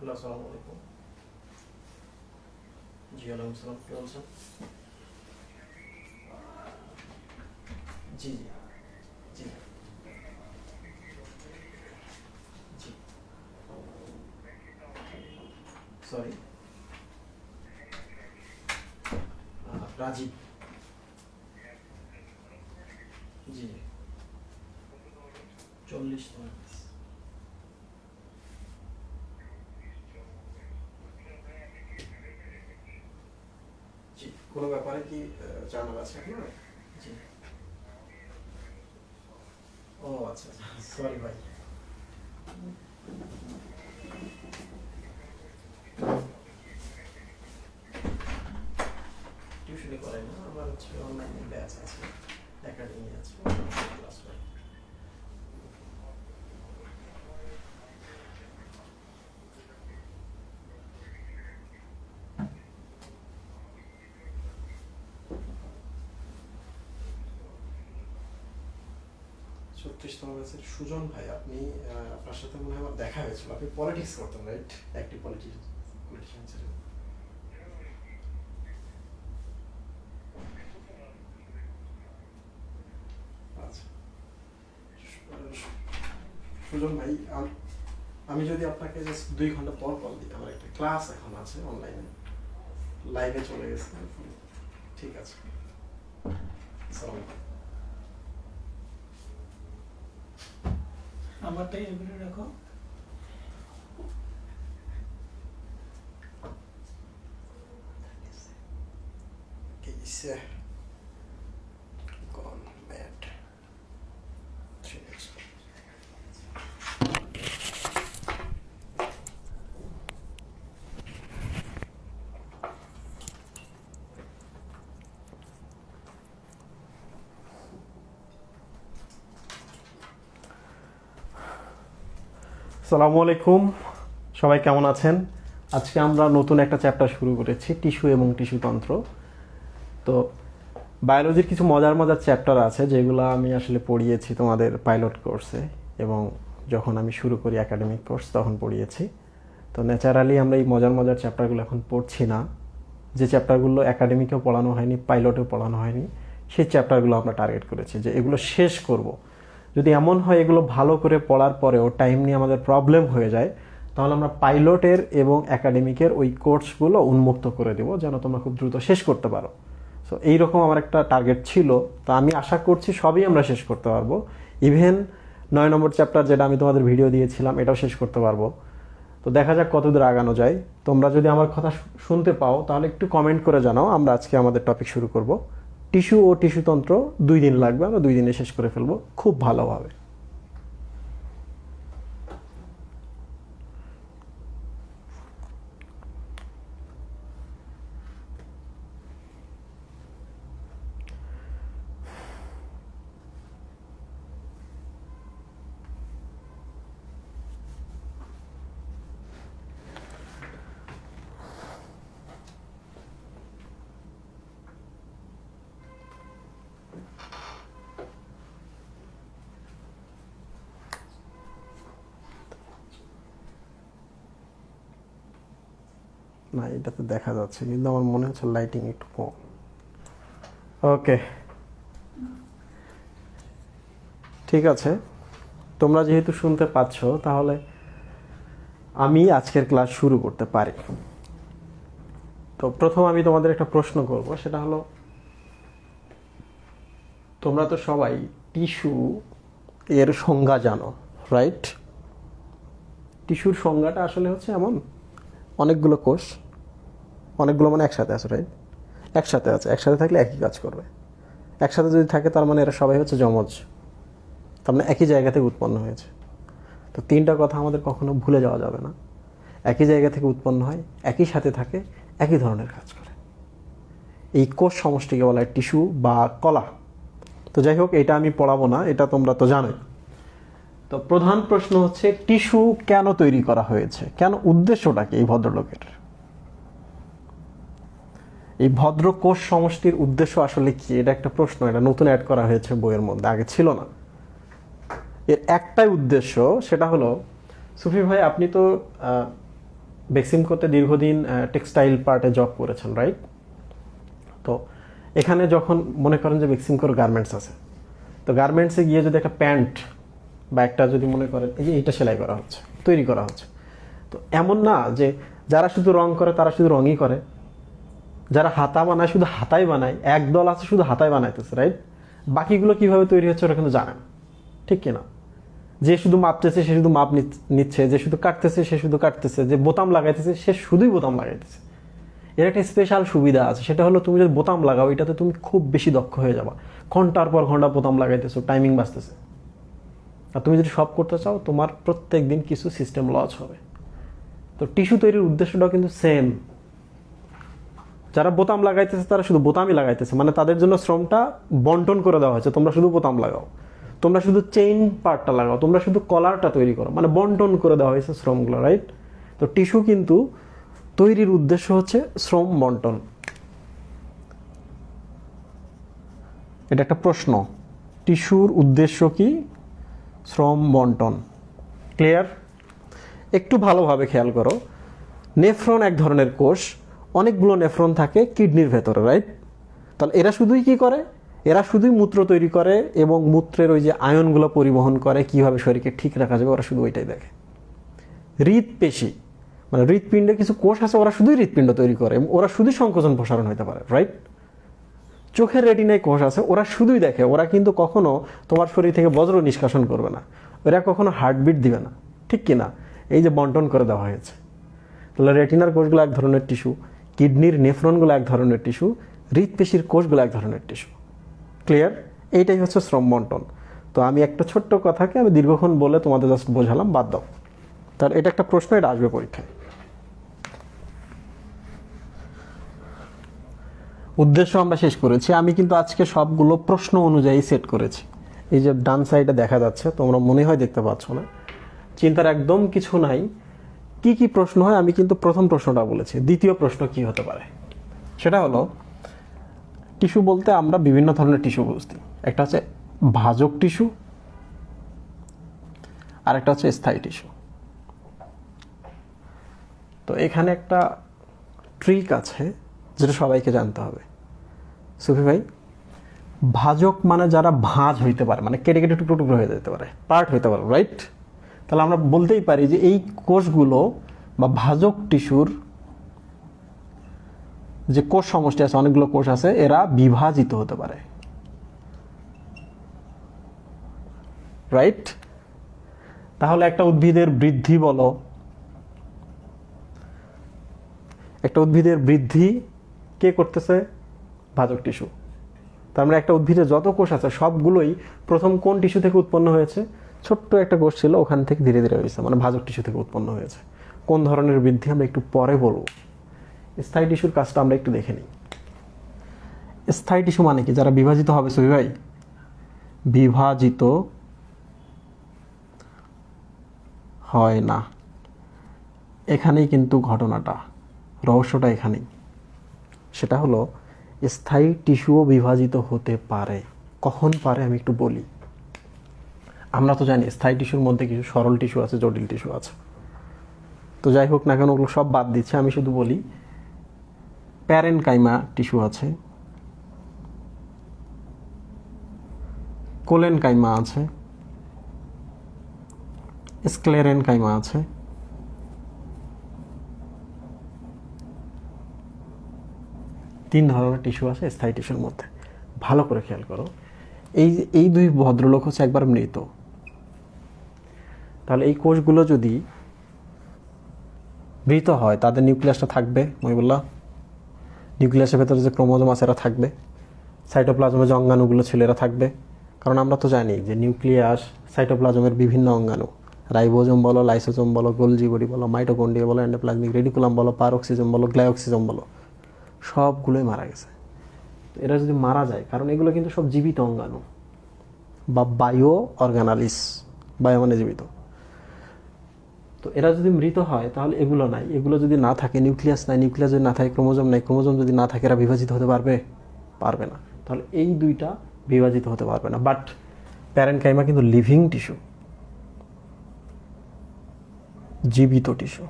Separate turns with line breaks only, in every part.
Hello, আসসালামু আলাইকুম। জি ওয়ালাইকুম সালাম, কে বলছেন? জি জি জি সরি, রাজীব। জি 40 জি, কোনো ব্যাপারে কি জানার আছে আপনার? জি। ও আচ্ছা আচ্ছা, সরি ভাই। টিউশনি করাই না, আমার হচ্ছে অনলাইনে ব্যাচ আছে, একাডেমি আছে, ক্লাস করাই। ছত্রিশতম ব্যাচের সুজন ভাই, আপনি আপনার সাথে মনে হয় আমার দেখা হয়েছিল, আপনি পলিটিক্স করতেন রাইট? অ্যাক্টিভ পলিটিশিয়ান ছিলেন। আচ্ছা সুজন ভাই, আমি যদি আপনাকে জাস্ট 2 ঘন্টা পর কল দিই, আমার একটা ক্লাস এখন আছে অনলাইনে, লাইভে চলে গেছে। ঠিক আছে, সালাম।
আমারটাই এগুলো রাখো।
कैसे gone mad? ঠিক আছে। আসসালামু আলাইকুম, সবাই কেমন আছেন? আজকে আমরা নতুন একটা চ্যাপ্টার শুরু করেছি, টিস্যু এবং টিস্যুতন্ত্র। তো বায়োলজির কিছু মজার মজার চ্যাপ্টার আছে যেগুলো আমি আসলে পড়িয়েছি তোমাদের পাইলট কোর্সে, এবং যখন আমি শুরু করি একাডেমিক কোর্স তখন পড়িয়েছি। তো ন্যাচারালি আমরা এই মজার মজার চ্যাপ্টারগুলো এখন পড়ছি না। যে চ্যাপ্টারগুলো একাডেমিকেও পড়ানো হয়নি, পাইলটেও পড়ানো হয়নি, সেই চ্যাপ্টারগুলো আমরা টার্গেট করেছি যে এগুলো শেষ করব। যদি এমন হয় এগুলো ভালো করে পড়ার পরেও টাইম নিয়ে আমাদের প্রবলেম হয়ে যায়, তাহলে আমরা পাইলটের এবং একাডেমিকের ওই কোর্সগুলো উন্মুক্ত করে দেবো, যেন তোমরা খুব দ্রুত শেষ করতে পারো। সো এইরকম আমার একটা টার্গেট ছিল। তো আমি আশা করছি সবই আমরা শেষ করতে পারবো। ইভেন 9 নম্বর চ্যাপ্টার, যেটা আমি তোমাদের ভিডিও দিয়েছিলাম, এটাও শেষ করতে পারবো। তো দেখা যাক কতদূর আগানো যায়। তোমরা যদি আমার কথা শুনতে পাও তাহলে একটু কমেন্ট করে জানাও। আমরা আজকে আমাদের টপিক শুরু করব। টিস্যু ও টিস্যুতন্ত্র 2 দিন লাগবে, আমরা 2 দিনে শেষ করে ফেলবো খুব ভালোভাবে। না এটাতে দেখা যাচ্ছে, কিন্তু আমার মনে হচ্ছে লাইটিং একটু কম। ওকে, ঠিক আছে, তোমরা যেহেতু শুনতে পাচ্ছ তাহলে আমি আজকের ক্লাস শুরু করতে পারি। তো প্রথম আমি তোমাদের একটা প্রশ্ন করব, সেটা হলো তোমরা তো সবাই টিস্যু এর সংজ্ঞা জানো, রাইট? টিস্যুর সংজ্ঞাটা আসলে হচ্ছে এমন অনেকগুলো কোষ, অনেকগুলো মানে একসাথে আছে, রাইট? একসাথে আছে, একসাথে থাকলে একই কাজ করবে। একসাথে যদি থাকে তার মানে এরা সবাই হচ্ছে যমজ, তার মানে একই জায়গা থেকে উৎপন্ন হয়েছে। তো তিনটা কথা আমাদের কখনো ভুলে যাওয়া যাবে না। একই জায়গা থেকে উৎপন্ন হয়, একই সাথে থাকে, একই ধরনের কাজ করে। এই কোষ সমষ্টিকে বলা হয় টিস্যু বা কলা। তো যাই হোক, এটা আমি পড়াবো না, এটা তোমরা তো জানোই। তো প্রধান প্রশ্ন হচ্ছে টিস্যু কেন তৈরি করা হয়েছে, কেন, উদ্দেশ্যটা কি এই ভদ্রলোকের? এই ভদ্র কোষ সমষ্টির উদ্দেশ্য আসলে কি, এটা একটা প্রশ্ন, এটা নতুন অ্যাড করা হয়েছে বইয়ের মধ্যে, আগে ছিল না। এর একটাই উদ্দেশ্য, সেটা হলো সুফি ভাই আপনি তো বেক্সিমকোতে দীর্ঘদিন টেক্সটাইল পার্টে জব করেছেন, রাইট? তো এখানে যখন মনে করেন যে বেক্সিমকোর গার্মেন্টস আছে, তো গার্মেন্টসে গিয়ে যদি একটা প্যান্ট বা একটা যদি মনে করেন এই যে এইটা সেলাই করা হচ্ছে, তৈরি করা হচ্ছে, তো এমন না যে যারা শুধু রং করে তারা শুধু রঙই করে, যারা হাতা বানায় শুধু হাতাই বানায়, একদল আছে শুধু হাতাই বানাইতেছে, রাইট? বাকিগুলো কিভাবে তৈরি হচ্ছে ওরা কিন্তু জানে না, ঠিক কিনা? যে শুধু মাপতেছে সে শুধু মাপ নিচ্ছে, যে শুধু কাটতেছে সে শুধু কাটতেছে, যে বোতাম লাগাইতেছে সে শুধুই বোতাম লাগাইতেছে। এর একটা স্পেশাল সুবিধা আছে, সেটা হলো তুমি যদি বোতাম লাগাও এটাতে তুমি খুব বেশি দক্ষ হয়ে যাবা। ঘন্টার পর ঘন্টা বোতাম লাগাইতেছো, টাইমিং বাঁচতেছে। আর তুমি যদি সব করতে চাও তোমার প্রত্যেক দিন কিছু সিস্টেম লস হবে। তো টিস্যু তৈরির উদ্দেশ্যটাও কিন্তু সেম। যারা বোতাম লাগাইতেছে তারা শুধু বোতামই লাগাইতেছে, মানে তাদের জন্য শ্রমটা বন্টন করে দেওয়া হয়েছে, তোমরা শুধু বোতাম লাগাও, তোমরা শুধু চেইন পার্টটা লাগাও, তোমরা শুধু কলারটা তৈরি করো, মানে বন্টন করে দেওয়া হয়েছে শ্রমগুলো, রাইট? তো টিস্যু কিন্তু তৈরির উদ্দেশ্য হচ্ছে শ্রম বন্টন। এটা একটা প্রশ্ন, টিস্যুর উদ্দেশ্য কি? শ্রম বন্টন। ক্লিয়ার? একটু ভালোভাবে খেয়াল করো, নেফ্রন এক ধরনের কোষ, অনেকগুলো নেফ্রন থাকে কিডনির ভেতরে, রাইট? তাহলে এরা শুধুই কি করে? এরা শুধুই মূত্র তৈরি করে এবং মূত্রের ওই যে আয়নগুলো পরিবহন করে, কিভাবে শরীরকে ঠিক রাখা যাবে ওরা শুধু ওইটাই দেখে। হৃদপেশি মানে হৃৎপিণ্ডে কিছু কোষ আছে, ওরা শুধুই হৃৎপিণ্ড তৈরি করে, ওরা শুধুই সংকোচন প্রসারণ হতে পারে, রাইট? চোখের রেটিনায় কোষ আছে, ওরা শুধুই দেখে, ওরা কিন্তু কখনো তোমার শরীর থেকে বজ্র নিষ্কাশন করবে না, ওরা কখনো হার্টবিট দিবে না, ঠিক কিনা? এই যে বন্টন করে দেওয়া হয়েছে। তাহলে রেটিনার কোষগুলো এক ধরনের টিস্যু, কিডনির নেফ্রনগুলো এক ধরনের টিস্যু, হৃৎপেশির কোষগুলো এক ধরনের টিস্যু। ক্লিয়ার? এইটাই হচ্ছে শ্রম বন্টন। তো আমি একটা ছোট্ট কথাকে আমি দীর্ঘক্ষণ বলে তোমাদের জাস্ট বোঝালাম, বাদ দাও। তার এটা একটা প্রশ্ন, এটা আসবে পরীক্ষায়। উদ্দেশ্য আমরা শেষ করেছি, আমি কিন্তু আজকে সবগুলো প্রশ্ন অনুযায়ী সেট করেছি। এই যে ডান সাইডে দেখা যাচ্ছে, তোমরা মনে হয় দেখতে পাচ্ছ না, চিন্তার একদম কিছু নাই। কি কি প্রশ্ন হয় আমি কিন্তু প্রথম প্রশ্নটা বলেছি, দ্বিতীয় প্রশ্ন কি হতে পারে সেটা হলো টিস্যু বলতে আমরা বিভিন্ন ধরনের টিস্যু বুঝি। একটা হচ্ছে ভাজক টিস্যু, আর একটা হচ্ছে স্থায়ী টিস্যু। তো এখানে একটা ট্রিক আছে যেটা সবাইকে জানতে হবে। সুফি ভাই, ভাজক মানে যারা ভাঁজ হইতে পারে, মানে কেটে কেটে টুকরো টুকরো হয়ে যেতে পারে, পার্ট হইতে পারে, রাইট? তাহলে আমরা বলতেই পারি যে এই কোষগুলো বা ভাজক টিস্যুর যে কোষ সমষ্টি আছে, অনেকগুলো কোষ আছে, এরা বিভাজিত হতে পারে, রাইট? তাহলে একটা উদ্ভিদের বৃদ্ধি বলো, একটা উদ্ভিদের বৃদ্ধি কে করতেছে? ভাজক টিস্যু। তার মানে একটা উদ্ভিদের যত কোষ আছে সবগুলোই প্রথম কোন টিস্যু থেকে উৎপন্ন হয়েছে? ছোট্ট একটা কোষ ছিল, ওখান থেকে ধীরে ধীরে হয়েছে, মানে ভাজক টিস্যু থেকে উৎপন্ন হয়েছে। কোন ধরনের বৃদ্ধি আমরা একটু পরে বলবো। স্থায়ী টিস্যুর কাজটা আমরা একটু দেখে নিই। স্থায়ী টিস্যু মানে কি? যারা বিভাজিত হবে, সহি ভাই, বিভাজিত হয় না। এখানেই কিন্তু ঘটনাটা, রহস্যটা এখানেই। সেটা হলো স্থায়ী টিস্যুও বিভাজিত হতে পারে। কখন পারে আমি একটু বলি। আমরা তো জানি স্থায়ী টিস্যুর মধ্যে কিছু সরল টিস্যু আছে, জটিল টিস্যু আছে। তো যাই হোক না কেন ওগুলো সব বাদ দিচ্ছে, আমি শুধু বলি প্যারেনকাইমা টিস্যু আছে, কোলেনকাইমা আছে, স্ক্লেরেনকাইমা আছে, তিন ধরনের টিস্যু আছে স্থায়ী টিস্যুর মধ্যে। ভালো করে খেয়াল করো, এই দুই ভদ্রলোক হচ্ছে একবার মৃত। তাহলে এই কোষগুলো যদি মৃত হয় তাদের নিউক্লিয়াসটা থাকবে, মহিবুল্লাহ, নিউক্লিয়াসের ভেতরে যে ক্রোমোজোম আছে এরা থাকবে, সাইটোপ্লাজমের যে অঙ্গাণুগুলো ছিল এরা থাকবে। কারণ আমরা তো জানি যে নিউক্লিয়াস সাইটোপ্লাজমের বিভিন্ন অঙ্গাণু, রাইবোজোম বলো, লাইসোজোম বলো, গোলজি বডি বলো, মাইটোকন্ড্রিয়া বলো, এন্ডোপ্লাজমিক রেটিকুলাম বলো, পারক্সিজম বলো, গ্লাইওক্সিজম বলো, সবগুলোই মারা গেছে। এরা যদি মারা যায়, কারণ এগুলো কিন্তু সব জীবিত অঙ্গাণু বা বায়ো অর্গানালিস, বায়ো মানে জীবিত। তো এরা যদি মৃত হয় তাহলে এগুলো নাই, এগুলো যদি না থাকে, নিউক্লিয়াস নাই, নিউক্লিয়াস যদি না থাকে, ক্রোমোজোম নাই, ক্রোমোজোম যদি না থাকে, এরা বিভাজিত হতে পারবে না। তাহলে এই দুইটা বিভাজিত হতে পারবে না। বাট প্যারেনকাইমা কিন্তু লিভিং টিস্যু, জীবিত টিস্যু।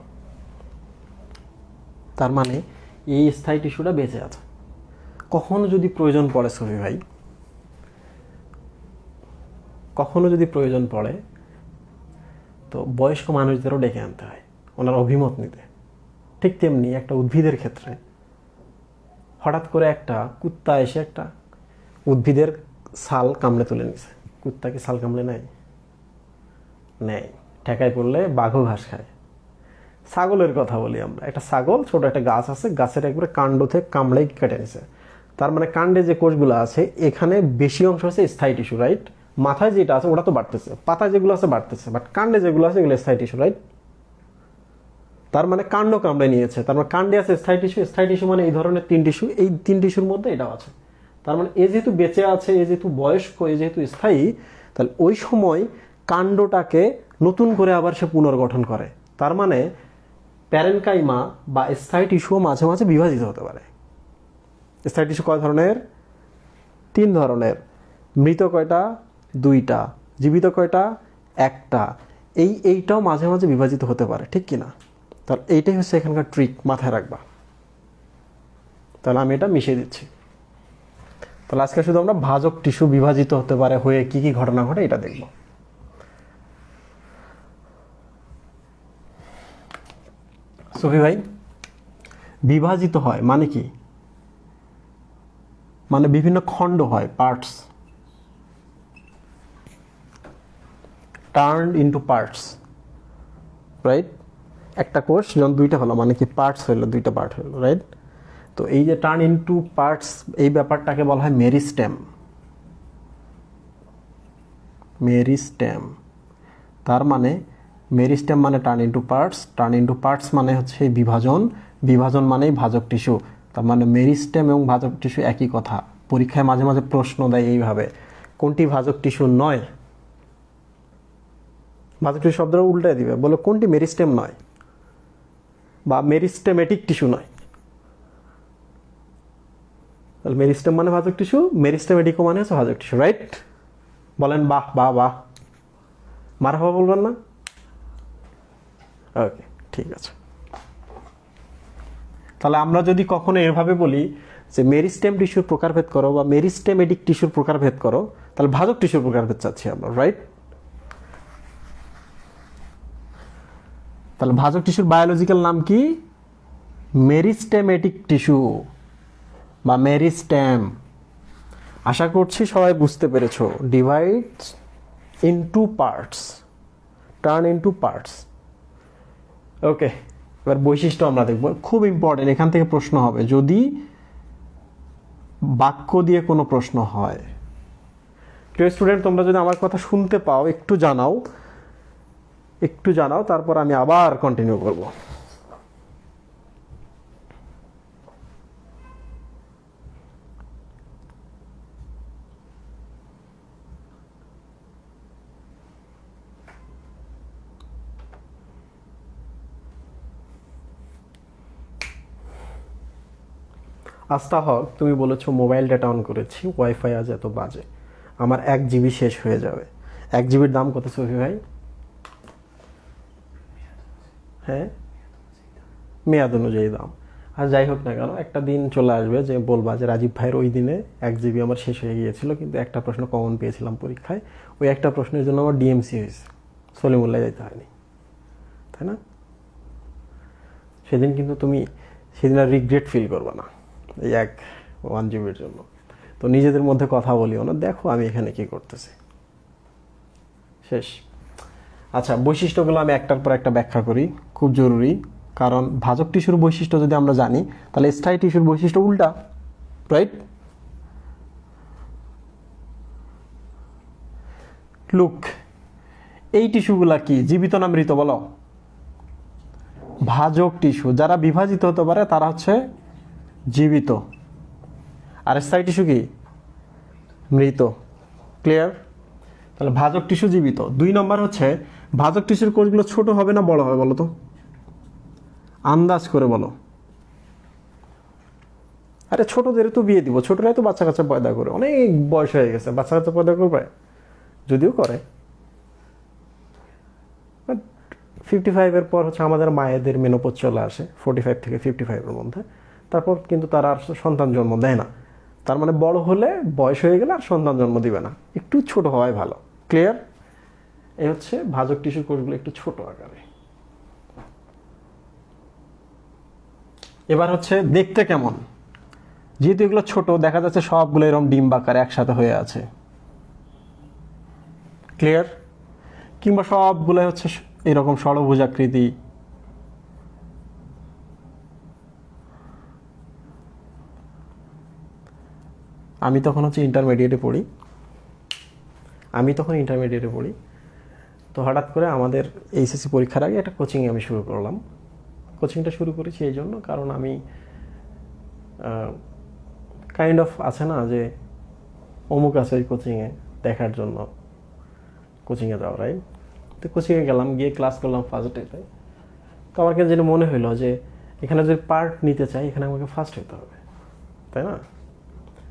তার মানে এই স্থায়ী টিস্যুটা বেঁচে আছে। কখনো যদি প্রয়োজন পড়ে সফি ভাই, কখনো যদি প্রয়োজন পড়ে তো বয়স্ক মানুষদেরও ডেকে আনতে হয় ওনার অভিমত নিতে। ঠিক তেমনি একটা উদ্ভিদের ক্ষেত্রে হঠাৎ করে একটা কুত্তা এসে একটা উদ্ভিদের ছাল কামড়ে তুলে নিছে, কুত্তা কি ছাল কামড়ে নেয়? ঠেকায় পড়লে বাঘও ঘাস খায়। ছাগলের কথা বলি আমরা, একটা ছাগল, ছোট একটা গাছ আছে, গাছের একবারে কাণ্ড থেকে কামড়ে কেটে নিছে। তার মানে কাণ্ডে যে কোষগুলো আছে এখানে বেশি অংশ আছে স্থায়ী টিস্যু, রাইট? মাথায় যেটা আছে ওটা তো বাড়তেছে, পাতায় যেগুলো আছে বাড়তেছে, বাট কাণ্ডে যেগুলো আছে এগুলো স্থায়ী টিস্যু, রাইট? তার মানে কাণ্ড কামড়ে নিয়েছে, তার মানে কাণ্ডে আছে স্থায়ী টিস্যু। স্থায়ী টিস্যু মানে এই ধরনের তিন টিস্যু, এই তিন টিস্যুর মধ্যে এটাও আছে। তার মানে এ যেহেতু বেঁচে আছে, এ যেহেতু বয়স্ক, এ যেহেতু স্থায়ী, তাহলে ওই সময় কাণ্ডটাকে নতুন করে আবার সে পুনর্গঠন করে। তার মানে প্যারেনকাইমা বা স্থায়ী টিস্যুও মাঝে মাঝে বিভাজিত হতে পারে। স্থায়ী টিস্যু কয় ধরনের? তিন ধরনের। মৃত কয়টা? দুইটা। জীবিত কয়টা? একটা। এইটাও মাঝে মাঝে বিভাজিত হতে পারে, ঠিক কিনা? তাহলে এইটাই হচ্ছে এখানকার ট্রিক, মাথায় রাখবা। তাহলে আমি এটা মিশিয়ে দিচ্ছি। তাহলে আজকে শুধু আমরা ভাজক টিস্যু বিভাজিত হতে পারে হয়ে কি কি ঘটনা ঘটে এটা দেখব। সফি ভাই, বিভাজিত হয় মানে কি? মানে বিভিন্ন খণ্ড হয়, parts, turned into parts, right? একটা কোষ যখন দুইটা হলো মানে কি পার্টস হলো, দুইটা পার্ট হলো, রাইট? তো এই যে টার্ন ইনটু পার্টস, এই ব্যাপারটাকে বলা হয় মেরিস্টেম। মেরিস্টেম। তার মানে মেরিস্টেম মানে turn into parts, turn into parts মানে হচ্ছে বিভাজন, বিভাজন মানেই ভাজক টিস্যু। তার মানে মেরিস্টেম এবং ভাজক টিস্যু একই কথা। পরীক্ষায় মাঝে মাঝে প্রশ্ন দেয় এইভাবে, কোনটি ভাজক টিস্যু নয়? ভাজক টিস্যু শব্দটা উল্টায় দিবে, বলে কোনটি মেরিস্টেম নয় বা মেরিস্টেমেটিক টিস্যু নয়। তাহলে মেরিস্টেম মানে ভাজক টিস্যু, মেরিস্টেমেটিকও মানে হচ্ছে ভাজক টিস্যু, রাইট? বলেন বাহ বাহ বাহ, মারহাবা বলবেন না? ওকে, ঠিক আছে। তাহলে আমরা যদি কখনো এভাবে বলি যে মেরিস্টেম টিস্যুর প্রকারভেদ করো বা মেরিস্টেমেটিক টিস্যুর প্রকারভেদ করো, তাহলে ভাজক টিস্যুর প্রকারভেদ চাচ্ছি আমরা, রাইট? তাহলে ভাজক টিস্যুর বায়োলজিক্যাল নাম কি? মেরিস্টেমেটিক টিস্যু বা মেরিস্টেম। আশা করছি সবাই বুঝতে পেরেছো। Divides into parts, turn into parts. Okay, এবার বৈশিষ্ট্য আমরা দেখব, খুব ইম্পর্টেন্ট। এখান থেকে প্রশ্ন হবে যদি বাক্য দিয়ে কোনো প্রশ্ন হয়। প্রিয় স্টুডেন্ট, তোমরা যদি আমার কথা শুনতে পাও একটু জানাও, তারপর আমি আবার কন্টিনিউ করব। আস্থা হক, তুমি বলেছো মোবাইল ডেটা অন করেছি, ওয়াইফাই আজ এত বাজে, আমার 1 জিবি শেষ হয়ে যাবে। 1 জিবির দাম কত সফি ভাই? হ্যাঁ, মেয়াদ অনুযায়ী দাম। আর যাই হোক না কেন, একটা দিন চলে আসবে যে বলবা যে রাজীব ভাইয়ের ওই দিনে 1 GB আমার শেষ হয়ে গিয়েছিল, কিন্তু একটা প্রশ্ন কমন পেয়েছিলাম পরীক্ষায়, ওই একটা প্রশ্নের জন্য আমার ডিএমসি হয়েছে, সলিমুল্লাহ যাইতে হয়নি, তাই না? সেদিন কিন্তু তুমি সেদিন আর রিগ্রেট ফিল করবে না এই 1 GB জন্য। তো নিজেদের মধ্যে কথা বলিও না, দেখো আমি এখানে কি করতেছি, শেষ। আচ্ছা, বৈশিষ্ট্যগুলো আমি একটার পর একটা ব্যাখ্যা করি, খুব জরুরি, কারণ ভাজক টিস্যুর বৈশিষ্ট্য যদি আমরা জানি তাহলে স্থায়ী টিস্যুর বৈশিষ্ট্য উল্টা, রাইট? লুক, এই টিস্যুগুলা কি জীবিত না মৃত বলো? ভাজক টিস্যু, যারা বিভাজিত হতে পারে তারা হচ্ছে জীবিত, আর স্থায়ী টিস্যু কি মৃত। ক্লিয়ার? তাহলে ভাজক টিস্যু জীবিত। 2 নম্বর হচ্ছে ভাজক টিস্যুর কোষগুলো ছোট হবে না বড় হবে বলো তো, আন্দাজ করে বলো। আরে ছোটদের তো বিয়ে দিব, ছোটরাই তো বাচ্চা কাচ্চা পয়দা করে, অনেক বয়স হয়ে গেছে, বাচ্চা কাচ্চা পয়দা করবে, যদিও করে। 55-এর পর হচ্ছে আমাদের মায়েদের মেনোপজ চলে আসে, 45 থেকে 55-এর মধ্যে, তারপর কিন্তু তারা আর সন্তান জন্ম দেয় না। তার মানে বড় হলে, বয়স হয়ে গেলে আর সন্তান জন্ম দিবে না, একটু ছোট হওয়াই ভালো। ক্লিয়ার? এই হচ্ছে ভাজক টিস্যুর কোষগুলো একটু ছোট আকারে। এবার হচ্ছে দেখতে কেমন, যেহেতু এগুলো ছোট, দেখা যাচ্ছে সবগুলো এরকম ডিম্বাকারে একসাথে হয়ে আছে। ক্লিয়ার? কিংবা সবগুলো হচ্ছে এরকম ষড়ভুজাকৃতি। আমি তখন ইন্টারমিডিয়েটে পড়ি, তো হঠাৎ করে আমাদের এইচএসসি পরীক্ষার আগে একটা কোচিং আমি শুরু করলাম। কোচিংটা শুরু করেছি এই জন্য, কারণ আমি কাইন্ড অফ আছে না যে অমুক আছে ওই কোচিংয়ে, দেখার জন্য কোচিংয়ে যাওয়া, রাইট? তো কোচিংয়ে গেলাম, গিয়ে ক্লাস করলাম ফার্স্ট ডেতে। তো আমার কাছে যেটা মনে হলো যে এখানে যদি পার্ট নিতে চাই, এখানে আমাকে ফার্স্ট হতে হবে, তাই না?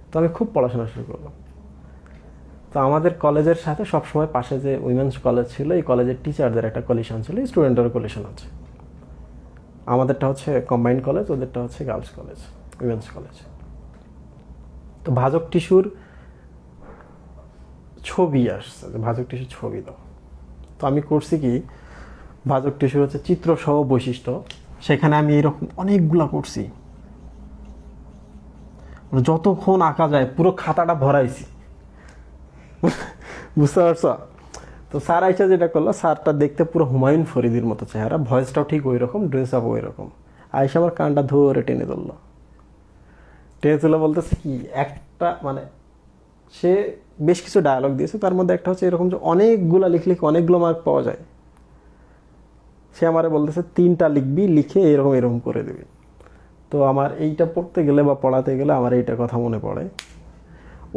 তো আমি খুব পড়াশোনা শুরু করলাম। তো আমাদের কলেজের সাথে সবসময় পাশে যে উইমেন্স কলেজ ছিল, এই কলেজের টিচারদের একটা কলিশন ছিল, স্টুডেন্টেরও কলিশন আছে। আমাদেরটা হচ্ছে কম্বাইন্ড কলেজ, ওদেরটা হচ্ছে গার্লস কলেজ, উইমেন্স কলেজ। তো ভাজক টিস্যুর ছবি আসছে, ভাজক টিস্যুর ছবি দাও। তো আমি করছি কি, ভাজক টিস্যুর হচ্ছে চিত্রসহ বৈশিষ্ট্য, সেখানে আমি এরকম অনেকগুলা করছি, যতক্ষণ আঁকা যায় পুরো খাতাটা ভরাইছি, বুঝতে পারছো? তো স্যার আইসা যেটা করলো, স্যারটা দেখতে পুরো হুমায়ুন ফরিদির মতো চেহারা, ভয়েসটাও ঠিক ওই রকম, ড্রেস আপ ওই রকম। আইসা আমার কানটা ধরে টেনে তুললো, বলতেছে কি, একটা মানে সে বেশ কিছু ডায়ালগ দিয়েছে, তার মধ্যে একটা হচ্ছে এরকম যে অনেকগুলা লিখলে অনেকগুলো মার্ক পাওয়া যায়। সে আমারে বলতেছে 3টা লিখবি, লিখে এরকম এরকম করে দিবি। তো আমার এইটা পড়তে গেলে বা পড়াতে গেলে আমার এইটা কথা মনে পড়ে,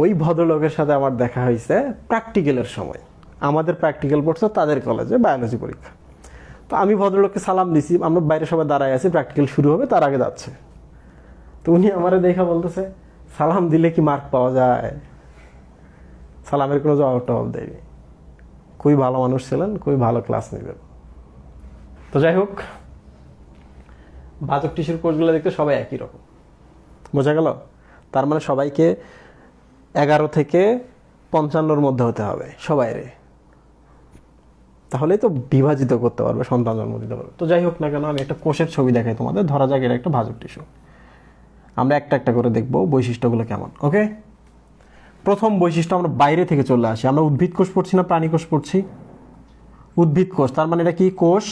ওই ভদ্রলোকের সাথে আমার দেখা হয়েছে প্র্যাকটিক্যালের সময়। আমাদের প্র্যাকটিক্যাল পড়ছে তাদের কলেজে, বায়োলজি পরীক্ষা। তো আমি ভদ্রলোককে সালাম দিছি, আমরা বাইরে সবাই দাঁড়ায় আছি, প্র্যাকটিক্যাল শুরু হবে তার আগে যাচ্ছে। তো উনি আমারে দেখা বলতেছে, সালাম দিলে কি মার্ক পাওয়া যায়? সালামের কোনো জবাব টবাব দেয়নি। খুবই ভালো মানুষ ছিলেন, খুবই ভালো ক্লাস নেবেন। তো যাই হোক, ভাজক টিস্যুর কোষগুলো দেখতে সবাই একই রকম, বোঝা গেল? তার মানে সবাইকে 11 থেকে 55-র মধ্যে হতে হবে সবাইরে, তাহলেই তো বিভাজিত করতে পারবে, সন্তান জন্ম দিতে পারবে। তো যাই হোক না কেন, আমি একটা কোষের ছবি দেখাই তোমাদের, ধরা যাক এটা একটা ভাজক টিস্যু। আমরা একটা একটা করে দেখবো বৈশিষ্ট্যগুলো কেমন। ওকে, প্রথম বৈশিষ্ট্য, আমরা বাইরে থেকে চলে আসি। আমরা উদ্ভিদ কোষ পড়ছি না প্রাণী কোষ পড়ছি? উদ্ভিদ কোষ, তার মানে এটা কি? কোষ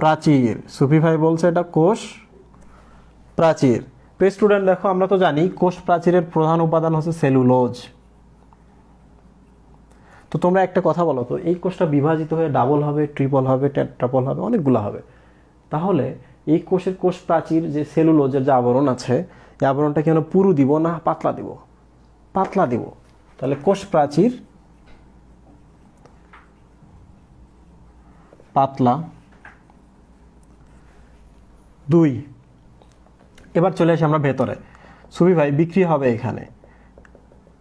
প্রাচীর। সুফি ভাই বলছে এটা কোষ প্রাচীর। প্রিয় স্টুডেন্ট, দেখো আমরা তো জানি কোষ প্রাচীরের প্রধান উপাদান হচ্ছে সেলুলোজ। তো তোমরা একটা কথা বলো তো, এই কোষটা বিভাজিত হয়ে ডাবল হবে, ট্রিপল হবে, টেট্রাপল হবে, অনেকগুলো হবে। তাহলে এই কোষের কোষ প্রাচীর যে সেলুলোজের যে আবরণ আছে, এই আবরণটা কি পুরু দিব না পাতলা দিব? পাতলা দিব। তাহলে কোষ প্রাচীর পাতলা। 2, এবার চলে আসি আমরা ভেতরে। সুবি ভাই, বিক্রি হবে এখানে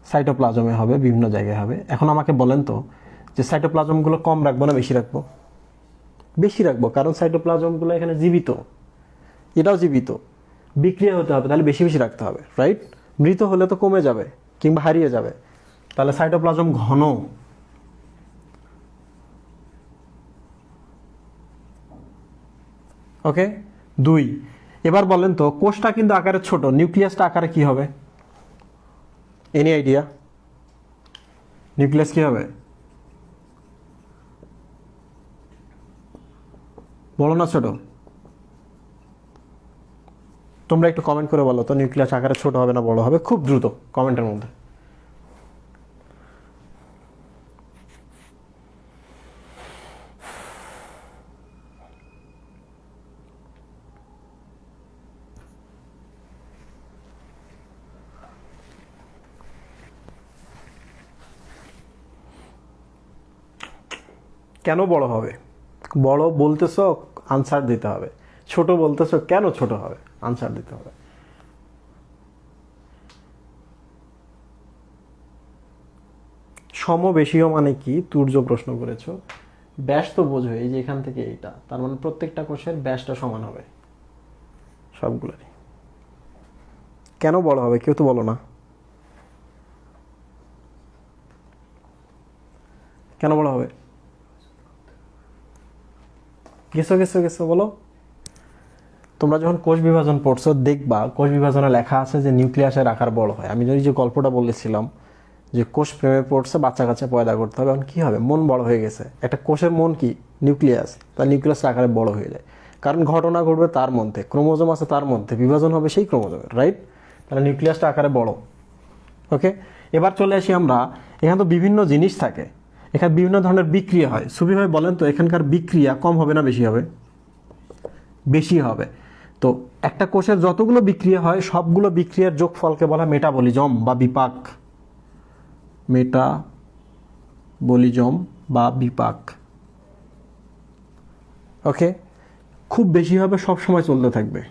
সাইটোপ্লাজমে হবে, বিভিন্ন জায়গায় হবে। এখন আমাকে বলেন তো যে সাইটোপ্লাজমগুলো কম রাখবো না বেশি রাখবো? বেশি রাখবো, কারণ সাইটোপ্লাজমগুলো এখানে জীবিত, এটাও জীবিত, বিক্রিয়া হতে হবে, তাহলে বেশি বেশি রাখতে হবে, রাইট? মৃত হলে তো কমে যাবে কিংবা হারিয়ে যাবে, তাহলে সাইটোপ্লাজম ঘন। ওকে, 2। এবার বলেন তো, কোষটা কিন্তু আকারে ছোট, নিউক্লিয়াসটা আকারে কি হবে? Any idea? নিউক্লিয়াস কি হবে? বড় না ছোট? তোমরা একটু কমেন্ট করে বলো তো, নিউক্লিয়াস আকারে ছোট হবে না বড় হবে? খুব দ্রুত কমেন্টের মধ্যে। কেন বড় হবে? বড় বলতেছ, আনসার দিতে হবে। ছোট বলতেছ, কেন ছোট হবে? আনসার দিতে হবে। সমবেশীয় মানে কি? তুর্য প্রশ্ন করেছো। ব্যাস তো বোঝো, এই যে এখান থেকে এইটা, তার মানে প্রত্যেকটা কোষের ব্যাসটা সমান হবে সবগুলোরই। কেন বড় হবে কেউ তো বলো না, কেন বড় হবে? গেছো বলো। তোমরা যখন কোষ বিভাজন পড়ছো দেখবা, কোষ বিভাজনে লেখা আছে যে নিউক্লিয়াসের আকার বড় হয়। আমি যদি যে গল্পটা বলেছিলাম যে কোষ প্রেমে পড়ছে, বাচ্চা কাচ্চা পয়দা করতে হবে, এখন কি হবে? মন বড় হয়ে গেছে। একটা কোষের মন কি? নিউক্লিয়াস। তার নিউক্লিয়াসের আকারে বড় হয়ে যায়, কারণ ঘটনা ঘটবে তার মধ্যে, ক্রোমোজোম আছে তার মধ্যে, বিভাজন হবে সেই ক্রোমোজোমের, রাইট? তাহলে নিউক্লিয়াসটা আকারে বড়। ওকে, এবার চলে আসি আমরা, এখানে তো বিভিন্ন জিনিস থাকে, এখানে বিভিন্ন ধরনের বিক্রিয়া হয়। সুবি ভাই বলেন তো, এখানকার বিক্রিয়া কম হবে না বেশি হবে? বেশি হবে। তো একটা কোষের যতগুলো বিক্রিয়া হয় সবগুলো বিক্রিয়ার যোগফলকে বলা মেটাবলিজম বা বিপাক। মেটাবলিজম বা বিপাক। ওকে, খুব বেশি হবে, সব সময় চলতে থাকবে।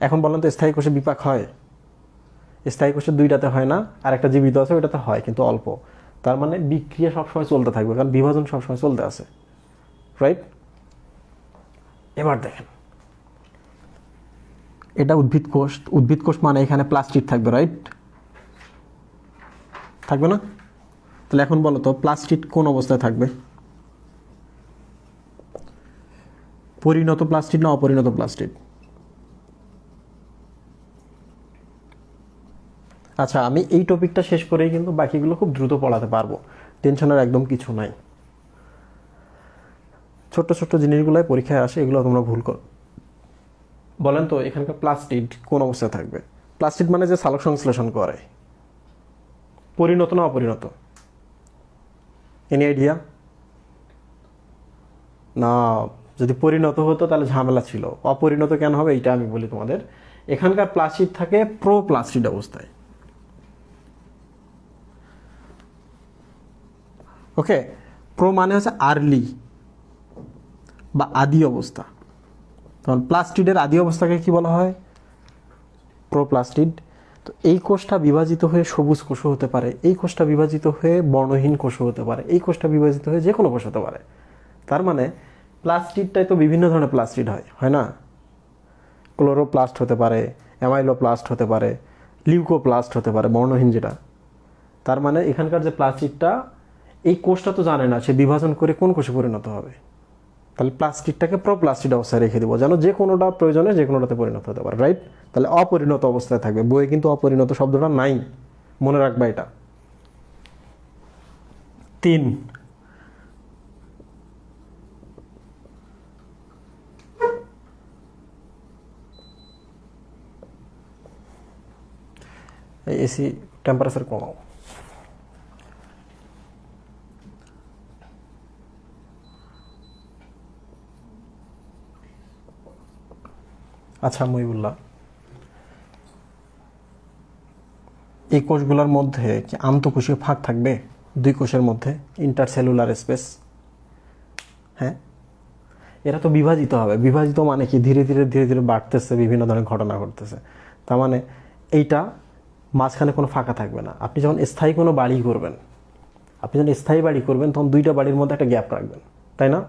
এখন বলেন তো, স্থায়ী কোষে বিপাক হয়? স্থায়ী কোষের দুইটাতে হয় না, আর একটা জীবিত আছে ওইটাতে হয়, কিন্তু অল্প। তার মানে বিক্রিয়া সবসময় চলতে থাকবে, কারণ বিভাজন সবসময় চলতে আছে, রাইট? এবার দেখেন, এটা উদ্ভিদ কোষ। উদ্ভিদ কোষ মানে এখানে প্লাস্টিড থাকবে, রাইট? থাকবে না? তাহলে এখন বলো তো, প্লাস্টিড কোন অবস্থায় থাকবে? পরিণত প্লাস্টিড না অপরিণত প্লাস্টিড? আচ্ছা, আমি এই টপিকটা শেষ করেই কিন্তু বাকিগুলো খুব দ্রুত পড়াতে পারবো, টেনশনের একদম কিছু নাই। ছোট্ট ছোট্ট জিনিসগুলোই পরীক্ষায় আসে, এগুলো তোমরা ভুল করো। বলেন তো, এখানকার প্লাস্টিড কোন অবস্থায় থাকবে? প্লাস্টিড মানে যে সালোক সংশ্লেষণ করে, পরিণত না অপরিণত? Any idea? না, যদি পরিণত হতো তাহলে ঝামেলা ছিল। অপরিণত কেন হবে এইটা আমি বলি তোমাদের। এখানকার প্লাস্টিড থাকে প্রো প্লাস্টিড অবস্থায়। ওকে, প্রো মানে হচ্ছে আর্লি বা আদি অবস্থা। তখন প্লাস্টিডের আদি অবস্থাকে কি বলা হয়? প্রোপ্লাস্টিড। তো এই কোষটা বিভাজিত হয়ে সবুজ কোষও হতে পারে, এই কোষটা বিভাজিত হয়ে বর্ণহীন কোষও হতে পারে, এই কোষটা বিভাজিত হয়ে যে কোনো কোষ হতে পারে। তার মানে প্লাস্টিডটাই তো বিভিন্ন ধরনের প্লাস্টিড হয়, হয় না? ক্লোরোপ্লাস্ট হতে পারে, অ্যামাইলোপ্লাস্ট হতে পারে, লিউকোপ্লাস্ট হতে পারে, বর্ণহীন যেটা। তার মানে এখানকার যে প্লাস্টিডটা, এই কোষটা তো জানে না সে বিভাজন করে কোন কোষে পরিণত হবে। তাহলে প্লাস্টিকটাকে প্রোপ্লাস্টিড অবস্থায় রেখে দেবো, যেন যে কোনোটা প্রয়োজনে যে কোনোটাতে পরিণত হতে পারে, রাইট? তাহলে অপরিণত অবস্থায় থাকবে। বইয়ে কিন্তু অপরিণত শব্দটা নাই, মনে রাখবা এটা। 3, এসি টেম্পারেচার কমাও। আচ্ছা মহিবুল্লাহ, এই কোষগুলোর মধ্যে কি আন্তঃকোষীয় ফাঁক থাকবে? দুই কোষের মধ্যে ইন্টারসেলুলার স্পেস? হ্যাঁ, এরা তো বিভাজিত হবে। বিভাজিত মানে কি? ধীরে ধীরে ধীরে ধীরে বাড়তেছে, বিভিন্ন ধরনের ঘটনা ঘটতেছে। তার মানে এইটা মাঝখানে কোনো ফাঁকা থাকবে না। আপনি যখন স্থায়ী কোনো বাড়ি করবেন, তখন দুইটা বাড়ির মধ্যে একটা গ্যাপ রাখবেন, তাই না?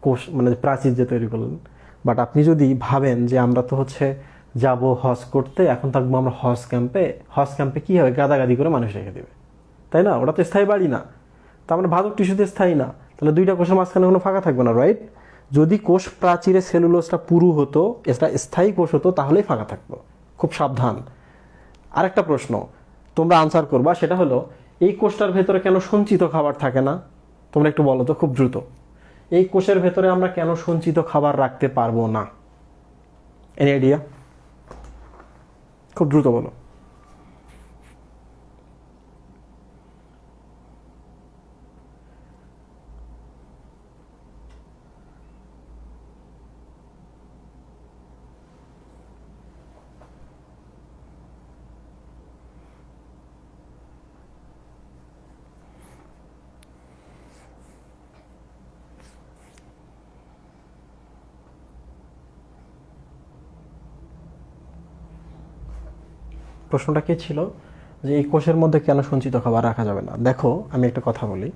কোষ মানে প্রাচীর যে তৈরি করলেন। বাট আপনি যদি ভাবেন যে আমরা তো হচ্ছে যাব হজ করতে, এখন থাকবো আমরা হজ ক্যাম্পে কী হবে, গাদাগাদি করে মানুষ রেখে দেবে, তাই না? ওটা তো স্থায়ী বাড়ি না, তার মানে ভাজক টিস্যুতে স্থায়ী না, তাহলে দুইটা কোষের মাঝখানে কোনো ফাঁকা থাকবে না, রাইট? যদি কোষ প্রাচীরে সেলুলোজটা পুরু হতো, এটা স্থায়ী কোষ হতো, তাহলেই ফাঁকা থাকতো। খুব সাবধান। আরেকটা প্রশ্ন তোমরা আনসার করবা, সেটা হলো এই কোষটার ভেতরে কেন সঞ্চিত খাবার থাকে না? তোমরা একটু বলো তো খুব দ্রুত, এই কোষের ভেতরে আমরা কেন সঞ্চিত খাবার রাখতে পারবো না? Any idea? খুব দ্রুত বলো। প্রশ্নটা কি ছিল যে এই কোষের মধ্যে কেন সঞ্চিত খাবার রাখা যাবে না? দেখো আমি একটা কথা বলি,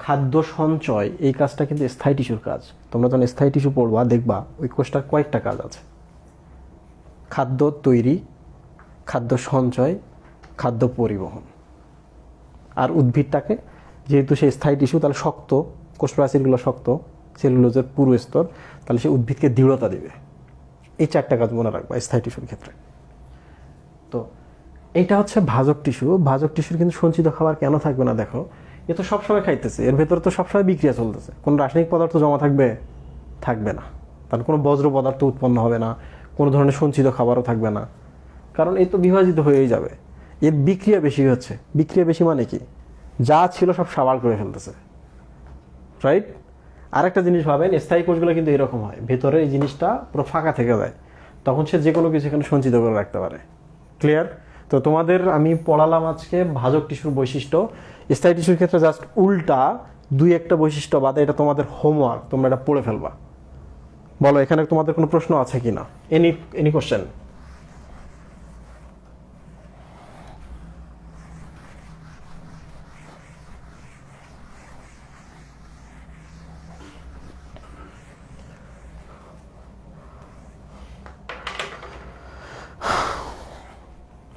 খাদ্য সঞ্চয় এই কাজটা কিন্তু স্থায়ী টিস্যুর কাজ। তোমরা যখন স্থায়ী টিস্যু পড়বা দেখবা ওই কোষটার কয়েকটা কাজ আছে: খাদ্য তৈরি, খাদ্য সঞ্চয়, খাদ্য পরিবহন। আর উদ্ভিদটাকে যেহেতু সে স্থায়ী টিস্যু, তাহলে শক্ত, কোষ প্রাচীরগুলো শক্ত, সেলুলোজের পুরো স্তর, তাহলে সে উদ্ভিদকে দৃঢ়তা দেবে। এই চারটা কাজ মনে রাখবা স্থায়ী টিস্যুর ক্ষেত্রে। তো এইটা হচ্ছে ভাজক টিস্যু। ভাজক টিস্যুর কিন্তু সঞ্চিত খাবার কেন থাকবে না? দেখো, এ তো সবসময় খাইতেছে, এর ভেতরে তো সবসময় বিক্রিয়া চলতেছে, কোনো রাসায়নিক পদার্থ জমা থাকবে না, তার কোনো বজ্র পদার্থ উৎপন্ন হবে না, কোনো ধরনের সঞ্চিত খাবারও থাকবে না, কারণ এই তো বিভাজিত হয়েই যাবে। এর বিক্রিয়া বেশি হচ্ছে। বিক্রিয়া বেশি মানে কি? যা ছিল সব সাবাল করে ফেলতেছে, রাইট? আরেকটা জিনিস ভাবেন, স্থায়ী কোষগুলো কিন্তু এরকম হয়, ভেতরে এই জিনিসটা পুরো ফাঁকা থেকে যায়, তখন সে যে কোনো কিছু এখানে সঞ্চিত করে রাখতে পারে। ক্লিয়ার? তো তোমাদের আমি পড়ালাম আজকে ভাজক টিস্যুর বৈশিষ্ট্য। স্থায়ী টিস্যুর ক্ষেত্রে জাস্ট উল্টা দুই একটা বৈশিষ্ট্য বাদে এটা তোমাদের হোমওয়ার্ক, তোমরা এটা পড়ে ফেলবা। বলো এখানে তোমাদের কোনো প্রশ্ন আছে কি না? Any question?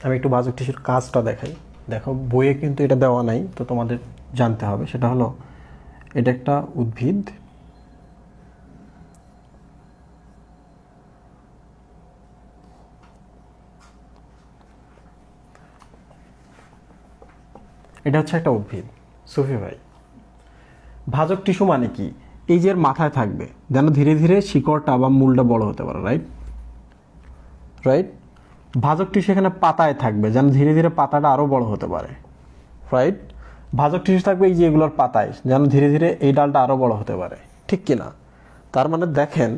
আমি একটু ভাজক টিস্যুর কাজটা দেখাই। দেখো বইয়ে কিন্তু এটা দেওয়া নাই, তো তোমাদের জানতে হবে। সেটা হলো, এটা একটা উদ্ভিদ, এটা হচ্ছে একটা উদ্ভিদ। সুফি ভাই, ভাজক টিস্যু মানে কি? এই যে এর মাথায় থাকবে, যেন ধীরে ধীরে শিকড়টা বা মূলটা বড় হতে পারে, রাইট? রাইট? ভাজক টিস্যু এখানে পাতায় থাকবে, যেন ধীরে ধীরে পাতাটা আরও বড় হতে পারে, রাইট? ভাজক টিস্যু থাকবে এই যে এগুলোর পাতায়, যেন ধীরে ধীরে এই ডালটা আরও বড় হতে পারে, ঠিক কি না? তার মানে দেখেন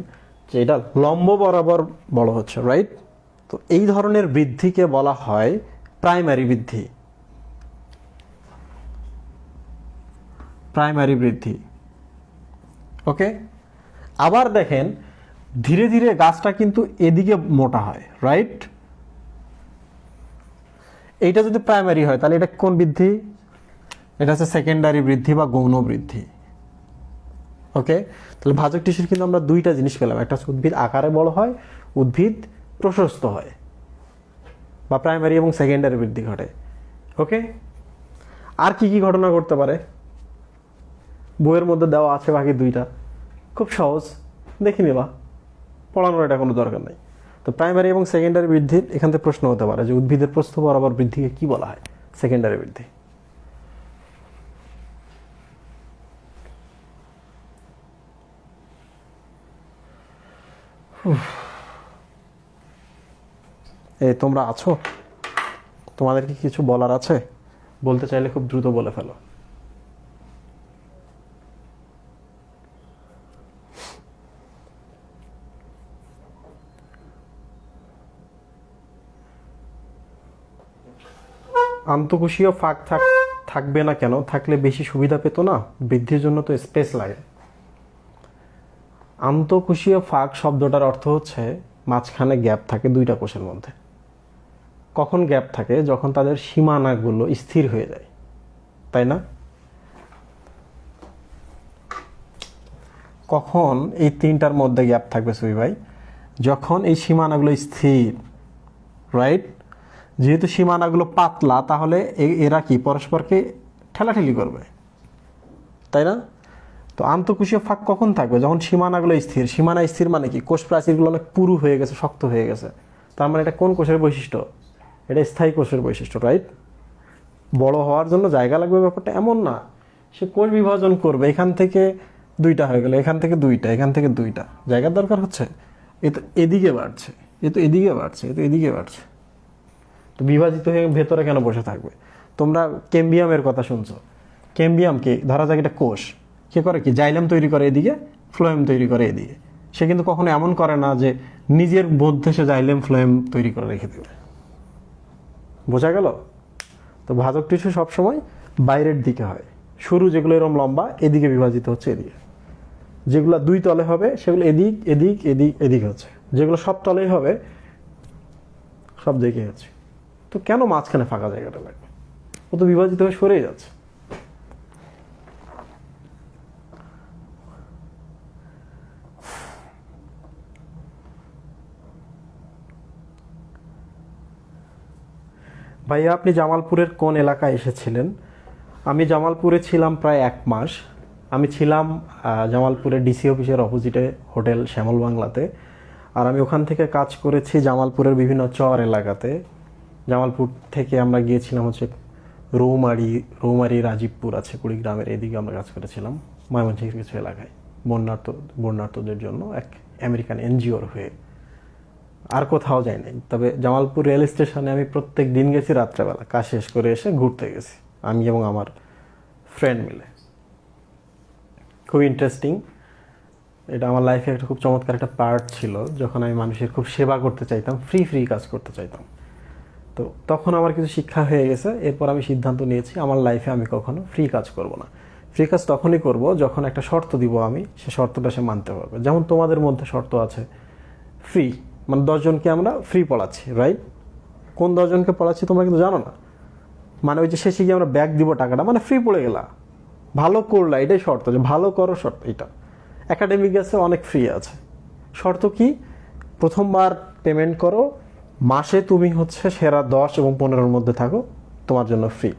যে এটা লম্ব বরাবর বড় হচ্ছে, রাইট? তো এই ধরনের বৃদ্ধিকে বলা হয় প্রাইমারি বৃদ্ধি। প্রাইমারি বৃদ্ধি, ওকে? আবার দেখেন ধীরে ধীরে গাছটা কিন্তু এদিকে মোটা হয়, রাইট? এইটা যদি প্রাইমারি হয় তাহলে এটা কোন বৃদ্ধি? এটা হচ্ছে সেকেন্ডারি বৃদ্ধি বা গৌণ বৃদ্ধি, ওকে? তাহলে ভাজক টিস্যুর কিন্তু আমরা দুইটা জিনিস পেলাম, একটা হচ্ছে উদ্ভিদ আকারে বড় হয়, উদ্ভিদ প্রশস্ত হয়, বা প্রাইমারি এবং সেকেন্ডারি বৃদ্ধি ঘটে, ওকে? আর কি কি ঘটনা ঘটতে পারে বইয়ের মধ্যে দেওয়া আছে, বাকি দুইটা খুব সহজ, দেখে নিবা, পড়ানোর এটা কোনো দরকার নাই। তো প্রাইমারি এবং সেকেন্ডারি বৃদ্ধির এখান থেকে প্রশ্ন হতে পারে যে উদ্ভিদের প্রস্থ বরাবর বৃদ্ধিকে কি বলা হয়? সেকেন্ডারি বৃদ্ধি। এই তোমরা আছো? তোমাদের কি কিছু বলার আছে? বলতে চাইলে খুব দ্রুত বলে ফেলো। আন্তঃকোষীয় ফাঁক থাকবে না কেন? থাকলে বেশি সুবিধা পেত না? বৃদ্ধির জন্য তো স্পেস লাগে। আন্তঃকোষীয় ফাঁক শব্দটার অর্থ হচ্ছে মাঝখানে গ্যাপ থাকে দুইটা কোষের মধ্যে। কখন গ্যাপ থাকে? যখন তাদের সীমানাগুলো স্থির হয়ে যায়, তাই না? কখন এই তিনটার মধ্যে গ্যাপ থাকবে সুই ভাই? যখন এই সীমানাগুলো স্থির, রাইট? যেহেতু সীমানাগুলো পাতলা, তাহলে এরা কি পরস্পরকে ঠেলাঠেলি করবে, তাই না? তো আন্তঃকোষীয় ফাঁক কখন থাকবে? যখন সীমানাগুলো স্থির। সীমানা স্থির মানে কি? কোষ প্রাচীরগুলো অনেক পুরু হয়ে গেছে, শক্ত হয়ে গেছে। তার মানে এটা কোন কোষের বৈশিষ্ট্য? এটা স্থায়ী কোষের বৈশিষ্ট্য, রাইট? বড় হওয়ার জন্য জায়গা লাগবে ব্যাপারটা এমন না। সে কোষ বিভাজন করবে, এখান থেকে দুইটা হয়ে গেল, এখান থেকে দুইটা, এখান থেকে দুইটা, জায়গার দরকার হচ্ছে। এ তো এদিকে বাড়ছে, এ তো এদিকে বাড়ছে, এ তো এদিকে বাড়ছে। তো বিভাজিত হয়ে ভেতরে কেন বসে থাকবে? তোমরা ক্যাম্বিয়ামের কথা শুনছো। ক্যাম্বিয়াম কি? ধরা যাক এটা কোষ, কে করে কি? জাইলেম তৈরি করে এদিকে, ফ্লোয়েম তৈরি করে এদিকে। সে কিন্তু কখনো এমন করে না যে নিজের মধ্যে সে জাইলেম ফ্লোয়েম তৈরি করে রেখে দেবে। বোঝা গেল? তো ভাজক টিস্যু সবসময় বাইরের দিকে হয়। শুরু যেগুলো এরকম লম্বা, এদিকে বিভাজিত হচ্ছে এদিকে। যেগুলো দুই তলে হবে সেগুলো এদিক এদিক এদিক এদিকে হচ্ছে। যেগুলো সব তলেই হবে সব দিকে হচ্ছে। তো কেন মাঝখানে ফাঁকা জায়গাটা লাগবে? ও তো বিভাজিত হয়ে সরেই যাচ্ছে। ভাইয়া, আপনি জামালপুরের কোন এলাকায় এসেছিলেন? আমি জামালপুরে ছিলাম প্রায় 1 মাস। আমি ছিলাম জামালপুরের ডিসি অফিসের অপোজিটে হোটেল শ্যামল বাংলাতে। আর আমি ওখান থেকে কাজ করেছি জামালপুরের বিভিন্ন চর এলাকাতে। জামালপুর থেকে আমরা গিয়েছিলাম হচ্ছে রৌমারি রাজীবপুর আছে কুড়িগ্রামের, এদিকে আমরা কাজ করেছিলাম। ময়মনসিংহের কিছু এলাকায় বন্যার্তদের জন্য এক আমেরিকান এনজিওর হয়ে। আর কোথাও যাই নাই। তবে জামালপুর রেল স্টেশনে আমি প্রত্যেক দিন গেছি রাত্রেবেলা, কাজ শেষ করে এসে ঘুরতে গেছি আমি এবং আমার ফ্রেন্ড মিলে। খুব ইন্টারেস্টিং। এটা আমার লাইফে একটা খুব চমৎকার একটা পার্ট ছিল, যখন আমি মানুষের খুব সেবা করতে চাইতাম, ফ্রি কাজ করতে চাইতাম। তো তখন আমার কিছু শিক্ষা হয়ে গেছে। এরপর আমি সিদ্ধান্ত নিয়েছি আমার লাইফে আমি কখনো ফ্রি কাজ করব না। ফ্রি কাজ তখনই করব যখন একটা শর্ত দিব আমি, সে শর্তটা সে মানতে পারবে। যেমন তোমাদের মধ্যে শর্ত আছে ফ্রি, মানে 10 জনকে আমরা ফ্রি পড়াচ্ছি, রাইট? কোন 10 জনকে পড়াচ্ছি তোমরা কিন্তু জানো না। মানে ওই যে শেষে গিয়ে আমরা ব্যাক দিব টাকাটা, মানে ফ্রি পড়ে গেলা, ভালো করলা, এটাই শর্ত, যে ভালো করো শর্ত। এটা একাডেমিক আছে, অনেক ফ্রি আছে। শর্ত কি? প্রথমবার পেমেন্ট করো, মাসে তুমি হচ্ছে সেরা 10 এবং 15-র মধ্যে থাকো, তোমার জন্য ফ্রি।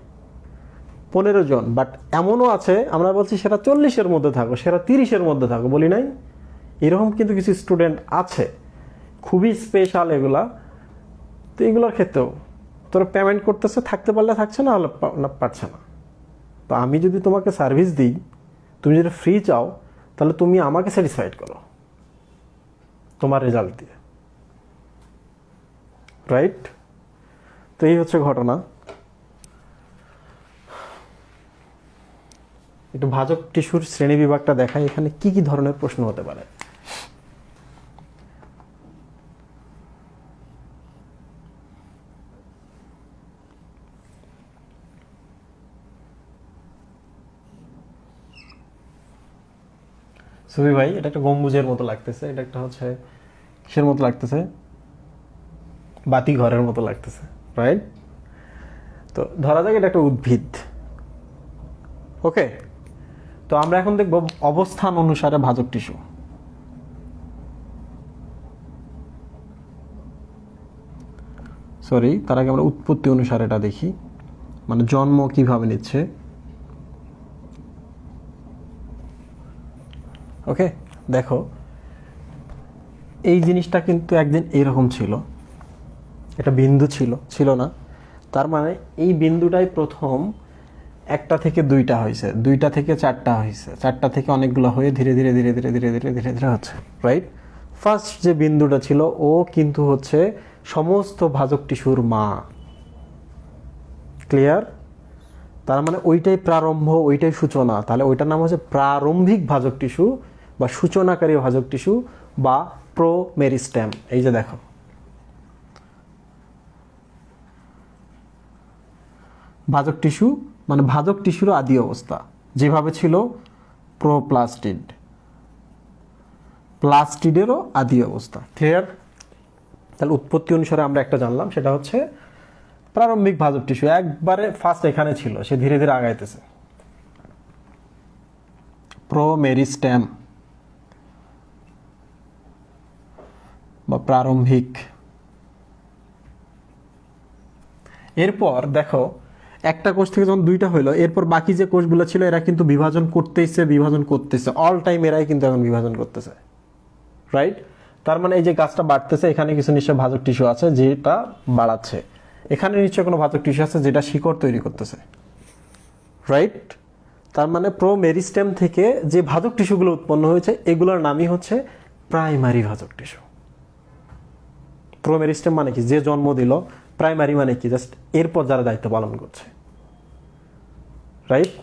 15 জন, বাট এমনও আছে আমরা বলছি সেরা 40-এর মধ্যে থাকো, সেরা 30-এর মধ্যে থাকো, বলি নাই? এরকম কিন্তু কিছু স্টুডেন্ট আছে, খুবই স্পেশাল এগুলা। তো এগুলোর ক্ষেত্রেও তোরা পেমেন্ট করতেছে, থাকতে পারলে থাকছে, না হলে পারছে না। তো আমি যদি তোমাকে সার্ভিস দিই, তুমি যদি ফ্রি চাও, তাহলে তুমি আমাকে স্যাটিসফাইড করো তোমার রেজাল্ট দিয়ে, রাইট? তো এই হচ্ছে ঘটনা। একটু ভাজক টিস্যুর শ্রেণী বিভাগটা দেখাই, এখানে কি কি ধরনের প্রশ্ন হতে পারে। সুবি ভাই, এটা একটা গম্বুজের মতো লাগতেছে, এটা একটা হচ্ছে কিসের মতো লাগতেছে? বাতি ঘরের মতো লাগতেছে, রাইট? তো ধরা যাক এটা একটা উদ্ভিদ, ওকে? তো আমরা এখন দেখব অবস্থান অনুসারে ভাজক টিস্যু। সরি, তার আগে আমরা উৎপত্তি অনুসারে এটা দেখি, মানে জন্ম কিভাবে নিচ্ছে। ওকে, দেখো এই জিনিসটা কিন্তু একদিন এইরকম ছিল, এটা বিন্দু ছিল না? তার মানে এই বিন্দুটাই প্রথম 1টা থেকে 2টা হয়েছে, 2টা থেকে 4টা হয়েছে, 4টা থেকে অনেকগুলো হয়ে ধীরে ধীরে ধীরে ধীরে ধীরে ধীরে ধীরে ধীরে হচ্ছে, রাইট? ফার্স্ট যে বিন্দুটা ছিল ও কিন্তু হচ্ছে সমস্ত ভাজক টিস্যুর মা। ক্লিয়ার? তার মানে ওইটাই প্রারম্ভ, ওইটাই সূচনা। তাহলে ওইটার নাম হচ্ছে প্রারম্ভিক ভাজক টিস্যু বা সূচনাকারী ভাজক টিস্যু বা প্রোমেরিস্টেম। এই যে দেখো, ভাজক টিস্যু মানে ভাজক টিস্যুর আদি অবস্থা যেভাবে ছিল প্রোপ্লাস্টিড, প্লাস্টিডেরও আদি অবস্থা। ক্লিয়ার? তাহলে উৎপত্তি অনুসারে আমরা একটা জানলাম, সেটা হচ্ছে প্রারম্ভিক ভাজক টিস্যু একবারে ফার্স্ট এখানে ছিল, সে ধীরে ধীরে আগাইতেছে। প্রোমেরিস্টেম, বা প্রারম্ভিক। এরপর দেখো একটা কোষ থেকে যখন দুইটা হইলো, এরপর বাকি যে কোষগুলো ছিল এরা কিন্তু বিভাজন করতেছে অল টাইম, এরাই কিন্তু এখন বিভাজন করতেছে, রাইট? তার মানে এই যে গাছটা বাড়তেছে, এখানে কিছু নিশ্চয় ভাজক টিস্যু আছে যেটা বাড়াচ্ছে, এখানে নিশ্চয় কোনো ভাজক টিস্যু আছে যেটা শিকড় তৈরি করতেছে, রাইট? তার মানে প্রো মেরিস্টেম থেকে যে ভাজক টিস্যুগুলো উৎপন্ন হয়েছে এগুলোর নামই হচ্ছে প্রাইমারি ভাজক টিস্যু। প্রো মেরিস্টেম মানে কি? যে জন্ম দিল। প্রাইমারি মানে কি? জাস্ট এরপর যারা দায়িত্ব পালন করছে, রাইট?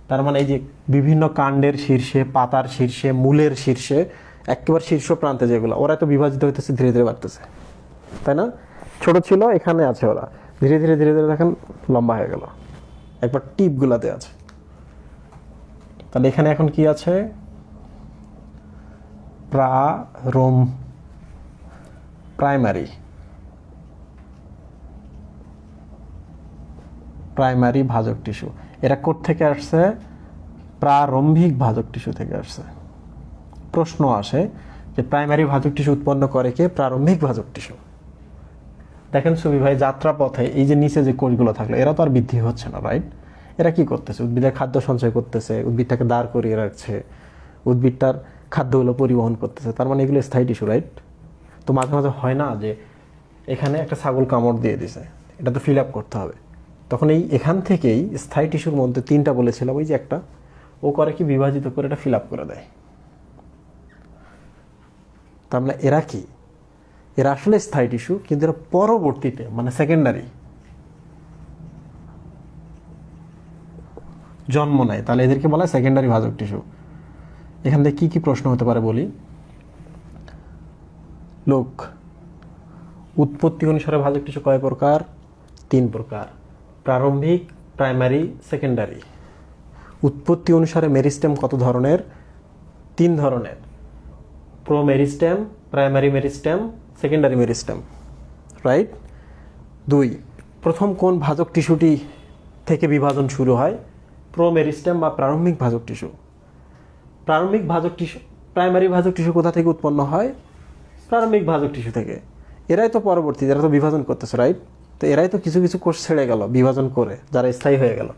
তার মানে এই যে বিভিন্ন কাণ্ডের শীর্ষে, পাতার শীর্ষে, মূলের শীর্ষে, একেবারে শীর্ষ প্রান্তে যেগুলো, ওরা তো বিভাজিত হইতেছে, ধীরে ধীরে বাড়তেছে, তাই না? ছোট ছিল, এখানে আছে, ওরা ধীরে ধীরে দেখেন লম্বা হয়ে গেল, একবার টিপ গুলাতে আছে। তাহলে এখানে এখন কি আছে? প্রাইমারি ভাজক টিস্যু। এরা কোত্থেকে আসছে? প্রারম্ভিক ভাজক টিস্যু থেকে আসছে। প্রশ্ন আসে যে প্রাইমারি ভাজক টিস্যু উৎপন্ন করে কে? প্রারম্ভিক ভাজক টিস্যু। দেখেন সুবি ভাই, যাত্রা পথে এই যে নিচে যে কোষগুলো থাকলো এরা তো আর বৃদ্ধি হচ্ছে না, রাইট? এরা কি করতেছে? উদ্ভিদের খাদ্য সঞ্চয় করতেছে, উদ্ভিদটাকে দাঁড় করিয়ে রাখছে, উদ্ভিদটার খাদ্যগুলো পরিবহন করতেছে, তার মানে এগুলো স্থায়ী টিস্যু, রাইট? তো মাঝে মাঝে হয় না যে এখানে একটা ছাগল কামড় দিয়ে দিছে, এটা তো ফিল আপ করতে হবে, তখন এখান থেকেই স্থায়ী টিস্যুর মধ্যে তিনটা বলেছিলাম, ওই যে একটা ও করে কি? বিভাজিত করে এটা ফিল আপ করে দেয়। তার মানে এরা কি? এরা আসলে স্থায়ী টিস্যু, কিন্তু এরা পরবর্তীতে মানে সেকেন্ডারি জন্ম নেয়, তাহলে এদেরকে বলা হয় সেকেন্ডারি ভাজক টিস্যু। এখান থেকে কি কি প্রশ্ন হতে পারে বলি। লোক উৎপত্তি অনুসারে ভাজক টিস্যু কয় প্রকার? 3 প্রকার। প্রারম্ভিক, প্রাইমারি, সেকেন্ডারি। উৎপত্তি অনুসারে মেরিস্টেম কত ধরনের? 3 ধরনের। Pro meristem, primary meristem, secondary meristem, right? 2, প্রথম কোন ভাজক টিস্যুটি থেকে বিভাজন শুরু হয়? প্রো মেরিস্টেম বা প্রারম্ভিক ভাজক টিস্যু। প্রারম্ভিক ভাজক টিস্যু, প্রাইমারি ভাজক টিস্যু কোথা থেকে উৎপন্ন হয়? প্রারম্ভিক ভাজক টিস্যু থেকে। এরাই তো পরবর্তী, এরা তো বিভাজন করতেছে, রাইট? তো এরাই তো কিছু কিছু কোষ ছেড়ে গেল বিভাজন করে, যারা স্থায়ী হয়ে গেল।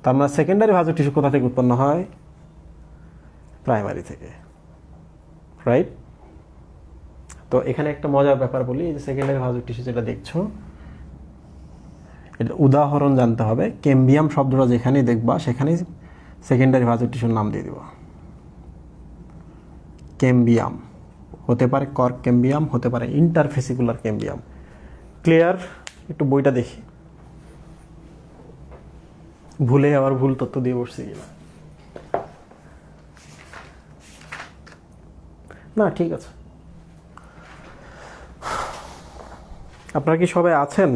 তার মানে সেকেন্ডারি ভাজক টিস্যু কোথা থেকে উৎপন্ন হয়? প্রাইমারি থেকে, রাইট? তো এখানে একটা মজার ব্যাপার বলি, এই যে সেকেন্ডারি ভাজক টিস্যু যেটা দেখছো, এটা উদাহরণ জানতে হবে। ক্যাম্বিয়াম শব্দটা যেখানেই দেখবা সেখানেই সেকেন্ডারি ভাজক টিস্যুর নাম দিয়ে দিবা। ক্যাম্বিয়াম হতে পারে কর্ক ক্যাম্বিয়াম, হতে পারে ইন্টারফেসিকুলার ক্যাম্বিয়াম। ক্লিয়ার? একটু বইটা দেখি, ভুলে আবার ভুল তথ্য দিয়ে বসছি কিনা। না, ঠিক আছে। আপনারা কি সবাই আছেন?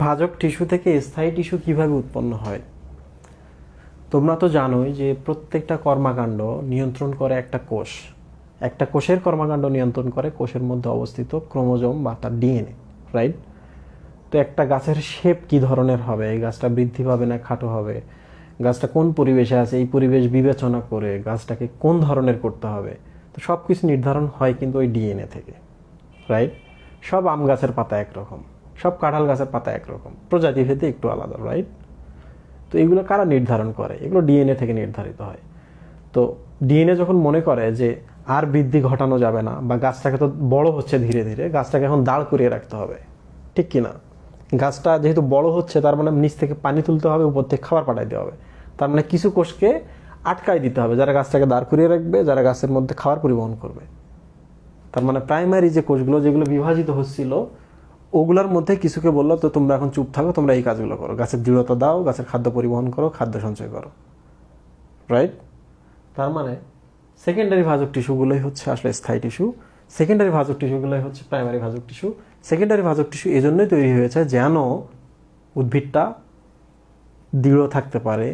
ভাজক টিস্যু থেকে স্থায়ী টিস্যু কিভাবে উৎপন্ন হয়? তোমরা তো জানোই যে প্রত্যেকটা কর্মকাণ্ড নিয়ন্ত্রণ করে একটা কোষ। একটা কোষের কর্মকাণ্ড নিয়ন্ত্রণ করে কোষের মধ্যে অবস্থিত ক্রোমোজোম বা তার ডিএনএ, রাইট? তো একটা গাছের শেপ কি ধরনের হবে, এই গাছটা বৃদ্ধি পাবে না খাটো হবে, গাছটা কোন পরিবেশে আছে এই পরিবেশ বিবেচনা করে গাছটাকে কোন ধরনের করতে হবে, তো সব কিছু নির্ধারণ হয় কিন্তু ওই ডিএনএ থেকে, রাইট? সব আম গাছের পাতা একরকম, সব কাঁঠাল গাছের পাতা একরকম, প্রজাতি ভেদে একটু আলাদা, রাইট? তো এগুলো কারা নির্ধারণ করে? এগুলো ডিএনএ থেকে নির্ধারিত হয়। তো ডিএনএ যখন মনে করে যে আর বৃদ্ধি ঘটানো যাবে না, বা গাছটাকে তো বড় হচ্ছে ধীরে ধীরে, গাছটাকে এখন দাঁড় করিয়ে রাখতে হবে, ঠিক কি না? গাছটা যেহেতু বড় হচ্ছে, তার মানে নিচ থেকে পানি তুলতে হবে, উপর থেকে খাবার পাঠাইতে হবে, তার মানে কিছু কোষকে আটকাই দিতে হবে যারা গাছটাকে দাঁড় করিয়ে রাখবে, যারা গাছের মধ্যে খাবার পরিবহন করবে। তার মানে প্রাইমারি যে কোষগুলো যেগুলো বিভাজিত হচ্ছিল, ওগুলোর মধ্যে কিছুকে বললো তো তোমরা এখন চুপ থাকো, তোমরা এই কাজগুলো করো, গাছের দৃঢ়তা দাও, গাছের খাদ্য পরিবহন করো, খাদ্য সঞ্চয় করো, রাইট? তার মানে সেকেন্ডারি ভাজক টিস্যুগুলোই হচ্ছে আসলে স্থায়ী টিস্যু, সেকেন্ডারি ভাজক টিস্যুগুলোই হচ্ছে প্রাইমারি ভাজক টিস্যু। সেকেন্ডারি ভাজক টিস্যু এই জন্যই তৈরি হয়েছে যেন উদ্ভিদটা দৃঢ় থাকতে পারে,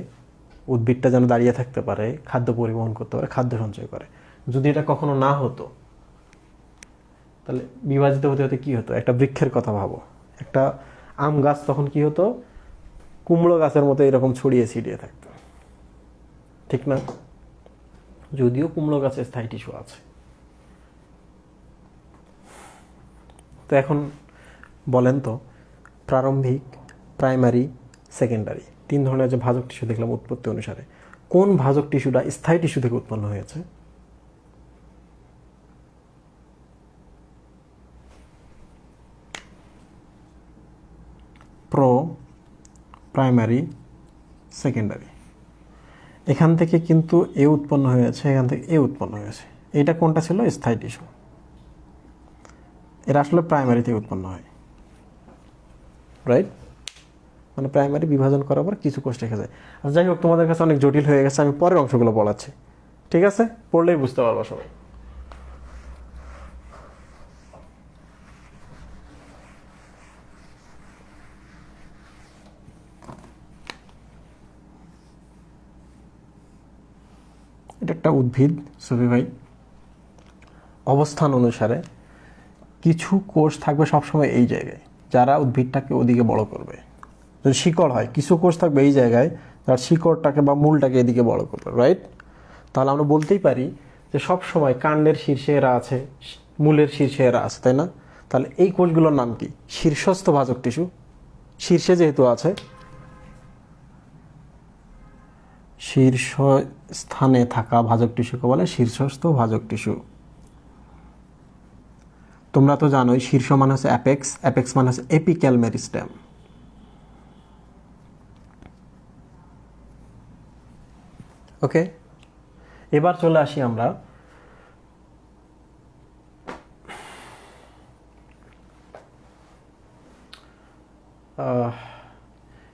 উদ্ভিদটা যেন দাঁড়িয়ে থাকতে পারে, খাদ্য পরিবহন করতে পারে, খাদ্য সঞ্চয় করে। যদি এটা কখনো না হতো তাহলে বিভাজিত হতে হতে কী হতো? একটা বৃক্ষের কথা ভাবো, একটা আম গাছ তখন কি হতো? কুমড়ো গাছের মতো এরকম ছড়িয়ে ছিটিয়ে থাকতো, ঠিক না? যদিও কুমড়ো গাছে স্থায়ী টিস্যু আছে। তো এখন বলেন তো, প্রারম্ভিক, প্রাইমারি, সেকেন্ডারি 3 ধরনের যে ভাজক টিস্যু দেখলাম উৎপত্তি অনুসারে, কোন ভাজক টিস্যুটা স্থায়ী টিস্যু থেকে উৎপন্ন হয়েছে? Primary, secondary. এখান থেকে কিন্তু এ উৎপন্ন হয়েছে, এখান থেকে এ উৎপন্ন হয়েছে। এটা কোনটা ছিল? স্থায়ী টিস্যু। এরা আসলে প্রাইমারি থেকে উৎপন্ন হয়, রাইট? মানে প্রাইমারি বিভাজন করার পর কিছু কোষ রেখে যায়। আর যাই হোক, তোমাদের কাছে অনেক জটিল হয়ে গেছে, আমি পরের অংশগুলো বলাচ্ছি, ঠিক আছে? পড়লেই বুঝতে পারবো সবাই। এটা একটা উদ্ভিদ সুফি ভাই, অবস্থান অনুসারে কিছু কোষ থাকবে সবসময় এই জায়গায়, যারা উদ্ভিদটাকে ওদিকে বড় করবে। যদি শিকড় হয়, কিছু কোষ থাকবে এই জায়গায়, যার শিকড়টাকে বা মূলটাকে এদিকে বড় করবে, রাইট? তাহলে আমরা বলতেই পারি যে সব সময় কাণ্ডের শীর্ষে এরা আছে, মূলের শীর্ষে এরা আছে, তাই না? তাহলে এই কোষগুলোর নাম কি? শীর্ষস্থ ভাজক টিস্যু। শীর্ষে যেহেতু আছে, শীর্ষ স্থানে থাকা ভাজক টিস্যুকে বলে শীর্ষস্থ ভাজক টিস্যু। তোমরা তো জানোই শীর্ষ মানে হচ্ছে অ্যাপেক্স, অ্যাপেক্স মানে হচ্ছে এপিক্যাল মেরিস্টেম। ওকে, এবার চলে আসি আমরা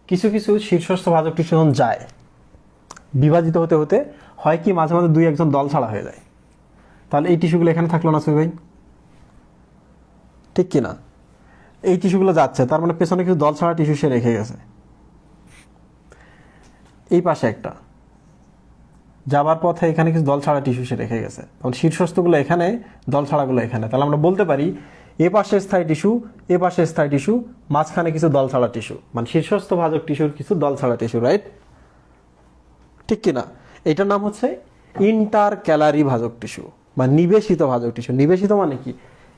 কিছু কিছু শীর্ষস্থ ভাজক টিস্যু যখন যায় বিভাজিত হতে হতে, হয় কি মাঝে মাঝে 2-1জন দল ছাড়া হয়ে যায়। তাহলে এই টিস্যুগুলো এখানে থাকলো না সুই ভাই, ঠিক কি না? এই টিস্যুগুলো যাচ্ছে, তার মানে পেছনে কিছু দল ছাড়া টিস্যু সে রেখে গেছে। এই পাশে একটা যাবার পথে এখানে কিছু দল ছাড়া টিস্যু সে রেখে গেছে, তখন শীর্ষস্থগুলো এখানে, দল ছাড়াগুলো এখানে। তাহলে আমরা বলতে পারি এ পাশে স্থায়ী টিস্যু, এ পাশে স্থায়ী টিস্যু, মাঝখানে কিছু দল ছাড়া টিস্যু, মানে শীর্ষস্থ ভাজক টিস্যুর কিছু দল ছাড়া টিস্যু, রাইট? ঠিক কিনা? এটার নাম হচ্ছে ইন্টার ক্যালারি ভাজক টিস্যু বা নিবেশিত ভাজক টিস্যু। নিবেশিত মানে কি?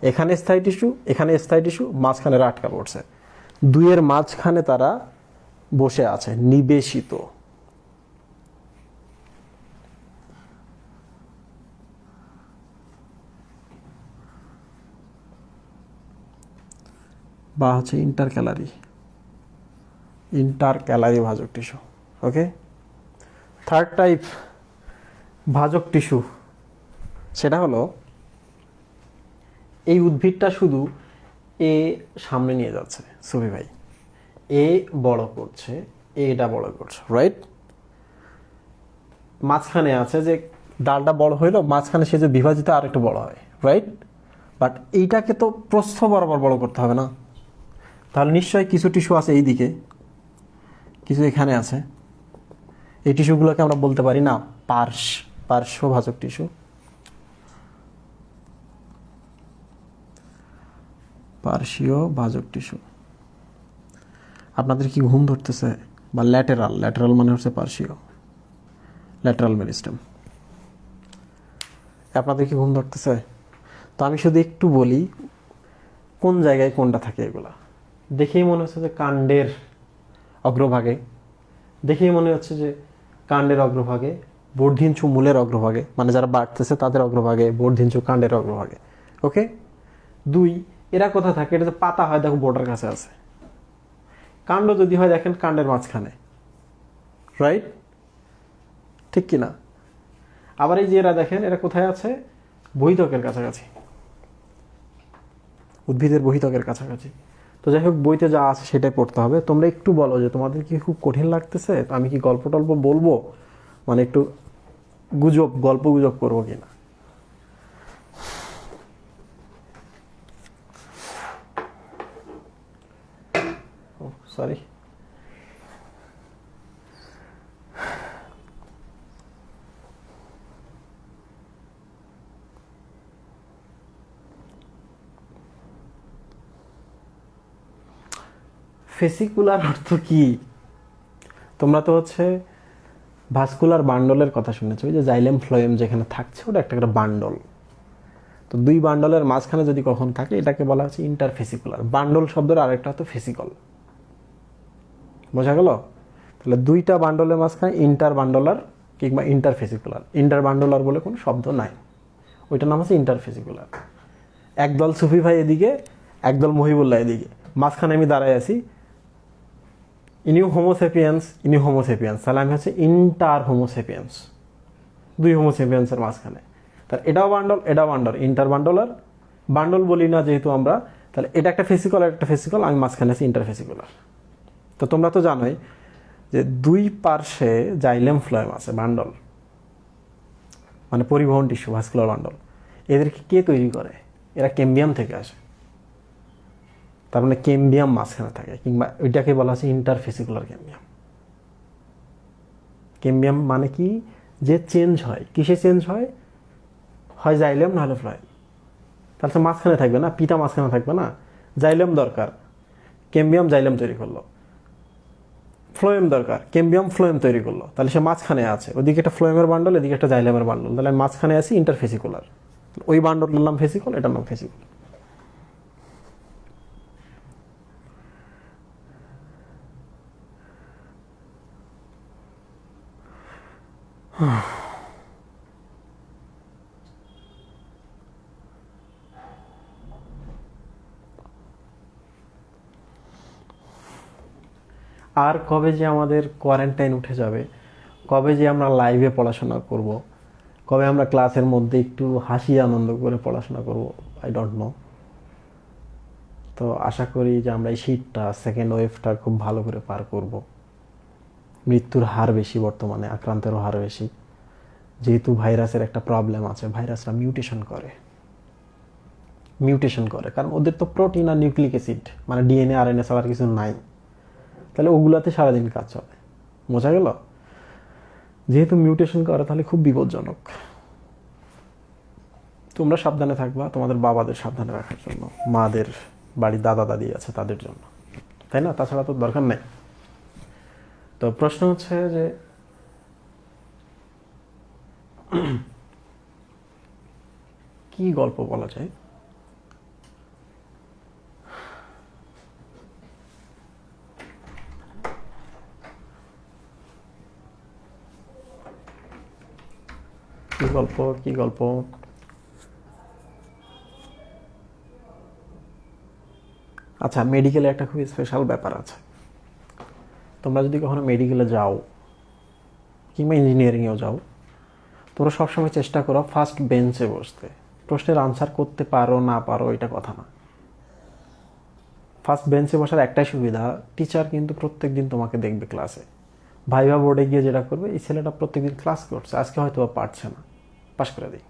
এখানে স্থায়ী টিস্যু, এখানে স্থায়ী টিস্যু, মাঝখানে আটকা পড়ছে, দুইয়ের মাঝখানে তারা বসে আছে, নিবেশিত। বা হচ্ছে ইন্টার ক্যালারি ভাজক টিস্যু। ওকে, থার্ড টাইপ ভাজক টিস্যু, সেটা হলো এই উদ্ভিদটা শুধু এ সামনে নিয়ে যাচ্ছে সুফি ভাই, এ বড় করছে, এটা বড় করছে, রাইট? মাঝখানে আছে যে ডালটা বড় হইলো, মাঝখানে সে যে বিভাজিত আর একটু বড় হয়, রাইট? বাট এইটাকে তো প্রস্থ বরাবর বড় করতে হবে না? তাহলে নিশ্চয়ই কিছু টিস্যু আছে এই দিকে, কিছু এখানে আছে। এই টিস্যুগুলোকে আমরা বলতে পারি না পার্শ্ব ভাজক টিস্যু। পার্শ্বীয় ভাজক টিস্যু। আপনাদের কি ঘুম ধরতেছে? বা ল্যাটেরাল মানে হচ্ছে পার্শ্বীয়, ল্যাটেরাল মেরিস্টেম। আপনাদের কি ঘুম ধরতেছে? তো আমি শুধু একটু বলি কোন জায়গায় কোনটা থাকে। এগুলা দেখেই মনে হচ্ছে যে কাণ্ডের অগ্রভাগে, দেখেই মনে হচ্ছে যে কাণ্ডের অগ্রভাগে, বর্ধিঞ্চু মূলের অগ্রভাগে, মানে যারা বাড়তেছে তাদের অগ্রভাগে, বর্ধিঞ্চু কাণ্ডের অগ্রভাগে। ওকে, 2 এরা কোথায় থাকে? এটা যে পাতা হয় দেখো বোর্ডার কাছে আছে। কাণ্ড যদি হয় দেখেন কাণ্ডের মাঝখানে, রাইট? ঠিক কি না? আবার এই যে এরা দেখেন এরা কোথায় আছে? বহিত্বকের কাছাকাছি, উদ্ভিদের বহিত্বকের কাছাকাছি। তো যাই হোক, বইতে যা আছে সেটাই পড়তে হবে। তোমরা একটু বলো যে তোমাদের কি খুব কঠিন লাগতেছে, তো আমি কি গল্প টল্প বলবো, মানে একটু গল্প গুজব করবো কিনা? সরি। ফেসিকুলার অর্থ কি? তোমরা তো হচ্ছে ভাস্কুলার বান্ডলের কথা শুনেছো, ওই যে জাইলেম ফ্লোয়েম যেখানে থাকছে ওটা একটা একটা বান্ডল। তো দুই বান্ডলের মাঝখানে যদি কখন থাকে এটাকে বলা হচ্ছে ইন্টারফেসিকুলার। বান্ডল শব্দের আরেকটা হতো ফেসিকল। বোঝা গেল? তাহলে দুইটা বান্ডলের মাঝখানে ইন্টার বান্ডলার কিংবা ইন্টারফেসিকুলার। ইন্টার বান্ডলার বলে কোনো শব্দ নাই, ওইটার নাম হচ্ছে ইন্টারফেসিকুলার। একদল সুফি ভাই এদিকে, একদল মহিবুল্লাহ এদিকে, মাঝখানে আমি দাঁড়ায় আছি, ইনিও হোমোসেপিয়ান্স, তাহলে আমি হচ্ছে ইন্টার হোমোসেপিয়ান্স, দুই হোমোসেপিয়ান্সের মাঝখানে। তাহলে এটাও বান্ডল, ইন্টার বান্ডলার। বান্ডল বলি না যেহেতু আমরা, তাহলে এটা একটা ফেসিকল, একটা ফেসিকল, আমি মাঝখানে আছি ইন্টারফেসিকুলার। তো তোমরা তো জানোই যে দুই পার্শ্বে জাইলেম ফ্লোয়েম আছে, বান্ডল মানে পরিবহন টিস্যু, ভাস্কুলার বান্ডল। এদেরকে কে তৈরি করে? এরা কেম্বিয়াম থেকে আসে। তার মানে কেম্বিয়াম মাঝখানে থাকে, কিংবা ওইটাকে বলা হচ্ছে ইন্টারফেসিকুলার কেম্বিয়াম। কেম্বিয়াম মানে কি? যে চেঞ্জ হয়। কিসে চেঞ্জ হয়? হয় জাইলেম নাহলে ফ্লোয়েম। তাহলে তো মাঝখানে থাকবে না, পিতা মাঝখানে থাকবে না। জাইলেম দরকার, কেম্বিয়াম জাইলেম তৈরি করলো। ফ্লোয়েম দরকার, কেম্বিয়াম ফ্লোয়েম তৈরি করলো। তাহলে সে মাঝখানে আছে, ওদিকে একটা ফ্লোয়েমের বান্ডল, এদিকে একটা জাইলেমের বান্ডল। তাহলে আমি মাঝখানে আছি ইন্টারফেসিকুলার। ওই বান্ডলের নাম ফেসিকল, এটার নাম ফেসিকল। আর কবে যে আমাদের কোয়ারেন্টাইন উঠে যাবে, কবে যে আমরা লাইভে পড়াশোনা করব, কবে আমরা ক্লাসের মধ্যে একটু হাসি আনন্দ করে পড়াশোনা করব, আই ডোন্ট নো। তো আশা করি যে আমরা এই শীতটা, সেকেন্ড ওয়েভটা খুব ভালো করে পার করব। মৃত্যুর হার বেশি, বর্তমানে আক্রান্তেরও হার বেশি, যেহেতু ভাইরাসের একটা প্রবলেম আছে। ভাইরাসরা মিউটেশন করে, কারণ ওদের তো প্রোটিন আর নিউক্লিক অ্যাসিড মানে ডিএনএ আরএনএ ছাড়া কিছু নাই। তাহলে ওগুলাতে সারাদিন কাজ চলে। বোঝা গেল? যেহেতু মিউটেশন করে তাহলে খুব বিপজ্জনক। তোমরা সাবধানে থাকবা, তোমাদের বাবাদের সাবধানে রাখার জন্য, মাদের বাড়ির দাদা দাদি আছে তাদের জন্য, তাই না? তাছাড়া তো দরকার নেই। তো প্রশ্ন হচ্ছে যে কি গল্প বলা যায়? কি গল্প? আচ্ছা, মেডিকেলে একটা খুব স্পেশাল ব্যাপার আছে। তোমরা যদি কখনো মেডিকেলে যাও কিংবা ইঞ্জিনিয়ারিংয়েও যাও, তোমরা সবসময় চেষ্টা করো ফার্স্ট বেঞ্চে বসতে। প্রশ্নের আনসার করতে পারো না পারো এটা কথা না। ফার্স্ট বেঞ্চে বসার একটাই সুবিধা, টিচার কিন্তু প্রত্যেক দিন তোমাকে দেখবে ক্লাসে। ভাইভা বোর্ডে গিয়ে যেটা করবে, এই ছেলেটা প্রত্যেকদিন ক্লাস করছে, আজকে হয়তো পারছে না, পাশ করে দিই।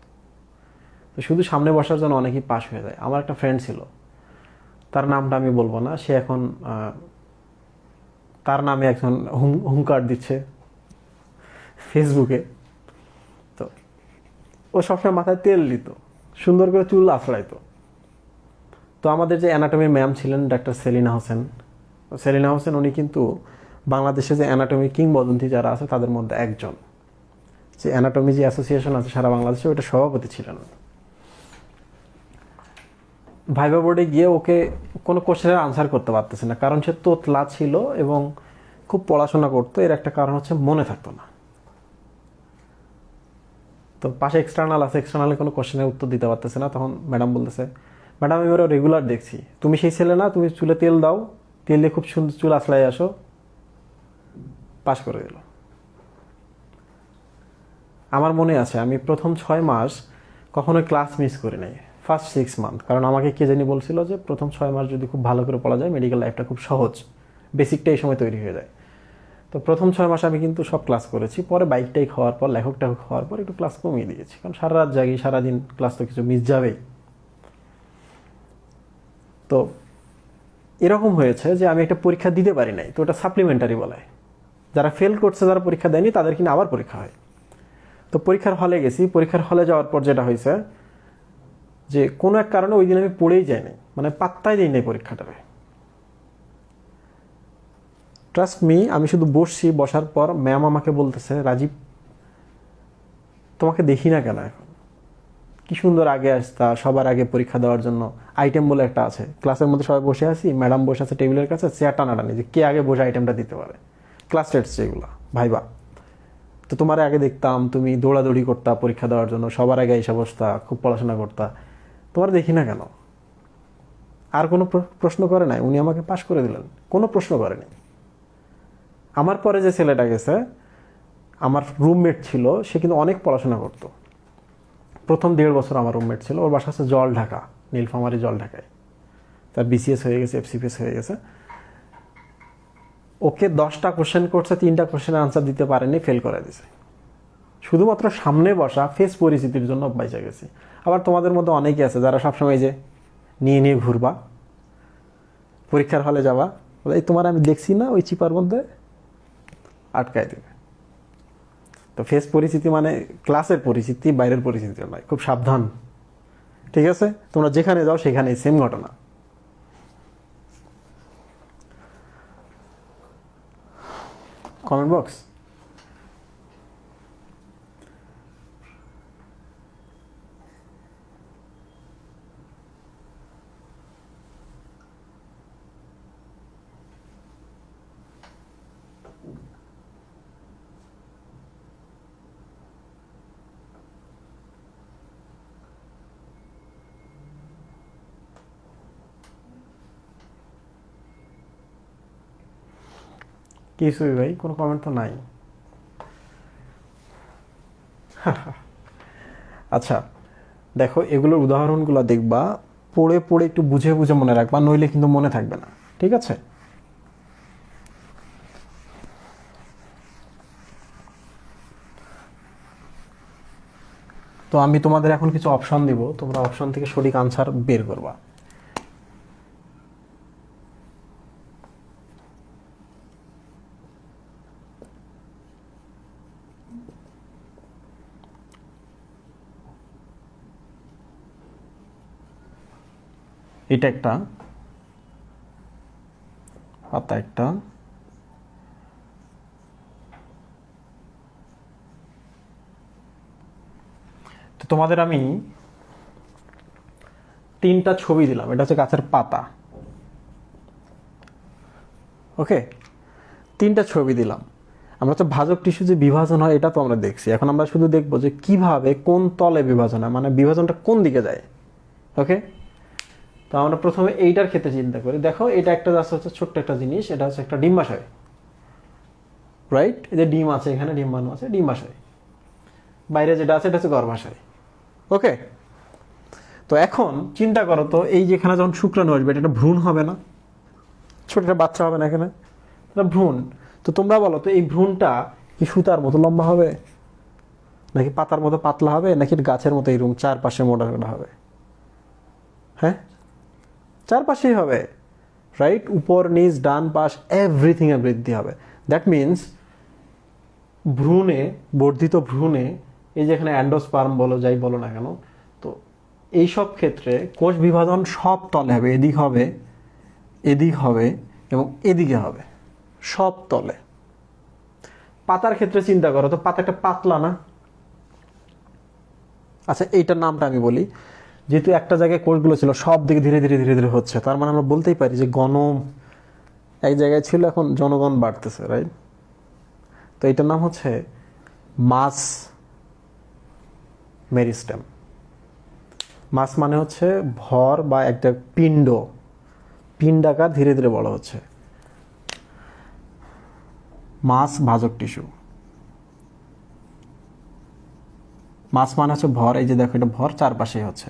তো শুধু সামনে বসার জন্য অনেকেই পাশ হয়ে যায়। আমার একটা ফ্রেন্ড ছিল, তার নামটা আমি বলবো না, সে এখন তার নামে একজন হুঙ্কার দিচ্ছে ফেসবুকে। তো ও সবসময় মাথায় তেল দিত, সুন্দর করে চুল আঁচড়াইতো। তো আমাদের যে অ্যানাটমির ম্যাম ছিলেন ডাক্তার সেলিনা হোসেন, উনি কিন্তু বাংলাদেশে যে অ্যানাটমি কিংবদন্তি যারা আছে তাদের মধ্যে একজন। যে অ্যানাটমি যে অ্যাসোসিয়েশন আছে সারা বাংলাদেশে, ওইটা সভাপতি ছিলেন। ভাইভা বোর্ডে গিয়ে ওকে কোনো কোশ্চেনের আনসার করতে পারতেছে না, কারণ সে তোতলা ছিল এবং খুব পড়াশোনা করতো। এর একটা কারণ হচ্ছে মনে থাকতো না। তো পাশে এক্সটার্নাল আছে, এক্সটার্নালে কোনো কোশ্চেনের উত্তর দিতে পারতেছে না। তখন ম্যাডাম বলতেছে, ম্যাডাম আমি ওরা রেগুলার দেখছি, তুমি সেই ছেলে না, তুমি চুলে তেল দাও, তেল দিয়ে খুব সুন্দর চুল আঁচড়াই আসো। পাশ করে দিল। আমার মনে আছে আমি প্রথম 6 মাস কখনোই ক্লাস মিস করি নাই, ফার্স্ট 6 মান্থ। কারণ আমাকে কে জানি বলছিল যে প্রথম 6 মাস যদি খুব ভালো করে পড়া যায় মেডিকেল লাইফটা খুব সহজ, বেসিকটা এই সময় তৈরি হয়ে যায়। তো প্রথম 6 মাস আমি কিন্তু সব ক্লাস করেছি। পরে বাইকটাই খাওয়ার পর, লেখকটা খাওয়ার পর একটু ক্লাস কমিয়ে দিয়েছি, কারণ সারা রাত জাগি, সারাদিন ক্লাস তো কিছু মিস যাবেই। তো এরকম হয়েছে যে আমি একটা পরীক্ষা দিতে পারি নাই, তো ওটা সাপ্লিমেন্টারি বলে। যারা ফেল করছে, যারা পরীক্ষা দেয়নি, তাদের কিনা আবার পরীক্ষা হয়। তো পরীক্ষার হলে গেছি, পরীক্ষার হলে যাওয়ার পর যেটা হয়েছে যে কোনো এক কারণে ওই দিন আমি পড়েই যাইনি, মানে পাত্তাই দিই নাই পরীক্ষাটারে। ট্রাস্ট মি, আমি শুধু বসছি, বসার পর ম্যাম আমাকে বলতেছে, রাজীব তোমাকে দেখি না কেন এখন, কি সুন্দর আগে আসতা, সবার আগে পরীক্ষা দেওয়ার জন্য আইটেম বলে একটা আছে, ক্লাসের মধ্যে সবাই বসে আছি, ম্যাডাম বসে আছে টেবিলের কাছে, চেয়ার টানাটানি যে কে আগে বসে আইটেমটা দিতে পারে, ক্লাস টেস্ট এগুলো ভাইবা। তো তোমার আগে দেখতাম তুমি দৌড়াদৌড়ি করতা পরীক্ষা দেওয়ার জন্য, সবার আগে এসে বসতা, খুব পড়াশোনা করতা, তোমার দেখি না কেন। আর কোনো প্রশ্ন করে নাই, উনি আমাকে পাশ করে দিলেন, কোনো প্রশ্ন করেনি। আমার পরে যে ছেলেটা গেছে, আমার রুমমেট ছিল, সে কিন্তু অনেক পড়াশোনা করতো, প্রথম 1.5 বছর আমার রুমমেট ছিল, ওর বাসা হচ্ছে জল ঢাকা, নীলফামারী জল ঢাকায়, তার বিসিএস হয়ে গেছে, এফসিপিএস হয়ে গেছে। ওকে 10টা কোশ্চেন করছে, 3টা কোশ্চেনের আনসার দিতে পারেনি, ফেল করে দিছে। শুধুমাত্র সামনে বসা ফেস পরিচিতির জন্য বাইচা গেছি। আবার তোমাদের মধ্যে অনেকে আছে যারা সবসময় যে নিয়ে নিয়ে ঘুরবা, পরীক্ষার হলে যাবা, এই তোমার আমি দেখছি না, ওই চিপার মধ্যে আটকায় দেবে। তো ফেস পরিচিতি মানে ক্লাসের পরিচিতি, বাইরের পরিচিতি নয়, খুব সাবধান, ঠিক আছে? তোমরা যেখানে যাও সেখানে সেম ঘটনা। কমেন্ট বক্স, কিছুই ভাই, কোনো কমেন্ট তো নাই। আচ্ছা দেখো, এগুলোর উদাহরণগুলো দেখবা, পড়ে পড়ে একটু বুঝে বুঝে মনে রাখবা, নইলে কিন্তু মনে থাকবে না, ঠিক আছে? তো আমি তোমাদের এখন কিছু অপশন দিব, তোমরা অপশন থেকে সঠিক আনসার বের করবা। এটা একটা পাতা, একটা তো তোমাদের আমি 3টা ছবি দিলাম, এটা হচ্ছে গাছের পাতা, ওকে? 3টা ছবি দিলাম। আমরা তো ভাজক টিস্যু যে বিভাজন হয় এটা তো আমরা দেখছি, এখন আমরা শুধু দেখবো যে কিভাবে কোন তলে বিভাজন হয়, মানে বিভাজনটা কোন দিকে যায়, ওকে? তো আমরা প্রথমে এইটার ক্ষেত্রে চিন্তা করি। দেখো এটা একটা জাস্ট হচ্ছে ছোট্ট একটা জিনিস, এটা হচ্ছে একটা ডিম্বাশয়, রাইট? এই যে ডিম আছে, এখানে ডিম্বাণু আছে, ডিম্বাশয়। বাইরে যেটা আছে এটা হচ্ছে গর্ভাশয়, ওকে? তো এখন চিন্তা করো তো, এই যেখানে যখন শুক্রাণু আসবে, এটা ভ্রূণ হবে না? ছোট একটা বাচ্চা হবে না এখানে, এটা ভ্রূণ। তো তোমরা বলো তো, এই ভ্রূণটা কি সুতার মতো লম্বা হবে, নাকি পাতার মতো পাতলা হবে, নাকি গাছের মতো এরকম চারপাশে মোটা মোটা হবে? হ্যাঁ, চারপাশেই হবে, রাইট? উপর নিচ ডান পাশ এভরিথিং এ বৃদ্ধি হবে। দ্যাট মিনস ভ্রূণে, বর্ধিত ভ্রূণে, এই যে এখানে অ্যান্ডোস্পার্ম বলো, যাই বলো না কেন, তো এইসব ক্ষেত্রে কোষ বিভাজন সব তলে হবে, এদিক হবে, এদিক হবে এবং এদিকে হবে, সব তলে। পাতার ক্ষেত্রে চিন্তা করো তো, পাতাটা পাতলা না? আচ্ছা এইটার নামটা আমি বলি, যেহেতু একটা জায়গায় কোষগুলো ছিল, সব দিকে ধীরে ধীরে ধীরে ধীরে হচ্ছে, তার মানে আমরা বলতেই পারি যে গণম এক জায়গায় ছিল, এখন জনগণ বাড়তেছে, রাইট? তো এটার নাম হচ্ছে মাস মেরিস্টেম। মাস মানে হচ্ছে ভর বা একটা পিণ্ড, পিণ্ডাকার ধীরে ধীরে বড় হচ্ছে, মাস ভাজক টিস্যু। মাস মানে হচ্ছে ভর, এই যে দেখো এটা ভর, চারপাশেই হচ্ছে।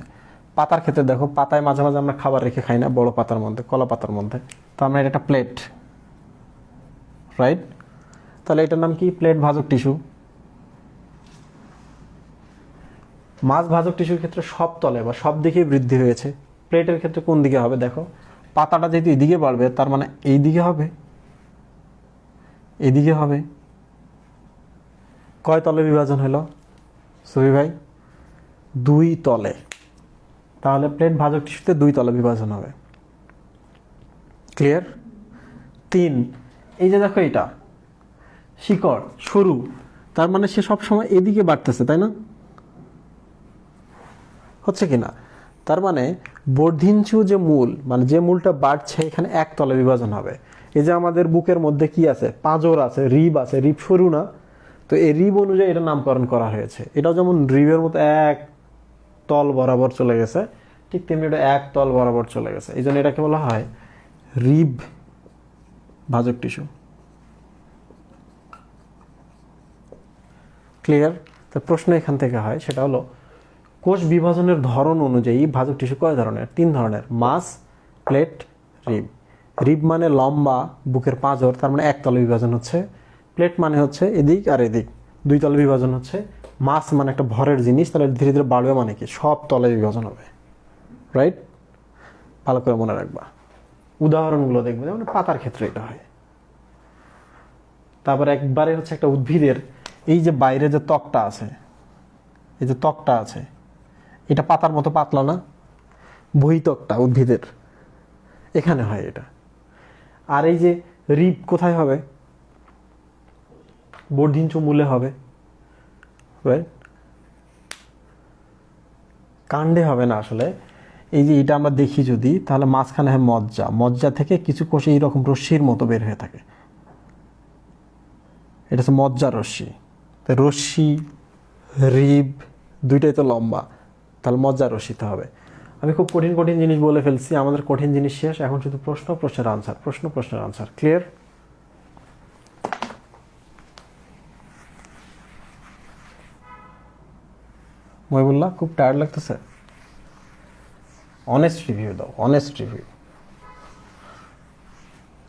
পাতার ক্ষেত্রে দেখো, পাতায় মাঝে মাঝে আমরা খাবার রেখে খাই না, বড় পাতার মধ্যে, কলা পাতার মধ্যে, তো আমরা এটা একটা প্লেট, রাইট? তাহলে এটার নাম কি? প্লেট ভাজক টিস্যু। মাছ ভাজক টিস্যুর ক্ষেত্রে সব তলে বা সব দিকেই বৃদ্ধি হয়েছে। প্লেটের ক্ষেত্রে কোন দিকে হবে? দেখো পাতাটা যেহেতু এদিকে বাড়বে, তার মানে এই দিকে হবে, এদিকে হবে। কয় তলে বিভাজন হলো সুবি ভাই? 2 তলে। তাহলে প্লেট ভাজক টিস্যুতে 2 তলে বিভাজন হবে। ক্লিয়ার? 3, এই যে দেখো এটা শিকড় সরু, তার মানে সে সবসময় এদিকে বাড়তেছে, তাই না? হচ্ছে কি না? তার মানে বর্ধিঞ্চু যে মূল, মানে যে মূলটা বাড়ছে, এখানে একতলে বিভাজন হবে। এই যে আমাদের বুকের মধ্যে কি আছে, পাঁজর আছে, রিব আছে, রিব সরু না? তো এই রিব অনুযায়ী এটা নামকরণ করা হয়েছে। এটাও যেমন রিবের মতো এক তল বরাবর চলে গেছে, ঠিক তেমনি এটা এক তল বরাবর চলে গেছে, এই জন্য এটাকে বলা হয় রিব ভাজক টিস্যু। ক্লিয়ার? তো প্রশ্ন এখান থেকে হয়, সেটা হলো কোষ বিভাজনের ধরন অনুযায়ী ভাজক টিস্যু কয় ধরনের? 3 ধরনের, মাস, প্লেট, রিব। রিব মানে লম্বা বুকের পাঁজর, তার মানে একতলে বিভাজন হচ্ছে। প্লেট মানে হচ্ছে এদিক আর এদিক, 2 তলে বিভাজন হচ্ছে। মাস মানে একটা ভরের জিনিস, তাহলে ধীরে ধীরে বাড়বে, মানে কি সব তলে বিভাজন হবে। রাইট? ভালো করে মনে রাখবা, উদাহরণগুলো দেখবে, যেমন পাতার ক্ষেত্রে এটা হয়। তারপর একবারে হচ্ছে একটা উদ্ভিদের এই যে বাইরে যে ত্বকটা আছে, এই যে ত্বকটা আছে, এটা পাতার মতো পাতলা না? বহিত্বকটা উদ্ভিদের এখানে হয় এটা। আর এই যে রিব কোথায় হবে? বর্ধিঞ্চু মূলে হবে, রাইট? কাণ্ডে হবে না আসলে। এই যে এটা আমরা দেখি যদি, তাহলে মাঝখানে হয় মজ্জা, মজ্জা থেকে কিছু কোষ এইরকম রশ্মির মতো বের হয়ে থাকে, এটা হচ্ছে মজ্জা রশ্মি। তো রশ্মি, রিব দুইটাই তো লম্বা, তাহলে মজ্জা রশ্মিতে হবে। আমি খুব কঠিন কঠিন জিনিস বলে ফেলছি, আমাদের কঠিন জিনিস শেষ, এখন শুধু প্রশ্ন, প্রশ্নের আনসার, প্রশ্ন, প্রশ্নের আনসার। ক্লিয়ার? মহিবুল্লাহ, খুব টায়ার্ড লাগতেছে? অনেস্ট রিভিউ দাও, অনেস্ট রিভিউ।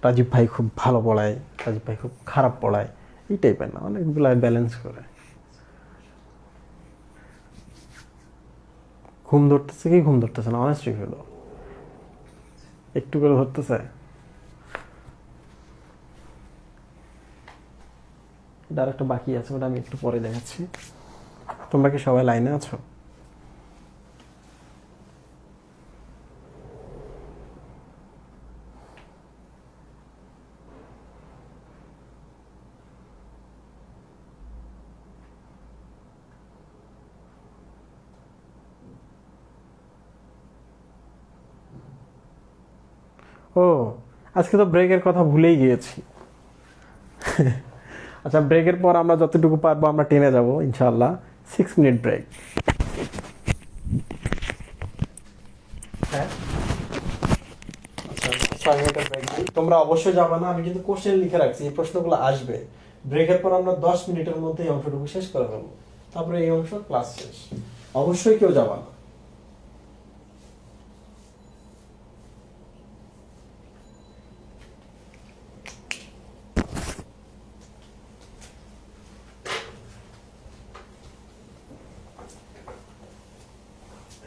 রাজীব ভাই খুব ভালো পড়ায়, রাজীব ভাই খুব খারাপ পড়ায়, এই টাইপের না, অনেকগুলো ব্যালেন্স করে। ঘুম ধরতেছে কি ঘুম ধরতেছে না? অনেস্ট রিভিউ দাও। একটু করে ধরতেছে? এটা আর একটা বাকি আছে, ওটা আমি একটু পরে দেখাচ্ছি। তোমরা কি সবাই লাইনে আছো? ও, আজকে তো ব্রেকের কথা ভুলেই গিয়েছি। আচ্ছা, ব্রেকের পর আমরা যতটুকু পারবো আমরা টেনে যাব ইনশাআল্লাহ। 6 মিনিট ব্রেক। হ্যাঁ, আচ্ছা, 6 মিনিটের ব্রেক দিই। তোমরা অবশ্যই যাবে না, আমি কিন্তু কোশ্চেন লিখে রাখছি, এই প্রশ্নগুলো আসবে। ব্রেকের পর আমরা 10 মিনিটের মধ্যে এই অংশটুকু শেষ করে ফেলবো, তারপরে এই অংশ ক্লাস শেষ। অবশ্যই কেউ যাবা না।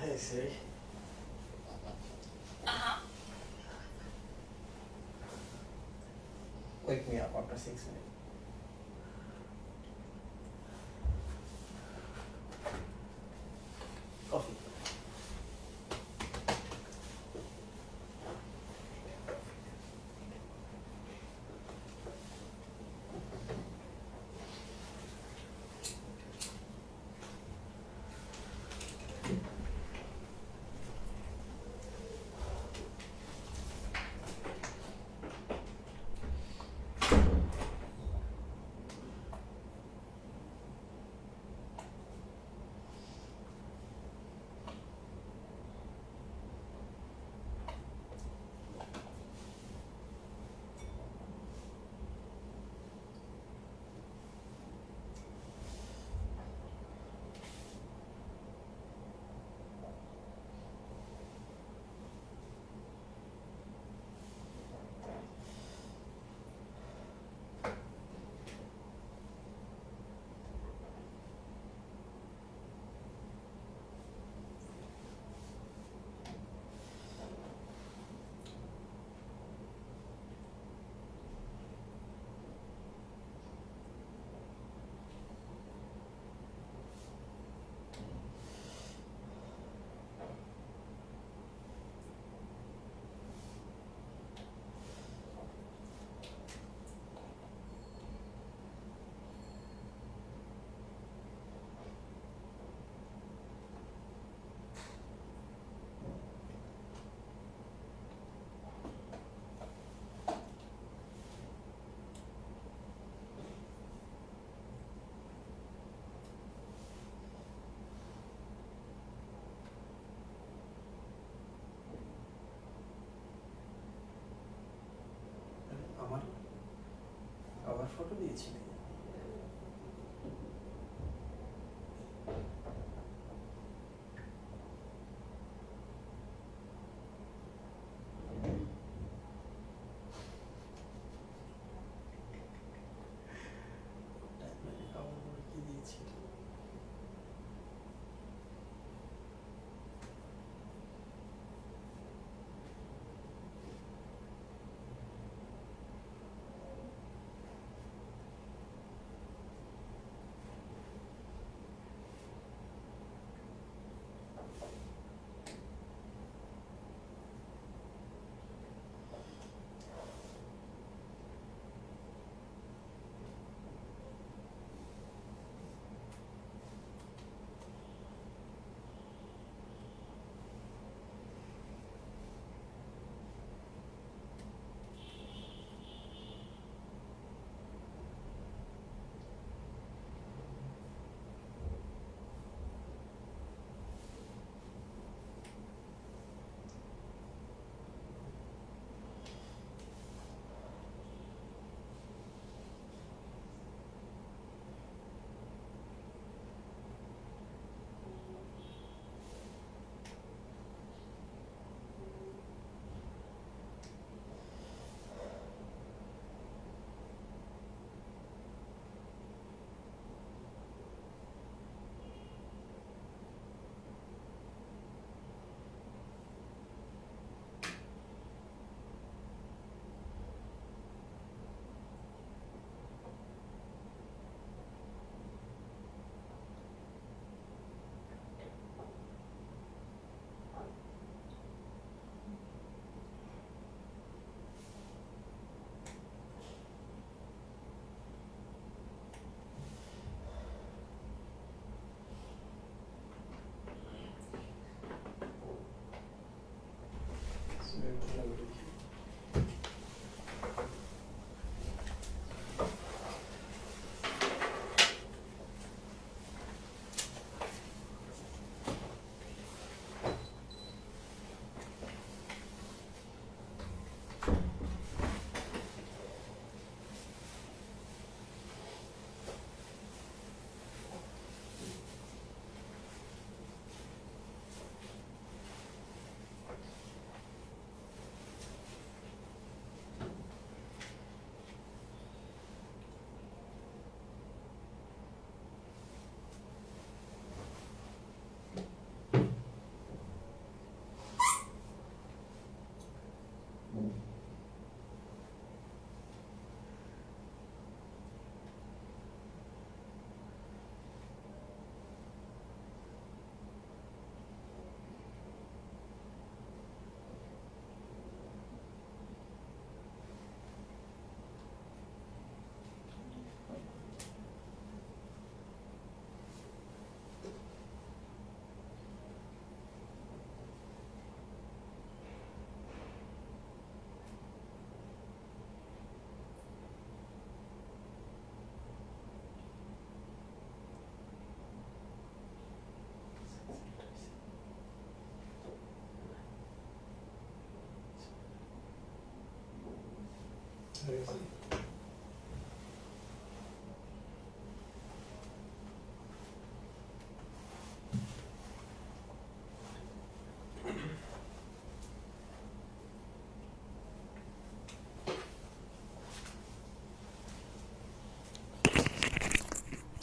Hey Siri. Wake me up after 6 minutes. Coffee. আবার ফটো দিয়েছিলি? কি দিয়েছিলি?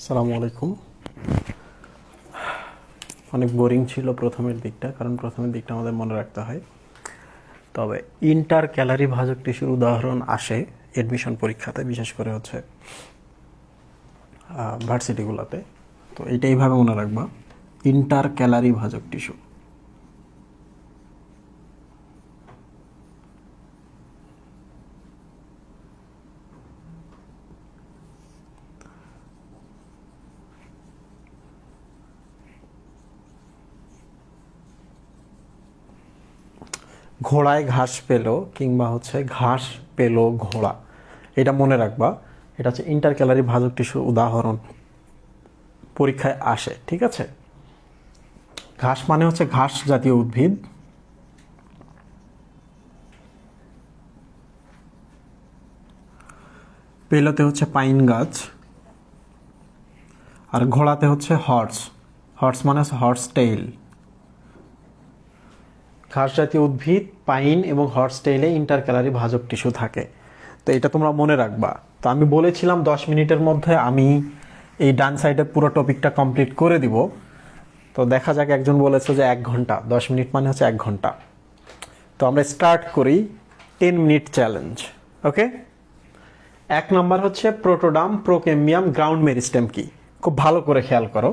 আসসালামু আলাইকুম। অনেক বোরিং ছিল প্রথমের দিকটা, কারণ প্রথমের দিকটা আমাদের মনে রাখতে হয়। তবে ইন্টার ক্যালারি ভাজক টিস্যুর উদাহরণ আসে এডমিশন পরীক্ষাতে, বিশেষ করে হচ্ছে ভার্সিটিগুলোতে। তো এইটাইভাবে মনে রাখবা, ইন্টার ক্যালারি ভাজক টিস্যু। ঘোড়ায় ঘাস পেল কিংবা হচ্ছে ঘাস পেল ঘোড়া, এটা মনে রাখবা। এটা হচ্ছে ইন্টার ক্যালারি ভাজক টিস্যুর উদাহরণ, পরীক্ষায় আসে। ঠিক আছে, ঘাস মানে হচ্ছে ঘাস জাতীয় উদ্ভিদ। পেলোতে হচ্ছে পাইন গাছ, আর ঘোড়াতে হচ্ছে হর্স। হর্স মানে হচ্ছে হর্স টেইল। ঘাস জাতীয় উদ্ভিদ পাইন এবং হর্স টেইলে ইন্টারক্যালারি ভাজক টিস্যু থাকে। তো এটা তোমরা মনে রাখবা। তো আমি বলেছিলাম 10 মিনিটের মধ্যে আমি এই ডান সাইডের পুরো টপিকটা কমপ্লিট করে দিব। তো দেখা যাক, একজন বলেছে যে 1 ঘন্টা, 10 মিনিট মানে হচ্ছে 1 ঘন্টা। তো আমরা স্টার্ট করি 10 মিনিট চ্যালেঞ্জ। ওকে, 1 নাম্বার হচ্ছে প্রোটোডার্ম, প্রোকেম্বিয়াম, গ্রাউন্ড মেরিস্টেম কি? খুব ভালো করে খেয়াল করো।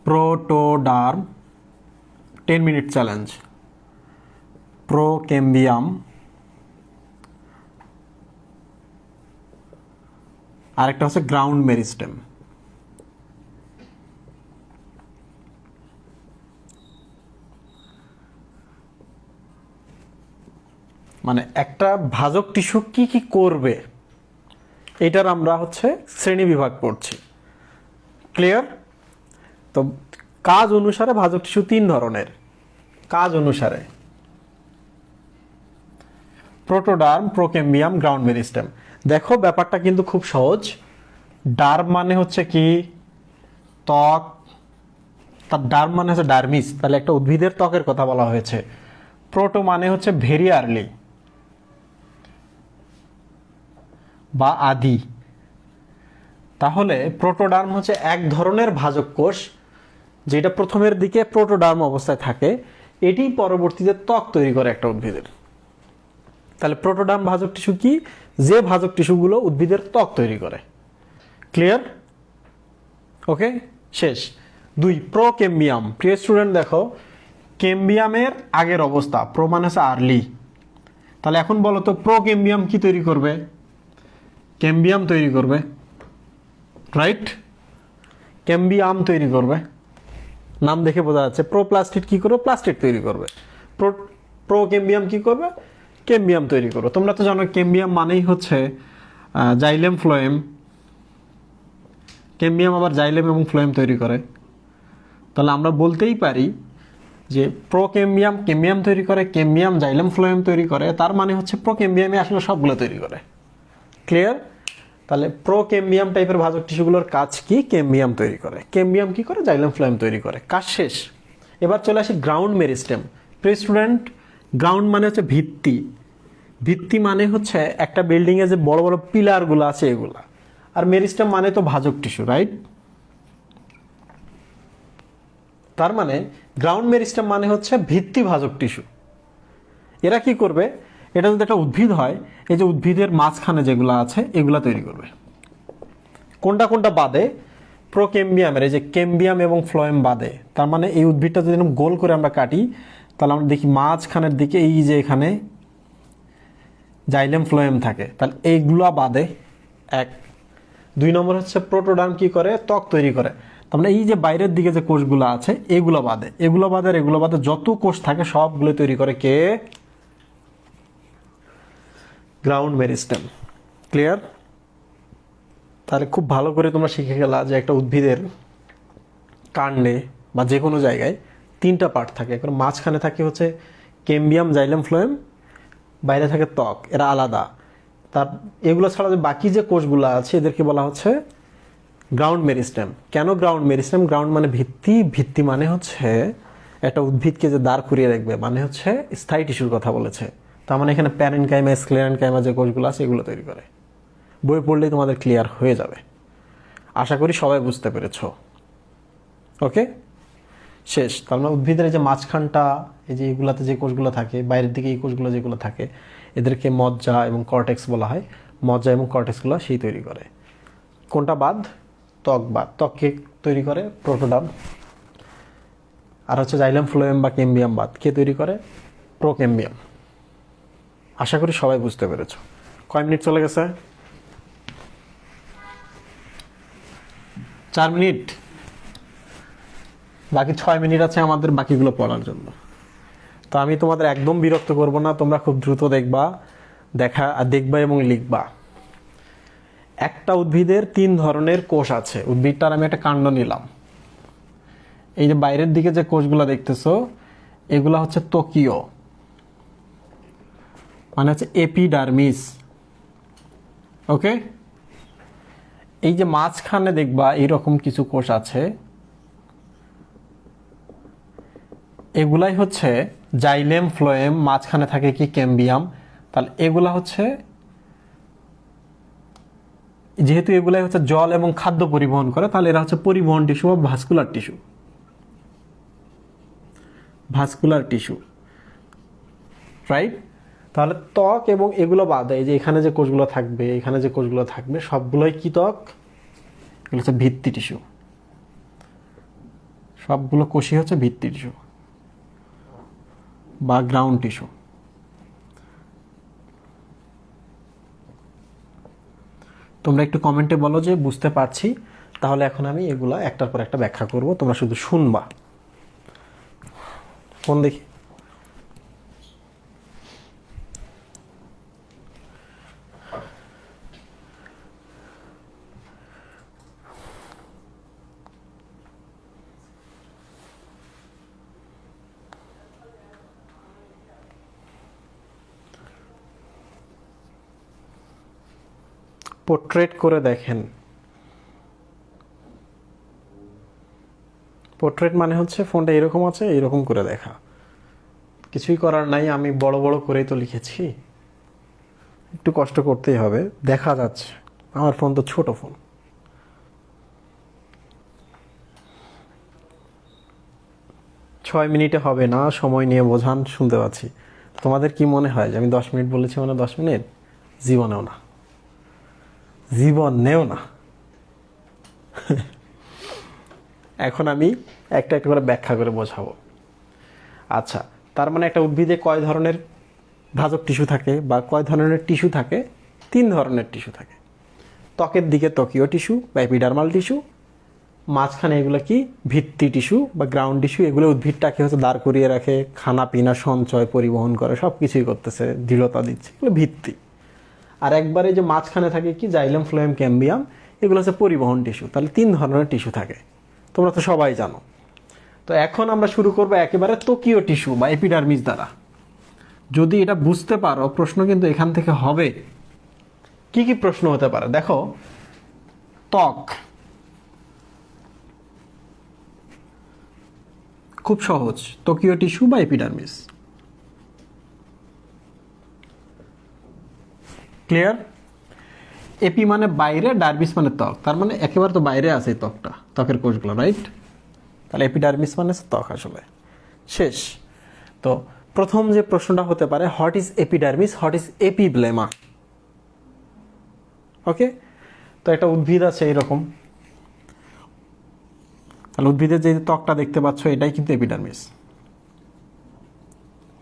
প্রোটোডার্ম 10 মিনিট চ্যালেঞ্জ, প্রোকেম্বিয়াম, আরেকটা হচ্ছে গ্রাউন্ড মেরিস্টেম। মানে একটা ভাজক টিস্যু কি কি করবে এটার আমরা হচ্ছে শ্রেণী বিভাগ পড়ছি। ক্লিয়ার? তো কাজ অনুসারে ভাজক টিস্যু 3 ধরনের। কাজ অনুসারে প্রোটোডার্ম, প্রোকেম্বিয়াম, গ্রাউন্ড মেরিস্টেম। দেখো ব্যাপারটা কিন্তু খুব সহজ। ডার্ম মানে হচ্ছে কি? ত্বক। তার ডার্ম মানে হচ্ছে ডার্মিস, তাহলে একটা উদ্ভিদের ত্বকের কথা বলা হয়েছে। প্রোটো মানে হচ্ছে ভেরি আর্লি বা আদি। তাহলে প্রোটোডার্ম হচ্ছে এক ধরনের ভাজক কোষ যেটা প্রথমের দিকে প্রোটোডার্ম অবস্থায় থাকে, এটি পরবর্তীতে ত্বক তৈরি করে একটা উদ্ভিদের। তাহলে প্রোটোডার্ম ভাজক টিস্যু কি? যে ভাজক টিস্যুগুলো উদ্ভিদের ত্বক তৈরি করে। ক্লিয়ার? ওকে, শেষ। 2 প্রোকেম্বিয়াম। প্রিয় স্টুডেন্ট দেখো, কেম্বিয়ামের আগের অবস্থা, প্রো মানে হচ্ছে আর্লি। তাহলে এখন বলো তো প্রোকেম্বিয়াম কি তৈরি করবে? কেম্বিয়াম তৈরি করবে, রাইট? কেম্বিয়াম তৈরি করবে, নাম দেখে বোঝা যাচ্ছে। প্রোপ্লাস্টিড কি করবে? প্লাস্টিড তৈরি করবে। প্রোকেম্বিয়াম কি করবে? কেম্বিয়াম তৈরি করবে। তোমরা তো জানো কেম্বিয়াম মানেই হচ্ছে জাইলেম ফ্লোয়েম। কেম্বিয়াম আবার জাইলেম এবং ফ্লোয়েম তৈরি করে। তাহলে আমরা বলতেই পারি যে প্রোকেম্বিয়াম কেম্বিয়াম তৈরি করে, কেম্বিয়াম জাইলেম ফ্লোয়েম তৈরি করে, তার মানে হচ্ছে প্রোকেম্বিয়ামে আসলে সবগুলো তৈরি করে। ক্লিয়ার? তাহলে প্রোকেম্বিয়াম টাইপের ভাজক টিস্যুগুলোর কাজ কি? কেম্বিয়াম তৈরি করে। কেম্বিয়াম কি করে? জাইলেম ফ্লোয়েম তৈরি করে। কাজ শেষ। এবার চলে আসি গ্রাউন্ড মেরিস্টেম। প্রিয় স্টুডেন্ট, গ্রাউন্ড মানে হচ্ছে ভিত্তি। ভিত্তি মানে হচ্ছে একটা বিল্ডিংয়ে যে বড় বড় পিলারগুলো আছে এগুলা। আর মেরিস্টেম মানে তো ভাজক টিস্যু, রাইট? তার মানে গ্রাউন্ড মেরিস্টেম মানে হচ্ছে ভিত্তি ভাজক টিস্যু। এরা কি করবে? এটা যদি একটা উদ্ভিদ হয়, এই যে উদ্ভিদের মাঝখানে যেগুলো আছে এগুলা তৈরি করবে। কোনটা কোনটা বাদে? প্রোকেম্বিয়ামের এই যে কেম্বিয়াম এবং ফ্লোয়েম বাদে। তার মানে এই উদ্ভিদটা যদি গোল করে আমরা কাটি, তাহলে আমরা দেখি মাঝখানের দিকে এই যে এখানে জাইলেম ফ্লোয়েম থাকে, তাহলে এইগুলা বাদে। 1 2 নম্বর হচ্ছে প্রোটোডার্ম কি করে? ত্বক তৈরি করে। তার মানে এই যে বাইরের দিকে যে কোষগুলো আছে এগুলো বাদে, এগুলো বাদে আর এগুলো বাদে যত কোষ থাকে সবগুলো তৈরি করে কে? Ground meristem. ক্লিয়ার? তাহলে খুব ভালো করে তোমরা শিখে গেলা যে একটা উদ্ভিদের কাণ্ডে বা যে কোনো জায়গায় 3টা পার্ট থাকে। এখন মাঝখানে থাকে হচ্ছে কেম্বিয়াম, জাইলেম ফ্লোয়েম, বাইরে থাকে ত্বক, এরা আলাদা। তার এগুলো ছাড়া যে বাকি যে কোষগুলো আছে এদেরকে বলা হচ্ছে গ্রাউন্ড মেরিস্টেম। কেন গ্রাউন্ড মেরিস্টেম? গ্রাউন্ড মানে ভিত্তি, ভিত্তি মানে হচ্ছে একটা উদ্ভিদকে যে দাঁড় করিয়ে রাখবে, মানে হচ্ছে স্থায়ী টিস্যুর কথা বলেছে। তার মানে এখানে প্যারেনকাইমা, স্ক্লেরেনকাইমা যে কোষগুলো আছে এগুলো তৈরি করে। বই পড়লেই তোমাদের ক্লিয়ার হয়ে যাবে। আশা করি সবাই বুঝতে পেরেছ। ওকে, শেষ। তার মানে উদ্ভিদের যে মাঝখানটা, এই যে এগুলাতে যে কোষগুলো থাকে, বাইরের দিকে এই কোষগুলো যেগুলো থাকে এদেরকে মজ্জা এবং কর্টেক্স বলা হয়। মজ্জা এবং কর্টেক্সগুলো সেই তৈরি করে। কোনটা বাদ? ত্বক বাদ। ত্বককে তৈরি করে প্রোটোডার্ম। আর হচ্ছে জাইলেম ফ্লোয়েম বা কেম্বিয়াম বাদ। কে তৈরি করে? প্রোকেম্বিয়াম। আশা করি সবাই বুঝতে পেরেছ। কয় মিনিট চলে গেছে? 4 মিনিট। বাকি 6 মিনিট আছে আমাদের বাকিগুলো পড়ার জন্য। তো আমি তোমাদের একদম বিরক্ত করব না, তোমরা খুব দ্রুত দেখবা এবং লিখবা। একটা উদ্ভিদের 3 ধরনের কোষ আছে। উদ্ভিদটার আমি একটা কাণ্ড নিলাম। এই যে বাইরের দিকে যে কোষগুলো দেখতেছো এগুলা হচ্ছে ত্বকীয়, মানে হচ্ছে এপিডার্মিস। ওকে, এই যে মাঝখানে দেখবা এইরকম কিছু কোষ আছে, এগুলাই হচ্ছে জাইলেম ফ্লোয়েম, মাঝখানে থাকে কি ক্যাম্বিয়াম। তাহলে এগুলা হচ্ছে, যেহেতু এগুলাই হচ্ছে জল এবং খাদ্য পরিবহন করে, তাহলে এরা হচ্ছে পরিবহন টিস্যু বা vascular tissue. Vascular tissue, right. তাহলে ত্বক এবং এগুলো বাদে এই যে এখানে যে কোষগুলো থাকবে, এখানে যে কোষগুলো থাকবে, সবগুলোই কি ত্বক? এগুলো হচ্ছে ভিত্তি টিস্যু। সবগুলো কোষই হচ্ছে ভিত্তি টিস্যু বা গ্রাউন্ড টিস্যু। তোমরা একটু কমেন্টে বলো যে বুঝতে পারছি। তাহলে এখন আমি এগুলা একটার পর একটা ব্যাখ্যা করব, তোমরা শুধু শুনবা। কোন দেখি, পোর্ট্রেট করে দেখেন। পোর্ট্রেট মানে হচ্ছে ফোনটা এরকম আছে, এরকম করে দেখা। কিছুই করার নাই, আমি বড় বড় করেই তো লিখেছি, একটু কষ্ট করতেই হবে। দেখা যাচ্ছে, আমার ফোন তো ছোট ফোন। ছয় মিনিটে হবে না, সময় নিয়ে বোঝান, শুনতে পাচ্ছি। তোমাদের কি মনে হয় যে আমি 10 মিনিট বলেছি মানে 10 মিনিট? জীবনেও না, জীবনেও না। এখন আমি একটা একটা করে ব্যাখ্যা করে বোঝাবো। আচ্ছা, তার মানে একটা উদ্ভিদে কয় ধরনের ভাজক টিস্যু থাকে বা কয় ধরনের টিস্যু থাকে? 3 ধরনের টিস্যু থাকে। ত্বকের দিকে ত্বকীয় টিস্যু বা এপিডার্মাল টিস্যু, মাঝখানে এগুলো কি ভিত্তি টিস্যু বা গ্রাউন্ড টিস্যু। এগুলো উদ্ভিদটাকে হচ্ছে দাঁড় করিয়ে রাখে, খানা পিনা সঞ্চয় পরিবহন করে, সব কিছুই করতেছে, দৃঢ়তা দিচ্ছে, এগুলো ভিত্তি। আর একবারে যে মাঝখানে থাকে কি জাইলেম ফ্লোয়েম ক্যাম্বিয়াম, এগুলো হচ্ছে পরিবহন টিস্যু। তাহলে 3 ধরনের টিস্যু থাকে, তোমরা তো সবাই জানো। তো এখন আমরা শুরু করবো একেবারে ত্বকীয় টিস্যু বা এপিডার্মিস দ্বারা। যদি এটা বুঝতে পারো, প্রশ্ন কিন্তু এখান থেকে হবে। কি কি প্রশ্ন হতে পারে দেখো। ত্বক খুব সহজ, ত্বকীয় টিস্যু বা এপিডার্মিস। ক্লিয়ার? এপি মানে বাইরে, ডার্মিস মানে ত্বক, তার মানে একেবারে তো বাইরে আছে ত্বকটা, ত্বকের কোষগুলো, রাইট। তাহলে এপিডার্মিস মানে ত্বক আসলে। শেষ। তো প্রথম যে প্রশ্নটা হতে পারে, what is epidermis, what is epiblema. Okay, তো একটা উদ্ভিদ আছে এরকম, তাহলে উদ্ভিদের যে ত্বকটা দেখতে পাচ্ছ এটাই কিন্তু এপিডার্মিস।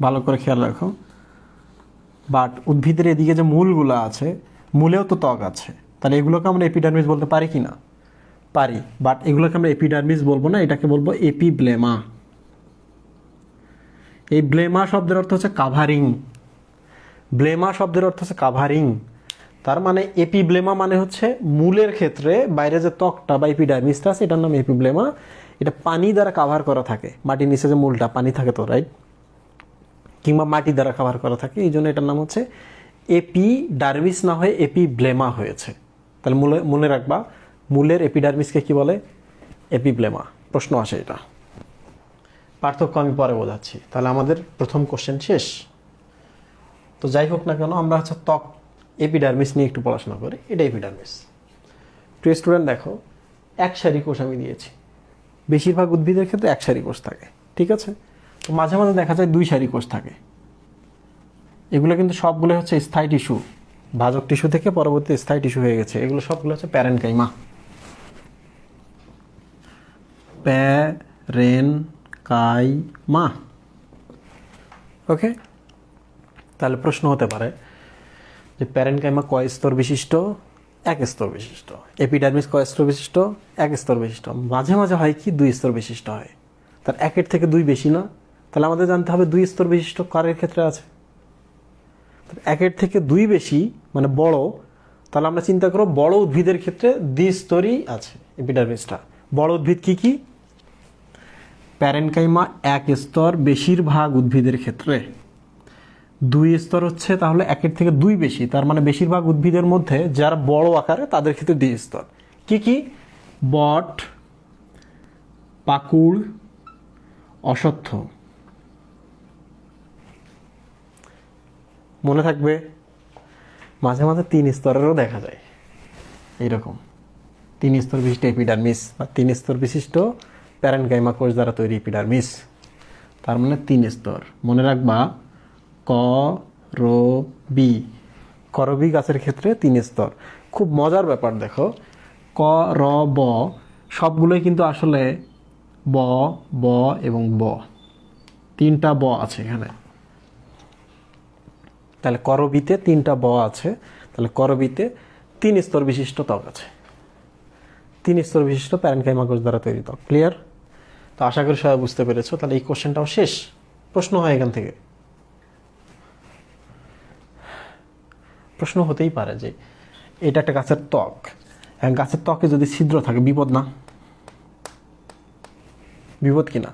ভালো করে খেয়াল রাখো। বাট উদ্ভিদের এদিকে যে মূলগুলো আছে, মূলেও তো ত্বক আছে, তাহলে এগুলোকে আমরা এপিডার্মিস বলতে পারি কি না? পারি। বাট এগুলোকে আমরা এপিডার্মিস বলবো না, এটাকে বলবো এপিব্লেমা। এই ব্লেমা শব্দের অর্থ হচ্ছে কাভারিং। ব্লেমা শব্দের অর্থ হচ্ছে কাভারিং। তার মানে এপিব্লেমা মানে হচ্ছে মূলের ক্ষেত্রে বাইরে যে ত্বকটা বা এপিডার্মিসটা আছে, এটার নাম এপিব্লেমা। এটা পানি দ্বারা কাভার করা থাকে, মাটির নিচে যে মূলটা, পানি থাকে তো, রাইট, কিংবা মাটি দ্বারা কাভার করা থাকে, এই জন্য এটার নাম হচ্ছে এপিডার্মিস না হয়ে এপিব্লেমা হয়েছে। তাহলে মনে রাখবা, মূলের এপিডার্মিসকে কি বলে? এপিব্লেমা। প্রশ্ন আসে এটা, পার্থক্য আমি পরে বোঝাচ্ছি। তাহলে আমাদের প্রথম কোশ্চেন শেষ। তো যাই হোক না কেন, আমরা হচ্ছে ত্বক এপিডার্মিস নিয়ে একটু পড়াশোনা করি। এটা এপিডার্মিস। প্রিয় স্টুডেন্ট দেখো, এক সারি কোষ আমি দিয়েছি। বেশিরভাগ উদ্ভিদের ক্ষেত্রে এক সারি কোষ থাকে, ঠিক আছে। তো মাঝে মাঝে দেখা যায় 2 সারি কোষ থাকে। এগুলো কিন্তু সবগুলো হচ্ছে স্থায়ী টিস্যু, ভাজক টিস্যু থেকে পরবর্তী স্থায়ী টিস্যু হয়ে গেছে। এগুলো সবগুলো হচ্ছে প্যারেনকাইমা। প্যারেনকাইমা। ওকে, তাহলে প্রশ্ন হতে পারে যে প্যারেনকাইমা কয় স্তর বিশিষ্ট? 1 স্তর বিশিষ্ট। এপিডার্মিস কয় স্তর বিশিষ্ট? 1 স্তর বিশিষ্ট। মাঝে মাঝে হয় কি 2 স্তর বিশিষ্ট হয়। তার 1 থেকে 2 বেশি না। তাহলে আমাদের জানতে হবে 2 স্তর বিশিষ্ট কারের ক্ষেত্রে আছে। 1 থেকে 2 বেশি মানে বড়। তাহলে আমরা চিন্তা করব বড় উদ্ভিদের ক্ষেত্রে দ্বিস্তরই আছে এপিডার্মিসটা। বড় উদ্ভিদ কি কি? প্যারেনকাইমা 1 স্তর বেশিরভাগ উদ্ভিদের ক্ষেত্রে। দুই স্তর হচ্ছে তাহলে একের থেকে দুই বেশি, তার মানে বেশিরভাগ উদ্ভিদের মধ্যে যারা বড় আকারে তাদের ক্ষেত্রে দ্বিস্তর। কি কি? বট, পাকুড়, অশ্বত্থ। মনে থাকবে মাঝে মাঝে তিন স্তরেরও দেখা যায় এইরকম, তিন স্তর বিশিষ্ট এপিডার্মিস বা তিন স্তর বিশিষ্ট প্যারেনকাইমা কোষ দ্বারা তৈরি এপিডার্মিস, তার মানে তিন স্তর। মনে রাখবা করবি, করবি গাছের ক্ষেত্রে তিন স্তর। খুব মজার ব্যাপার দেখো, ক র ব সবগুলোই কিন্তু আসলে ব ব এবং ব, তিনটা ব আছে এখানে। তাহলে করবিতে তিনটা ব আছে, তাহলে করবিতে তিন স্তর বিশিষ্ট ত্বক আছে, তিন স্তর বিশিষ্ট প্যারেনকাইমা কোষ দ্বারা তৈরি ত্বক। ক্লিয়ার? তো আশা করি সবাই বুঝতে পেরেছো। তাহলে এই কোশ্চেনটাও শেষ। প্রশ্ন হয় এখান থেকে, প্রশ্ন হতেই পারে যে এটা একটা গাছের ত্বক, গাছের ত্বকে যদি ছিদ্র থাকে বিপদ না? বিপদ কিনা?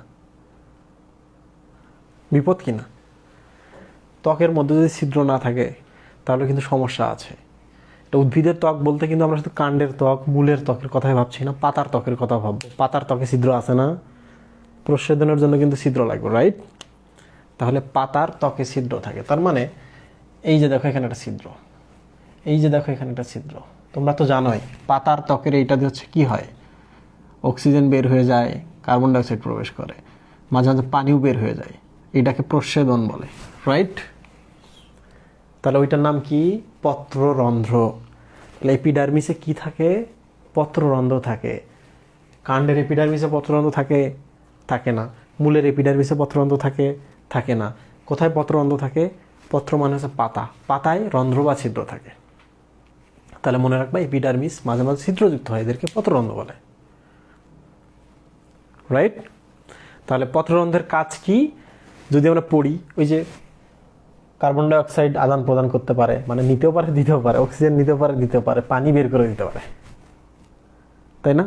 বিপদ কিনা? ত্বকের মধ্যে যদি ছিদ্র না থাকে তাহলে কিন্তু সমস্যা আছে। এটা উদ্ভিদের ত্বক বলতে কিন্তু আমরা শুধু কাণ্ডের ত্বক, মূলের ত্বকের কথাই ভাবছি না, পাতার ত্বকের কথা ভাববো। পাতার ত্বকে ছিদ্র আছে না? প্রচ্ছেদনের জন্য কিন্তু ছিদ্র লাগবে, রাইট? তাহলে পাতার ত্বকে ছিদ্র থাকে, তার মানে এই যে দেখো এখানে একটা ছিদ্র, এই যে দেখো এখানে একটা ছিদ্র। তোমরা তো জানোই পাতার ত্বকের এইটা দিয়ে হচ্ছে কি হয়, অক্সিজেন বের হয়ে যায়, কার্বন ডাইঅক্সাইড প্রবেশ করে, মাঝে মাঝে পানিও বের হয়ে যায়, এটাকে প্রচ্ছেদন বলে, রাইট? তাহলে ওইটার নাম কি? পত্ররন্ধ্র। তাহলে এপিডার্মিসে কি থাকে? পত্ররন্ধ্র থাকে। কাণ্ডের এপিডার্মিসে পত্ররন্ধ্র থাকে? থাকে না। মূলের এপিডার্মিসে পত্ররন্ধ্র থাকে? থাকে না। কোথায় পত্ররন্ধ্র থাকে? পত্র মানে হচ্ছে পাতা, পাতায় রন্ধ্র বা ছিদ্র থাকে। তাহলে মনে রাখবা এপিডার্মিস মাঝে মাঝে ছিদ্রযুক্ত হয়, এদেরকে পত্ররন্ধ্র বলে, রাইট? তাহলে পত্ররন্ধ্রের কাজ কি যদি আমরা পড়ি, ওই যে কার্বন ডাইঅক্সাইড আদান প্রদান করতে পারে, মানে নিতেও পারে দিতেও পারে, অক্সিজেন নিতেও পারে দিতেও পারে, পানি বের করে দিতে পারে, তাই না?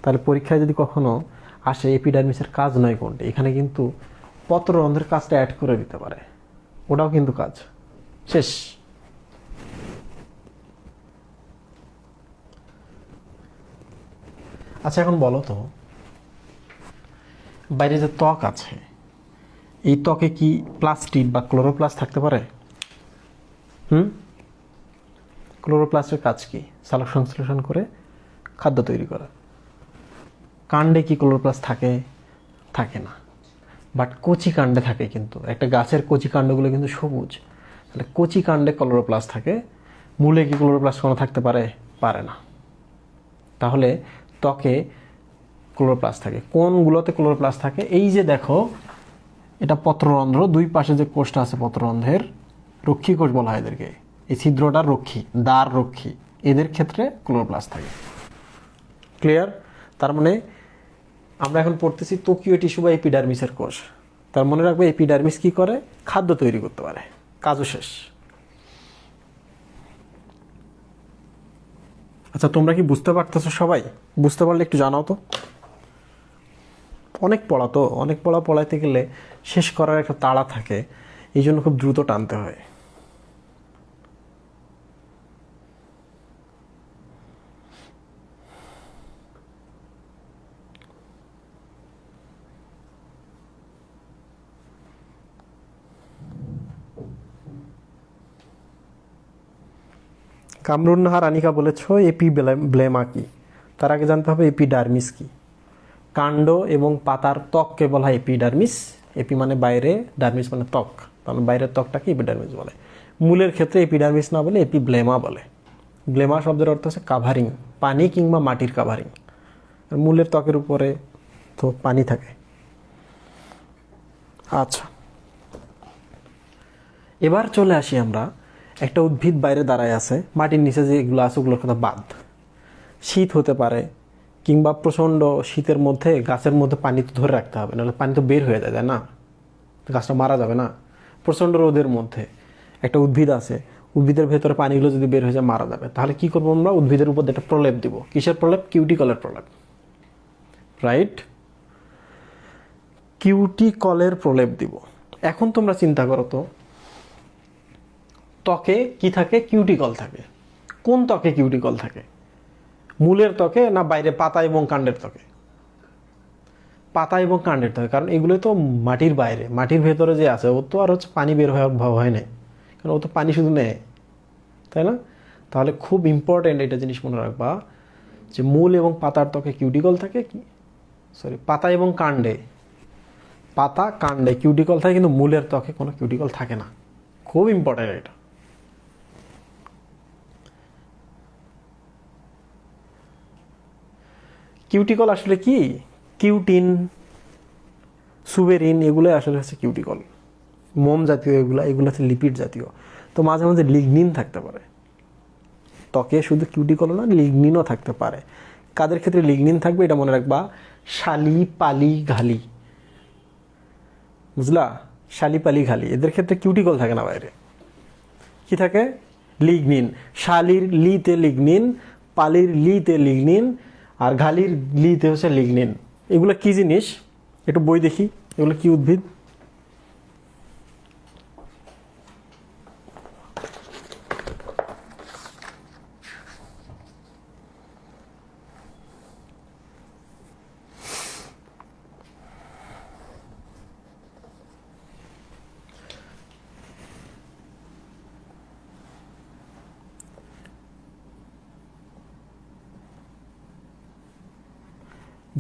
তাহলে পরীক্ষায় যদি কখনো আসে এপিডার্মিসের কাজ নয় কোনটা, এখানে কিন্তু পত্ররন্ধ্রের কাজটা অ্যাড করে দিতে পারে, ওটাও কিন্তু কাজ। শেষ। আচ্ছা এখন বলো তো, বাইরে যে ত্বক আছে এই ত্বকে কি প্লাস্টিড বা ক্লোরোপ্লাস্ট থাকতে পারে? ক্লোরোপ্লাস্টের কাজ কি? সালোক সংশ্লেষণ করে খাদ্য তৈরি করা। কাণ্ডে কি ক্লোরোপ্লাস্ট থাকে? থাকে না। বাট কচি কাণ্ডে থাকে, কিন্তু একটা গাছের কচি কাণ্ডগুলো কিন্তু সবুজ, তাহলে কচি কাণ্ডে ক্লোরোপ্লাস্ট থাকে। মূলে কি ক্লোরোপ্লাস্ট কোনো থাকতে পারে? পারে না। তাহলে ত্বকে ক্লোরোপ্লাস্ট থাকে। কোনগুলোতে ক্লোরোপ্লাস্ট থাকে? এই যে দেখো এটা পত্ররন্ধ্র, দুই পাশে যে কোষটা আছে পত্ররন্ধ্রের, রক্ষী কোষ বলা হয় এদেরকে। এই ছিদ্রটার রক্ষী, দ্বার রক্ষী, এদের ক্ষেত্রে ক্লোরোপ্লাস্ট থাকে। ক্লিয়ার? তার মানে আমরা এখন পড়তেছি ত্বকীয় টিস্যু বা এপিডার্মিসের কোষ। তার মনে রাখবে এপিডার্মিস কি করে? খাদ্য তৈরি করতে পারে। কাজও শেষ। আচ্ছা তোমরা কি বুঝতে পারতেছো সবাই? বুঝতে পারলে একটু জানাও তো। অনেক পড়া তো, অনেক পড়া পড়াইতে গেলে শেষ করার একটা তাড়া থাকে, এই জন্য খুব দ্রুত টানতে হয়। কামরুন্নাহার আনিকা বলেছ ব্লেমা কি? তার আগে জানতে হবে এপিডার্মিস কি। কাণ্ড এবং পাতার ত্বককে বলা হয় এপিডার্মিস। এপি মানে বাইরে, ডার্মিস মানে ত্বক, তাহলে বাইরের ত্বকটাকে এপিডার্মিস বলে। মূলের ক্ষেত্রে এপিডার্মিস না বলে এপিব্লেমা বলে। ব্লেমা শব্দের অর্থ হচ্ছে কাভারিং, পানি কিংবা মাটির কাভারিং। মূলের ত্বকের উপরে তো পানি থাকে। আচ্ছা এবার চলে আসি আমরা, একটা উদ্ভিদ বাইরে দাঁড়ায় আছে, মাটির নিচে যেগুলো আছে ওগুলোর কথা বাদ। শীত হতে পারে, কিংবা প্রচণ্ড শীতের মধ্যে গাছের মধ্যে পানি তো ধরে রাখতে হবে, নাহলে পানি তো বের হয়ে যায়, তাই না? গাছটা মারা যাবে না। প্রচণ্ড রোদের মধ্যে একটা উদ্ভিদ আছে, উদ্ভিদের ভেতরে পানিগুলো যদি বের হয়ে যায় মারা যাবে, তাহলে কি করবো আমরা? উদ্ভিদের উপর একটা প্রলেপ দিব। কিসের প্রলেপ? কিউটিকলের প্রলেপ, রাইট? কিউটিকলের প্রলেপ দিব। এখন তোমরা চিন্তা করো তো, ত্বকে কি থাকে? কিউটিকল থাকে। কোন ত্বকে কিউটিকল থাকে? মূলের ত্বকে না বাইরে পাতা এবং কাণ্ডের ত্বকে? পাতা এবং কাণ্ডের ত্বকে, কারণ এগুলো তো মাটির বাইরে, মাটির ভেতরে যে আছে ও তো আর পানি বের হয় নাই, কারণ ও তো পানি শুধু নেয়, তাই না? তাহলে খুব ইম্পর্টেন্ট এটা জিনিস মনে রাখবা যে মূল এবং পাতার ত্বকে কিউটিকল থাকে, পাতা এবং কাণ্ডে, পাতা কাণ্ডে কিউটিকল থাকে, কিন্তু মূলের ত্বকে কোনো কিউটিকল থাকে না। খুব ইম্পর্টেন্ট এটা। কিউটিকল আসলে কি? কিউটিন, সুবেরিন, এগুলো আসলে হচ্ছে কিউটিকল। মোম জাতীয় এগুলো হচ্ছে লিপিড জাতীয়। তো মাঝে মাঝে লিগনিন থাকতে পারে ত্বকে, শুধু কিউটিকল না, লিগনিনও থাকতে পারে। কাদের ক্ষেত্রে লিগনিন থাকবে এটা মনে রাখবা? শালি, পালি, ঘালি, বুঝলা? শালি, পালি, ঘালি, এদের ক্ষেত্রে কিউটিকল থাকে না বাইরে। কি থাকে? লিগনিন। শালির লিতে লিগনিন, পালির লিতে লিগনিন, আর ঘালির লিতে হচ্ছে লিগনিন। এগুলো কি জিনিস একটু বই দেখি, এগুলো কি উদ্ভিদ?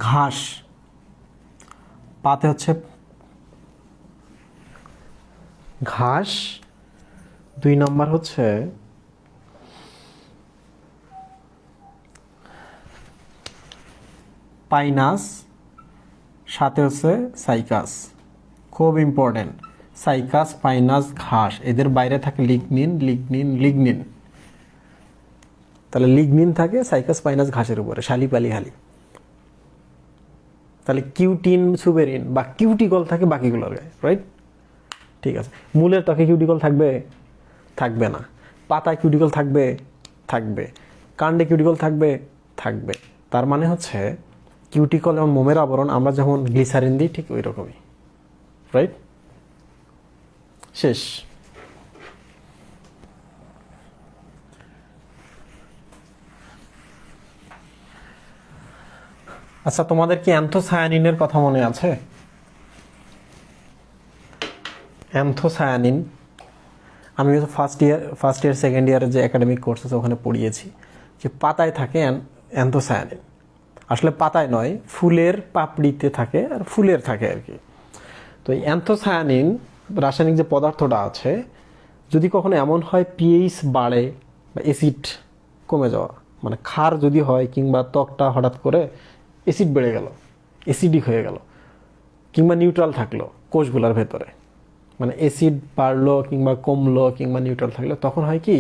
ঘাস। পাতে হচ্ছে ঘাস, 2 নম্বর হচ্ছে পাইনাস, সাথে হচ্ছে সাইকাস। খুব ইম্পর্টেন্ট, সাইকাস, পাইনাস, ঘাস, এদের বাইরে থাকে লিগনিন, লিগনিন, লিগনিন। তাহলে লিগনিন থাকে সাইকাস, পাইনাস, ঘাসের উপরে, শালি, পালি, হালি। তাহলে কিউটিন, সুবেরিন বা কিউটিকল থাকে বাকিগুলোর গায়ে, রাইট? ঠিক আছে। মূলের ত্বকে কিউটিকল থাকবে? থাকবে না। পাতায় কিউটিকল থাকবে? থাকবে। কাণ্ডে কিউটিকল থাকবে? থাকবে। তার মানে হচ্ছে কিউটিকল এবং মোমের আবরণ আমরা যেমন গ্লিসারিন দিই, ঠিক ওই রকমই, রাইট? শেষ। আচ্ছা, তোমাদের কি অ্যান্থোসায়ানিনের কথা মনে আছে? অ্যান্থোসায়ানিন আমি ফার্স্ট ইয়ার সেকেন্ড ইয়ারের যে একাডেমিক কোর্স আছে ওখানে পড়িয়েছি যে পাতায় থাকে অ্যান্থোসায়ানিন। আসলে পাতায় নয়, ফুলের পাপড়িতে থাকে, আর ফুলের থাকে আর কি। তো এই অ্যান্থোসায়ানিন রাসায়নিক যে পদার্থটা আছে, যদি কখনো এমন হয় পিএইচ বাড়ে বা অ্যাসিড কমে যাওয়া, মানে ক্ষার যদি হয়, কিংবা ত্বকটা হঠাৎ করে অ্যাসিড বেড়ে গেল, অ্যাসিডিক হয়ে গেল, কিংবা নিউট্রাল থাকলো কোষগুলোর ভেতরে, মানে অ্যাসিড বাড়লো কিংবা কমলো কিংবা নিউট্রাল থাকলো, তখন হয় কি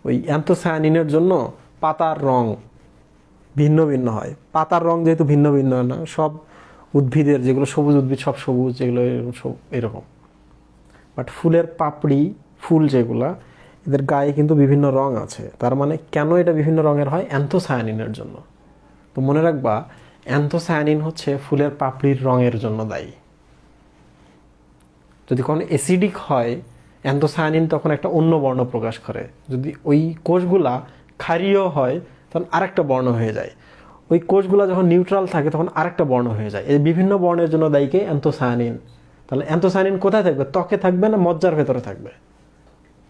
ওই অ্যান্থোসায়ানিনের জন্য পাতার রং ভিন্ন ভিন্ন হয়। পাতার রং যেহেতু ভিন্ন ভিন্ন না, সব উদ্ভিদের যেগুলো সবুজ উদ্ভিদ সব সবুজ, যেগুলো সব এরকম, বাট ফুলের পাপড়ি, ফুল যেগুলা, এদের গায়ে কিন্তু বিভিন্ন রং আছে। তার মানে কেন এটা বিভিন্ন রঙের হয়? অ্যান্থোসায়ানিনের জন্য। তো মনে রাখবা, অ্যান্থোসায়ানিন হচ্ছে ফুলের পাপড়ির রঙের জন্য দায়ী। যদি কোনো অ্যাসিডিক হয় অ্যান্থোসায়ানিন, তখন একটা অন্য বর্ণ প্রকাশ করে। যদি ওই কোষগুলা ক্ষারীয় হয় তখন আরেকটা বর্ণ হয়ে যায়। ওই কোষগুলা যখন নিউট্রাল থাকে তখন আরেকটা বর্ণ হয়ে যায়। এই বিভিন্ন বর্ণের জন্য দায়ীকে অ্যান্থোসায়ানিন। তাহলে অ্যান্থোসায়ানিন কোথায় থাকবে? ত্বকে থাকবে না মজ্জার ভেতরে থাকবে?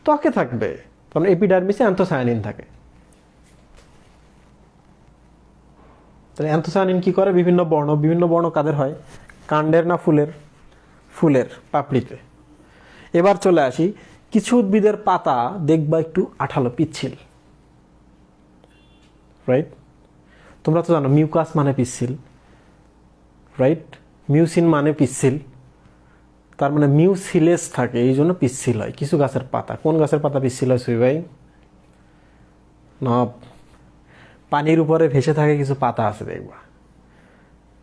ত্বকে থাকবে, কারণ এপিডার্মিসে অ্যান্থোসায়ানিন থাকে। তাহলে অ্যান্থোসায়ানিন কি করে? বিভিন্ন বর্ণ কাদের হয়? কাণ্ডের না ফুলের? ফুলের পাপড়িতে। এবার চলে আসি, কিছু উদ্ভিদের পাতা দেখবা একটু আঠালো, পিচ্ছিল, রাইট? তোমরা তো জানো মিউকাস মানে পিচ্ছিল, রাইট? মিউসিন মানে পিচ্ছিল, তার মানে মিউসিলেস থাকে, এই জন্য পিচ্ছিল হয় কিছু গাছের পাতা। কোন গাছের পাতা পিচ্ছিল হয় সুই ভাই? না, পানির উপরে ভেসে থাকে কিছু পাতা আছে, দেখবা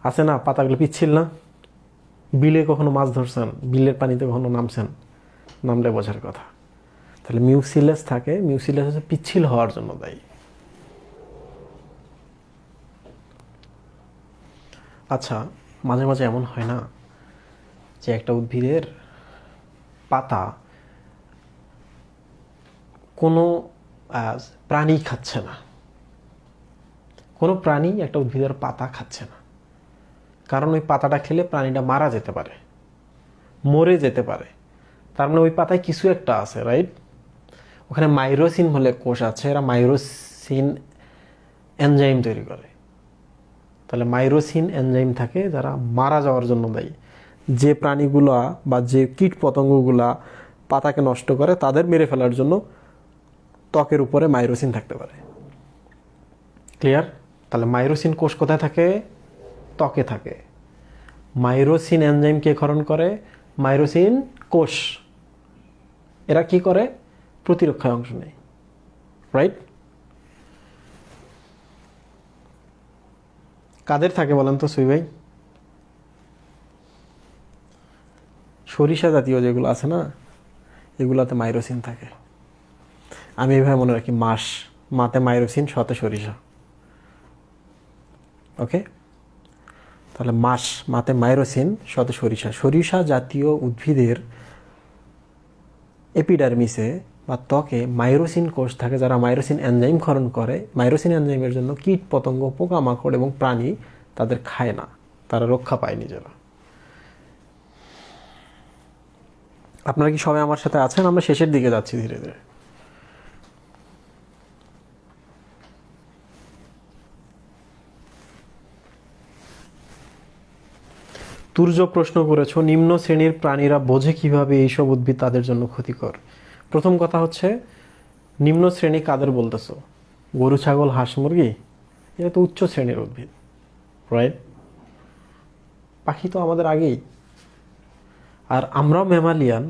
আছে না? পাতাগুলো পিচ্ছিল না? বিলে কখনো মাছ ধরছেন? বিলের পানিতে কখনো নামছেন? নামলে বোঝার কথা। তাহলে মিউসিলেস থাকে, মিউসিলেস হচ্ছে পিচ্ছিল হওয়ার জন্য দায়ী। আচ্ছা, মাঝে মাঝে এমন হয় না যে একটা উদ্ভিদের পাতা কোনো প্রাণী খাচ্ছে না, কোনো প্রাণী একটা উদ্ভিদের পাতা খাচ্ছে না, কারণ ওই পাতাটা খেলে প্রাণীটা মারা যেতে পারে, মরে যেতে পারে। তার মানে ওই পাতায় কিছু একটা আছে, রাইট? ওখানে মাইরোসিন বলে কোষ আছে, এরা মাইরোসিন এনজাইম তৈরি করে। তাহলে মাইরোসিন এনজাইম থাকে যারা মারা যাওয়ার জন্য দায়ী। যে প্রাণীগুলা বা যে কীট পতঙ্গগুলা পাতাকে নষ্ট করে তাদের মেরে ফেলার জন্য ত্বকের উপরে মাইরোসিন থাকতে পারে। ক্লিয়ার? তাহলে মাইরোসিন কোষ কোথায় থাকে? ত্বকে থাকে। মাইরোসিন এনজাইম কে ক্ষরণ করে? মাইরোসিন কোষ। এরা কি করে? প্রতিরক্ষায় অংশ নেয়, রাইট? কাদের থাকে বলেন তো সুই ভাই? সরিষা জাতীয় যেগুলো আছে না, এগুলাতে মাইরোসিন থাকে। আমি এইভাবে মনে রাখি, মাতে মাইরোসিন, শতে সরিষা। ওকে, তাহলে মাতে মাইরোসিন, শতে সরিষা। সরিষা জাতীয় উদ্ভিদের এপিডার্মিসে বা ত্বকে মাইরোসিন কোষ থাকে যারা মাইরোসিন এনজাইম ক্ষরণ করে। মাইরোসিন এনজাইমের জন্য কীট পতঙ্গ, পোকামাকড় এবং প্রাণী তাদের খায় না, তারা রক্ষা পায় নিজেরা। আপনারা কি সবাই আমার সাথে আছেন? আমরা শেষের দিকে যাচ্ছি ধীরে ধীরে। তুর্য প্রশ্ন করেছো, নিম্ন শ্রেণীর প্রাণীরা বোঝে কিভাবে এইসব উদ্ভিদ তাদের জন্য ক্ষতিকর? প্রথম কথা হচ্ছে, নিম্ন শ্রেণী কাদের বলতেছো? গরু, ছাগল, হাঁস, মুরগি? এটা তো উচ্চ শ্রেণীর উদ্ভিদ, রাইট? পাখি তো আমাদের আগেই। আর আমরাও ম্যামালিয়ান,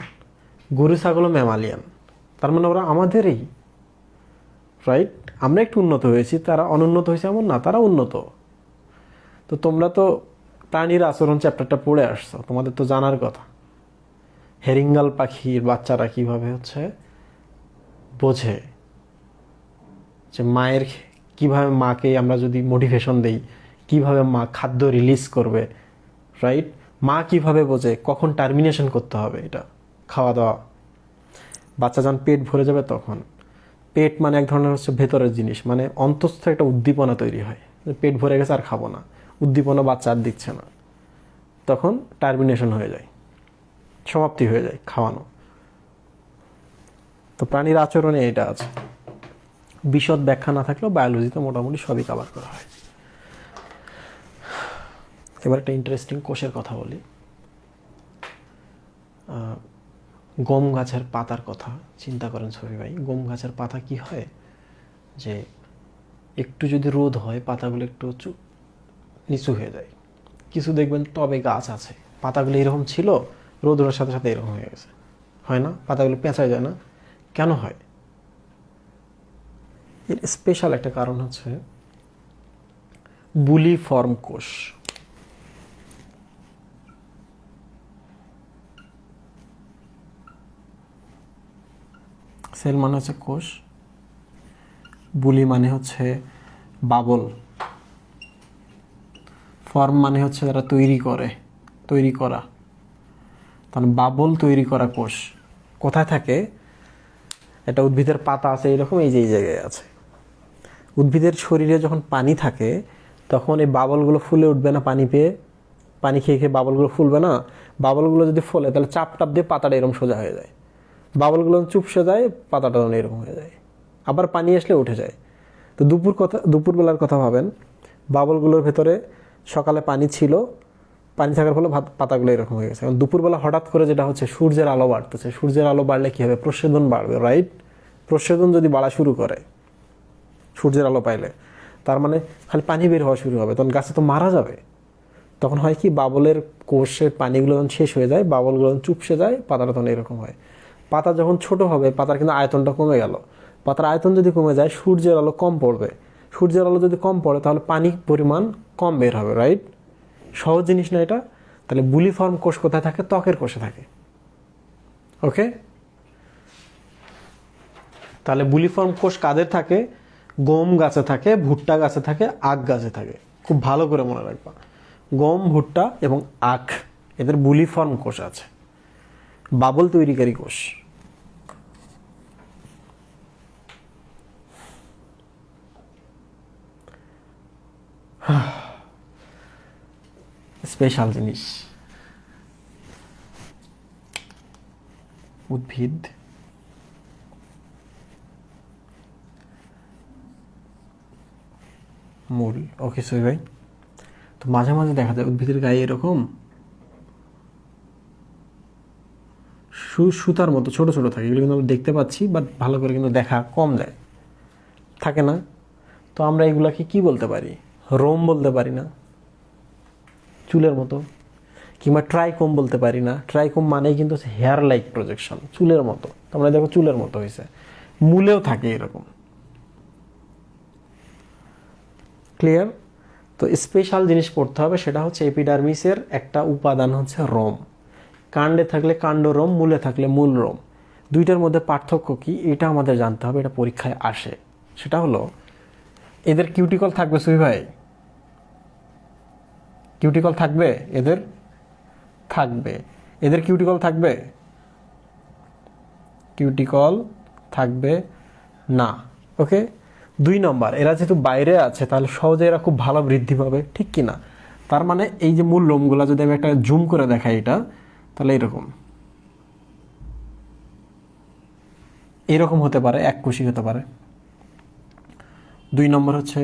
গরু ছাগলও ম্যামালিয়ান, তার মানে ওরা আমাদেরই, রাইট? আমরা একটু উন্নত হয়েছি, তারা অনুন্নত হয়েছে এমন না, তারা উন্নত। তো তোমরা তো প্রাণীর আচরণ চ্যাপ্টারটা পড়ে আসছো, তোমাদের তো জানার কথা হেরিঙ্গাল পাখির বাচ্চারা কিভাবে বোঝে যে মায়ের, কিভাবে মাকে আমরা যদি মোটিভেশন দেই, কিভাবে মা খাদ্য রিলিজ করবে, রাইট? মা কিভাবে বোঝে কখন টার্মিনেশন করতে হবে এটা খাওয়া দাওয়া। বাচ্চা যখন পেট ভরে যাবে তখন, পেট মানে এক ধরনের ভেতরের জিনিস, মানে অন্তঃস্থ একটা উদ্দীপনা তৈরি হয়, পেট ভরে গেছে আর খাবো না, উদ্দীপনা বাচ্চা আর দিচ্ছে না, তখন টার্মিনেশন হয়ে যায়, সমাপ্তি হয়ে যায় খাওয়ানো। তো প্রাণীর আচরণে এটা আছে। বিশদ ব্যাখ্যা না থাকলেও বায়োলজিতে মোটামুটি সবই কভার করা হয়। এবার একটা ইন্টারেস্টিং কোষের কথা বলি। গম গাছের পাতার কথা চিন্তা করেন ছবি ভাই। গম গাছের পাতা কি হয় যে একটু যদি রোদ হয় পাতাগুলো একটু নিচু হয়ে যায়। কিছু দেখবেন টবে গাছ আছে, পাতাগুলো এরকম ছিল, রোদের সাথে সাথে এরকম হয়ে গেছে, হয় না? পাতাগুলো পেঁচায় যায় না, কেন হয়? এর স্পেশাল একটা কারণ হচ্ছে বুলি ফর্ম কোষ। সেল মানে হচ্ছে কোষ, বুলি মানে হচ্ছে বাবল, ফর্ম মানে হচ্ছে যারা তৈরি করা। তাহলে বাবল তৈরি করা কোষ কোথায় থাকে? এটা উদ্ভিদের পাতা আছে এরকম, এই যে এই জায়গায় আছে। উদ্ভিদের শরীরে যখন পানি থাকে তখন এই বাবলগুলো ফুলে উঠবে না, পানি খেয়ে খেয়ে বাবলগুলো ফুলবে না। বাবলগুলো যদি ফলে তাহলে চাপ দিয়ে পাতাটা এরকম সোজা হয়ে যায়, বাবলগুলো চুপসে যায়, পাতাটা এরকম হয়ে যায়, আবার পানি আসলে উঠে যায়। তো দুপুরবেলার কথা ভাবেন, বাবলগুলোর ভেতরে সকালে পানি ছিল, পানি থাকার ফলে পাতাগুলো এরকম হয়ে গেছে। এখন দুপুরবেলা হঠাৎ করে যেটা হচ্ছে, সূর্যের আলো বাড়তেছে। সূর্যের আলো বাড়লে কী হবে? প্রস্বেদন বাড়বে, রাইট? প্রস্বেদন যদি বাড়া শুরু করে সূর্যের আলো পাইলে, তার মানে খালি পানি বের হওয়া শুরু হবে, তখন গাছে তো মারা যাবে। তখন হয় কি, বাবলের কোষের পানিগুলো যখন শেষ হয়ে যায়, বাবলগুলো যখন চুপসে যায়, পাতাটা তখন এরকম হয়। পাতা যখন ছোট হবে, পাতার কিন্তু আয়তনটা কমে গেল। পাতার আয়তন যদি কমে যায়, সূর্যের আলো কম পড়বে। সূর্যের আলো যদি কম পড়ে তাহলে পানির পরিমাণ কম বের হবে, রাইট? সহজ জিনিস না এটা? তাহলে বুলি ফর্ম কোষ কোথায় থাকে? ত্বকের কোষে থাকে। ওকে, তাহলে বুলি ফর্ম কোষ কাদের থাকে? গম গাছে থাকে, ভুট্টা গাছে থাকে, আখ গাছে থাকে। খুব ভালো করে মনে রাখবা, গম, ভুট্টা এবং আখ, এদের বুলি ফর্ম কোষ আছে, বাবল তৈরিকারী কোষ। স্পেশাল জিনিস, উদ্ভিদ মূল। ওকে সই ভাই, তো মাঝে মাঝে দেখা যায় উদ্ভিদের গায়ে এরকম সুতার মতো ছোট ছোট থাকে, এগুলো কিন্তু আমরা দেখতে পাচ্ছি, বাট ভালো করে কিন্তু দেখা কম যায়, থাকে না? তো আমরা এগুলাকে কি বলতে পারি? রোম বলতে পারি না, চুলের মতো, কিংবা ট্রাইকোম বলতে পারি না। ট্রাইকোম মানেই কিন্তু হেয়ার লাইক প্রজেকশন, চুলের মতো। তোমরা দেখো চুলের মতো হয়েছে, মূলেও থাকে এরকম। ক্লিয়ার? তো স্পেশাল জিনিস পড়তে হবে, সেটা হচ্ছে এপিডার্মিসের একটা উপাদান হচ্ছে রোম। কাণ্ডে থাকলে কাণ্ডরোম, মূলে থাকলে মূল রোম। দুইটার মধ্যে পার্থক্য কি এটা আমাদের জানতে হবে, এটা পরীক্ষায় আসে। সেটা হলো এদের কিউটিকল থাকবে সুই ভাই, কিউটিকল থাকবে, এদের থাকবে, এদের কিউটিকল থাকবে, কিউটিকল থাকবে না। ওকে, 2 নম্বর, এরা যেহেতু বাইরে আছে তাহলে সহজে এরা খুব ভালো বৃদ্ধি পাবে, ঠিক কি না? তার মানে এই যে মূল লোমগুলা যদি আমি একটা জুম করে দেখাই এটা, তাহলে এরকম এরকম হতে পারে, এককোষী হতে পারে। 2 নম্বর হচ্ছে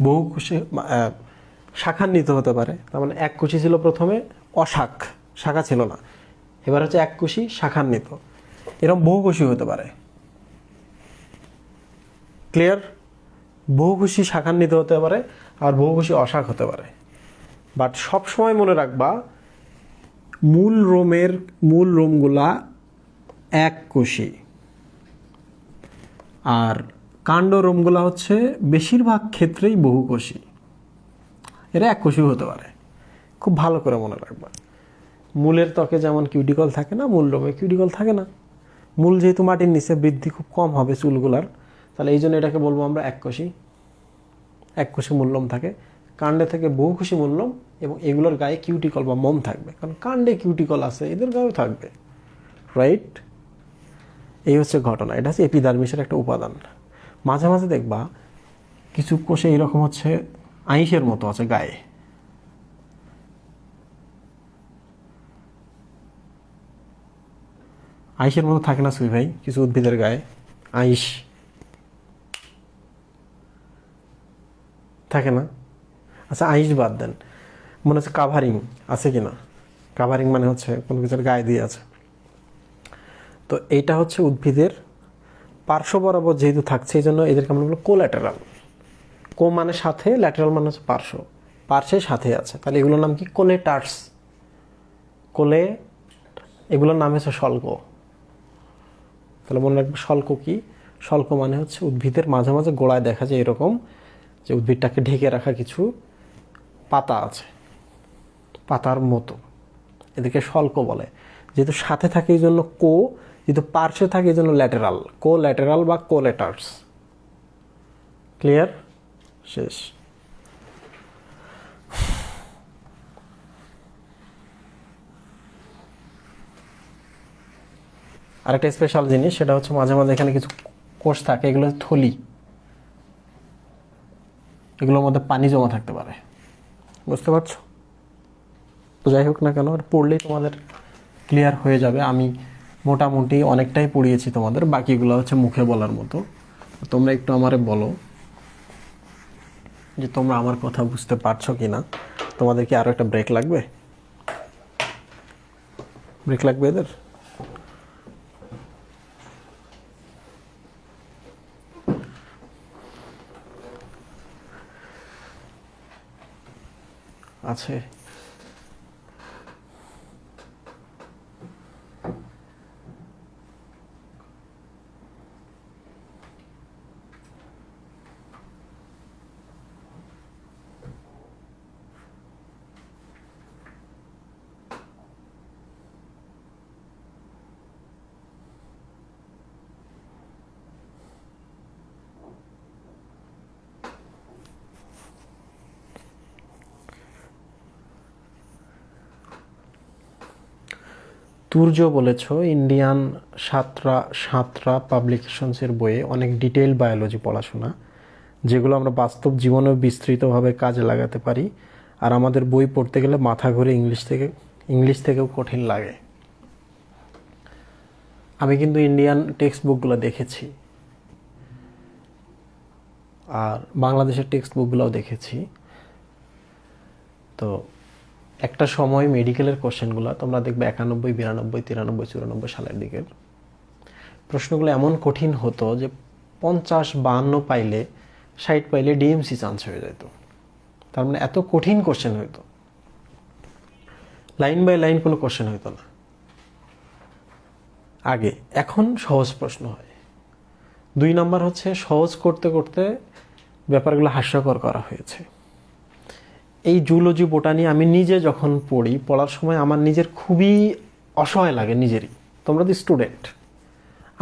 বহুকোষী, শাখান্বিত হতে পারে। তার মানে এককোষী ছিল প্রথমে, অশাখ, শাখা ছিল না, এবার হচ্ছে এককোষী শাখান্বিত। এরকম বহুকোষী হতে পারে। ক্লিয়ার? বহুকোষী শাখান্বিত হতে পারে আর বহুকোষী অশাখ হতে পারে। বাট সবসময় মনে রাখবা মূল রোমগুলা এককোষী, আর কাণ্ড রোমগুলা হচ্ছে বেশিরভাগ ক্ষেত্রেই বহুকোষী। এরা এককোষী হতে পারে, খুব ভালো করে মনে রাখবা। মূলের ত্বকে যেমন কিউটিকল থাকে না, মূল রোমে কিউটিকল থাকে না। মূল যেহেতু মাটির নিচে, বৃদ্ধি খুব কম হবে চুলগুলার, তাহলে এই জন্য এটাকে বলবো আমরা এককোষী, এককোষী মূললোম থাকে। কাণ্ডে থেকে বহুকোষী মূললোম, এবং এগুলোর গায়ে কিউটিকল বা মোম থাকবে, কারণ কাণ্ডে কিউটিকল আছে, এদের গায়েও থাকবে। রাইট? এই হচ্ছে ঘটনা। এটা হচ্ছে এপিডার্মিসের একটা উপাদান। মাঝে মাঝে দেখবা কিছু কোষে এরকম হচ্ছে আইসের মতো আছে গায়ে, আইসের মতো থাকে না সুই ভাই কিছু উদ্ভিদের গায়ে? আইস থাকে না? আচ্ছা আইস বাদ দেন, মনে হচ্ছে কাভারিং আছে কিনা? কাভারিং মানে হচ্ছে কোনো কিছুর গায়ে দিয়ে আছে। তো এইটা হচ্ছে উদ্ভিদের পার্শ্ব বরাবর যেহেতু থাকছে, এই জন্য এদেরকে আমরা বলবো কোল্যাটেরাল। কো মানে সাথে, ল্যাটেরাল মানে হচ্ছে পার্শ্ব, পার্শ্বের সাথে আছে। তাহলে এগুলোর নাম কি? কোলেটার্স। কোলে, এগুলোর নাম হচ্ছে শল্ক। তাহলে মনে রাখবে শল্ক কি? শল্ক মানে হচ্ছে উদ্ভিদের মাঝে মাঝে গোড়ায় দেখা যায় এরকম, যে উদ্ভিদটাকে ঢেকে রাখা কিছু পাতা আছে, পাতার মতো, এদেরকে শল্ক বলে। যেহেতু সাথে থাকে এই জন্য কো, যেহেতু পার্শ্বে থাকে এই জন্য ল্যাটেরাল, কো ল্যাটেরাল বা কোলেটার্স। ক্লিয়ার? শেষ। আরেকটা স্পেশাল জিনিস, সেটা হচ্ছে মাঝে মাঝে এখানে কিছু কোষ থাকে, এগুলো থলি, এগুলোর মধ্যে পানি জমা থাকতে পারে। বুঝতে পারছো? তো যাই হোক না কেন, পড়লেই তোমাদের ক্লিয়ার হয়ে যাবে। আমি মোটামুটি অনেকটাই পড়িয়েছি তোমাদের, বাকিগুলো হচ্ছে মুখে বলার মতো। তোমরা একটু আমারে বলো যে তোমরা আমার কথা বুঝতে পারছো কি না। তোমাদের কি আরও একটা ব্রেক লাগবে? ব্রেক লাগবে এদের? আছে। তুর্য বলেছ ইন্ডিয়ান সাঁতরা পাবলিকেশনসের বইয়ে অনেক ডিটেইল বায়োলজি পড়াশোনা, যেগুলো আমরা বাস্তব জীবনে বিস্তৃতভাবে কাজে লাগাতে পারি, আর আমাদের বই পড়তে গেলে মাথা ঘুরে ইংলিশ থেকেও কঠিন লাগে। আমি কিন্তু ইন্ডিয়ান টেক্সট বুকগুলো দেখেছি, আর বাংলাদেশের টেক্সট বুকগুলোও দেখেছি। তো একটা সময় মেডিকেলের কোশ্চেনগুলো তোমরা দেখবে 91, 92, 93, 94 সালের দিকের প্রশ্নগুলো এমন কঠিন হতো যে 50, 52 পাইলে 60 পাইলে ডিএমসি চান্স হয়ে যেত। তার মানে এত কঠিন কোশ্চেন হইতো, লাইন বাই লাইন কোনো কোশ্চেন হইতো না আগে। এখন সহজ প্রশ্ন হয়। 2 নাম্বার হচ্ছে সহজ করতে করতে ব্যাপারগুলো হাস্যকর করা হয়েছে। এই জুলজি বোটানি আমি নিজে যখন পড়ার সময় আমার নিজের খুবই অসহায় লাগে নিজেরই। তোমরা তো স্টুডেন্ট,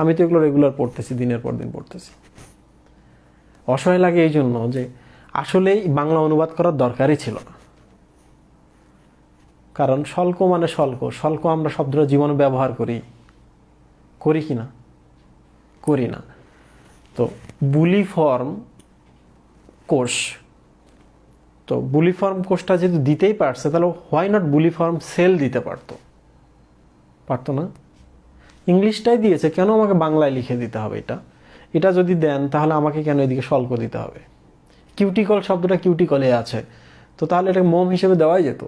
আমি তো এগুলো রেগুলার পড়তেছি, দিনের পর দিন পড়তেছি। অসহায় লাগে এই জন্য যে আসলেই বাংলা অনুবাদ করার দরকারই ছিল না। কারণ স্বল্প মানে স্বল্প আমরা শব্দটা জীবনে ব্যবহার করি কি না? করি না। তো বুলিফর্ম কোষ, তো বুলিফর্ম কোষটা যেহেতু দিতেই পারছে, তাহলে হোয়াই নট বুলিফর্ম সেল দিতে পারতো না? ইংলিশটাই দিয়েছে, কেন আমাকে বাংলায় লিখে দিতে হবে? এটা যদি দেন তাহলে আমাকে কেন এদিকে স্বল্প দিতে হবে? কিউটিকল শব্দটা কিউটিকলে আছে, তো তাহলে এটা মোম হিসেবে দেওয়াই যেত।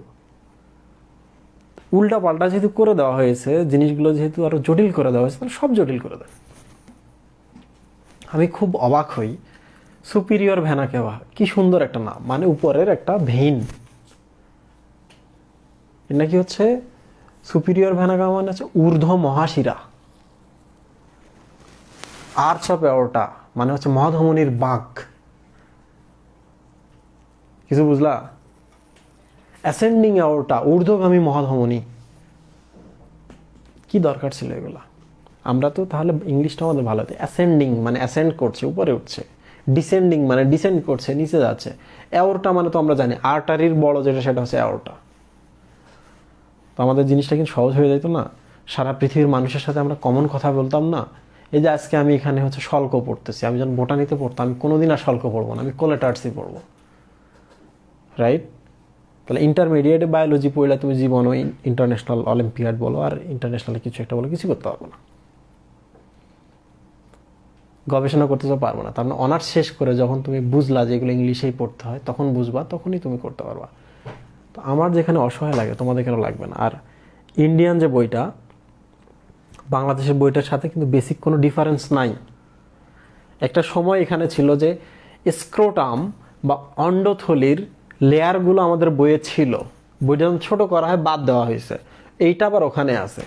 উল্টা পাল্টা যেহেতু করে দেওয়া হয়েছে, জিনিসগুলো যেহেতু আরো জটিল করে দেওয়া হয়েছে, তাহলে সব জটিল করে দেয়। আমি খুব অবাক হই, সুপিরিয়র ভেনাকেভা, কি সুন্দর একটা নাম, মানে উপরের একটা ভেইন। এটা কি হচ্ছে সুপিরিয়র ভেনাকেভা, মানে হচ্ছে ঊর্ধ্ব মহাশিরা। আর্চ অফ অ্যাওর্টা মানে হচ্ছে মহাধমনির বাঁক। কিছু বুঝলা? অ্যাসেন্ডিং অ্যাওর্টা, ঊর্ধ্বগামী মহাধমনী। কি দরকার ছিল এগুলা? আমরা তো তাহলে ইংলিশটা আমাদের ভালো হতো। অ্যাসেন্ডিং মানে অ্যাসেন্ড করছে, উপরে উঠছে। ডিসেন্ডিং মানে ডিসেন্ড করছে, নিচে যাচ্ছে। অ্যাওর্টা মানে তো আমরা জানি আর্টারির বড় যেটা, সেটা হচ্ছে অ্যাওর্টা। তো আমাদের জিনিসটা কিন্তু সহজ হয়ে যেত না? সারা পৃথিবীর মানুষের সাথে আমরা কমন কথা বলতাম না? এই যে আজকে আমি এখানে হচ্ছে শল্ক পড়তেছি, আমি যখন বোটানিতে পড়তাম আমি কোনোদিন আর শল্ক পড়বো না, আমি কোলেটার্সই পড়বো, রাইট? তাহলে ইন্টারমিডিয়েটে বায়োলজি পড়লে তুমি জীবনও ইন্টারন্যাশনাল অলিম্পিয়াড বলো আর ইন্টারন্যাশনালে কিছু একটা বলো, কিছু করতে পারবো না, গবেষণা করতে পারবো না। তার মানে অনার্স শেষ করে যখন তুমি বুঝলা যে এগুলো ইংলিশেই পড়তে হয়, তখন বুঝবা, তখনই তুমি করতে পারবা। তো আমার যেখানে অসহায় লাগে তোমাদের কেন লাগবে না? আর ইন্ডিয়ান যে বইটা, বাংলাদেশের বইটার সাথে কিন্তু বেসিক কোনো ডিফারেন্স নাই। একটা সময় এখানে ছিল যে স্ক্রোটাম বা অন্ডথলির লেয়ারগুলো আমাদের বইয়ে ছিল, বইটা যখন ছোট করা হয় বাদ দেওয়া হয়েছে, এইটা আবার ওখানে আছে।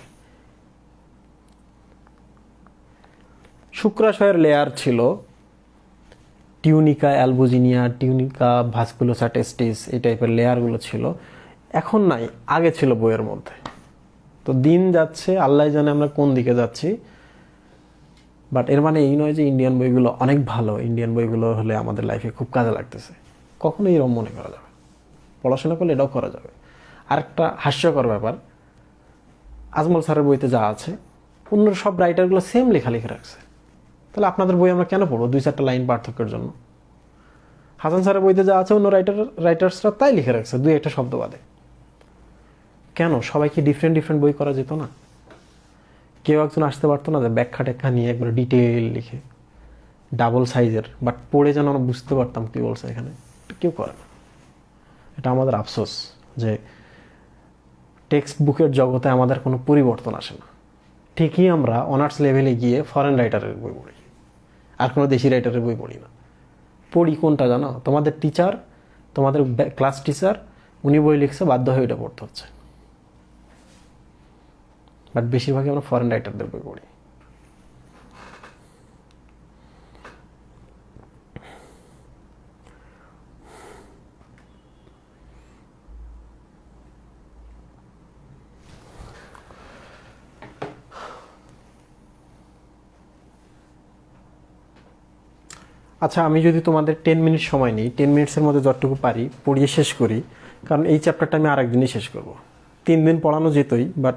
শুক্রাশয়ের লেয়ার ছিল টিউনিকা অ্যালবুজিনিয়া, টিউনিকা ভাস্কুলোসা টেস্টিস, এই টাইপের লেয়ারগুলো ছিল, এখন নাই, আগে ছিল বইয়ের মধ্যে। তো দিন যাচ্ছে, আল্লাহ জানে আমরা কোন দিকে যাচ্ছি। বাট এর মানে এই নয় যে ইন্ডিয়ান বইগুলো অনেক ভালো, ইন্ডিয়ান বইগুলো হলে আমাদের লাইফে খুব কাজে লাগতেছে, কখনোই এরকম মনে করা যাবে। পড়াশোনা করলে এটাও করা যাবে। আরেকটা হাস্যকর ব্যাপার, আজমল স্যারের বইতে যা আছে অন্য সব রাইটারগুলো সেম লেখালেখি রাখছে, তাহলে আপনাদের বই আমরা কেন পড়বো 2-4টা লাইন পার্থক্যের জন্য? হাসান স্যারের বইতে যা আছে অন্য রাইটার্সরা তাই লিখে রাখছে, 2-1টা শব্দ বাদে। কেন? সবাইকে ডিফারেন্ট বই করা যেত না? কেউ একজন আসতে পারতো না যে ব্যাখ্যা ট্যাখ্যা নিয়ে একবার ডিটেইল লিখে, ডাবল সাইজের, বাট পড়ে যেন আমরা বুঝতে পারতাম কি বলছে এখানে? কেউ করে না। এটা আমাদের আফসোস যে টেক্সট বুকের জগতে আমাদের কোনো পরিবর্তন আসে না। ঠিকই আমরা অনার্স লেভেলে গিয়ে ফরেন রাইটারের বই পড়ি, আর কোনো দেশি রাইটারের বই পড়ি না। পড়ি কোনটা জানো? তোমাদের টিচার, তোমাদের ক্লাস টিচার, উনি বই লিখছে, বাধ্য হয়ে এটা পড়তে হচ্ছে। বাট বেশিরভাগই আমরা ফরেন রাইটারদের বই পড়ি। আচ্ছা, আমি যদি তোমাদের 10 মিনিট সময় নিই, 10 মিনিটসের মধ্যে যতটুকু পারি পড়িয়ে শেষ করি, কারণ এই চ্যাপ্টারটা আমি আরেকদিনই শেষ করব। 3 দিন পড়ানো যেতই, বাট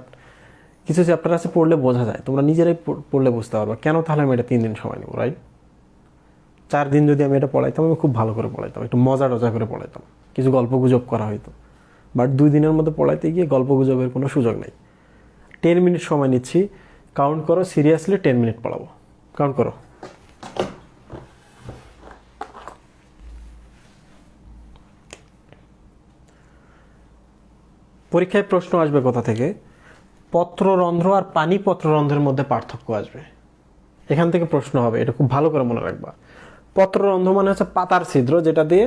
কিছু চ্যাপ্টার আছে পড়লে বোঝা যায়, তোমরা নিজেরাই পড়লে বুঝতে পারবা কেন তাহলে আমি এটা 3 দিন সময় নেব, রাইট? 4 দিন যদি আমি এটা পড়াইতাম, আমি খুব ভালো করে পড়াইতাম, একটু মজা টজা করে পড়াইতাম, কিছু গল্প গুজব করা হইতো। বাট 2 দিনের মধ্যে পড়াইতে গিয়ে গল্প গুজবের কোনো সুযোগ নেই। 10 মিনিট সময় নিচ্ছি, কাউন্ট করো, সিরিয়াসলি 10 মিনিট পড়াবো, কাউন্ট করো। পরীক্ষায় প্রশ্ন আসবে কোথা থেকে? পত্ররন্ধ্র আর পানি পত্ররন্ধ্রের মধ্যে পার্থক্য আসবে, এখান থেকে প্রশ্ন হবে, এটা খুব ভালো করে মনে রাখবা। পত্ররন্ধ্র মানে হচ্ছে পাতার ছিদ্র, যেটা দিয়ে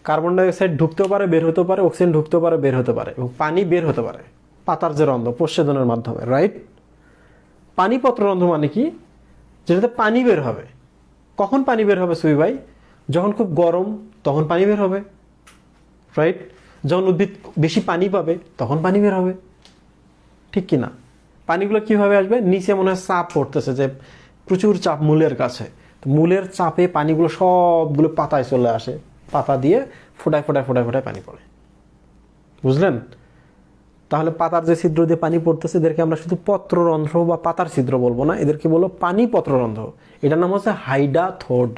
কার্বন ডাইঅক্সাইড ঢুকতেও পারে, বের হতে পারে, অক্সিজেন ঢুকতেও পারে, বের হতে পারে, এবং পানি বের হতে পারে পাতার যে রন্ধ্র, প্রচ্ছেদনের মাধ্যমে, রাইট? পানি পত্ররন্ধ্র মানে কি? যেটাতে পানি বের হবে। কখন পানি বের হবে সুই ভাই? যখন খুব গরম তখন পানি বের হবে, রাইট? যখন উদ্ভিদ বেশি পানি পাবে তখন পানি বের হবে, ঠিক কি না? পানিগুলো কিভাবে আসবে? নিচে মনে হয় চাপ পড়তেছে, যে প্রচুর চাপ মূলের কাছে, তো মূলের চাপে পানিগুলো সবগুলো পাতায় চলে আসে, পাতা দিয়ে ফোটায় ফোটায় ফোটায় ফোটায় পানি পড়ে, বুঝলেন? তাহলে পাতার যে ছিদ্র দিয়ে পানি পড়তেছে, এদেরকে আমরা শুধু পত্ররন্ধ্র বা পাতার ছিদ্র বলবো না, এদেরকে বলবো পানি পত্ররন্ধ্র। এটার নাম হচ্ছে হাইডাথোড।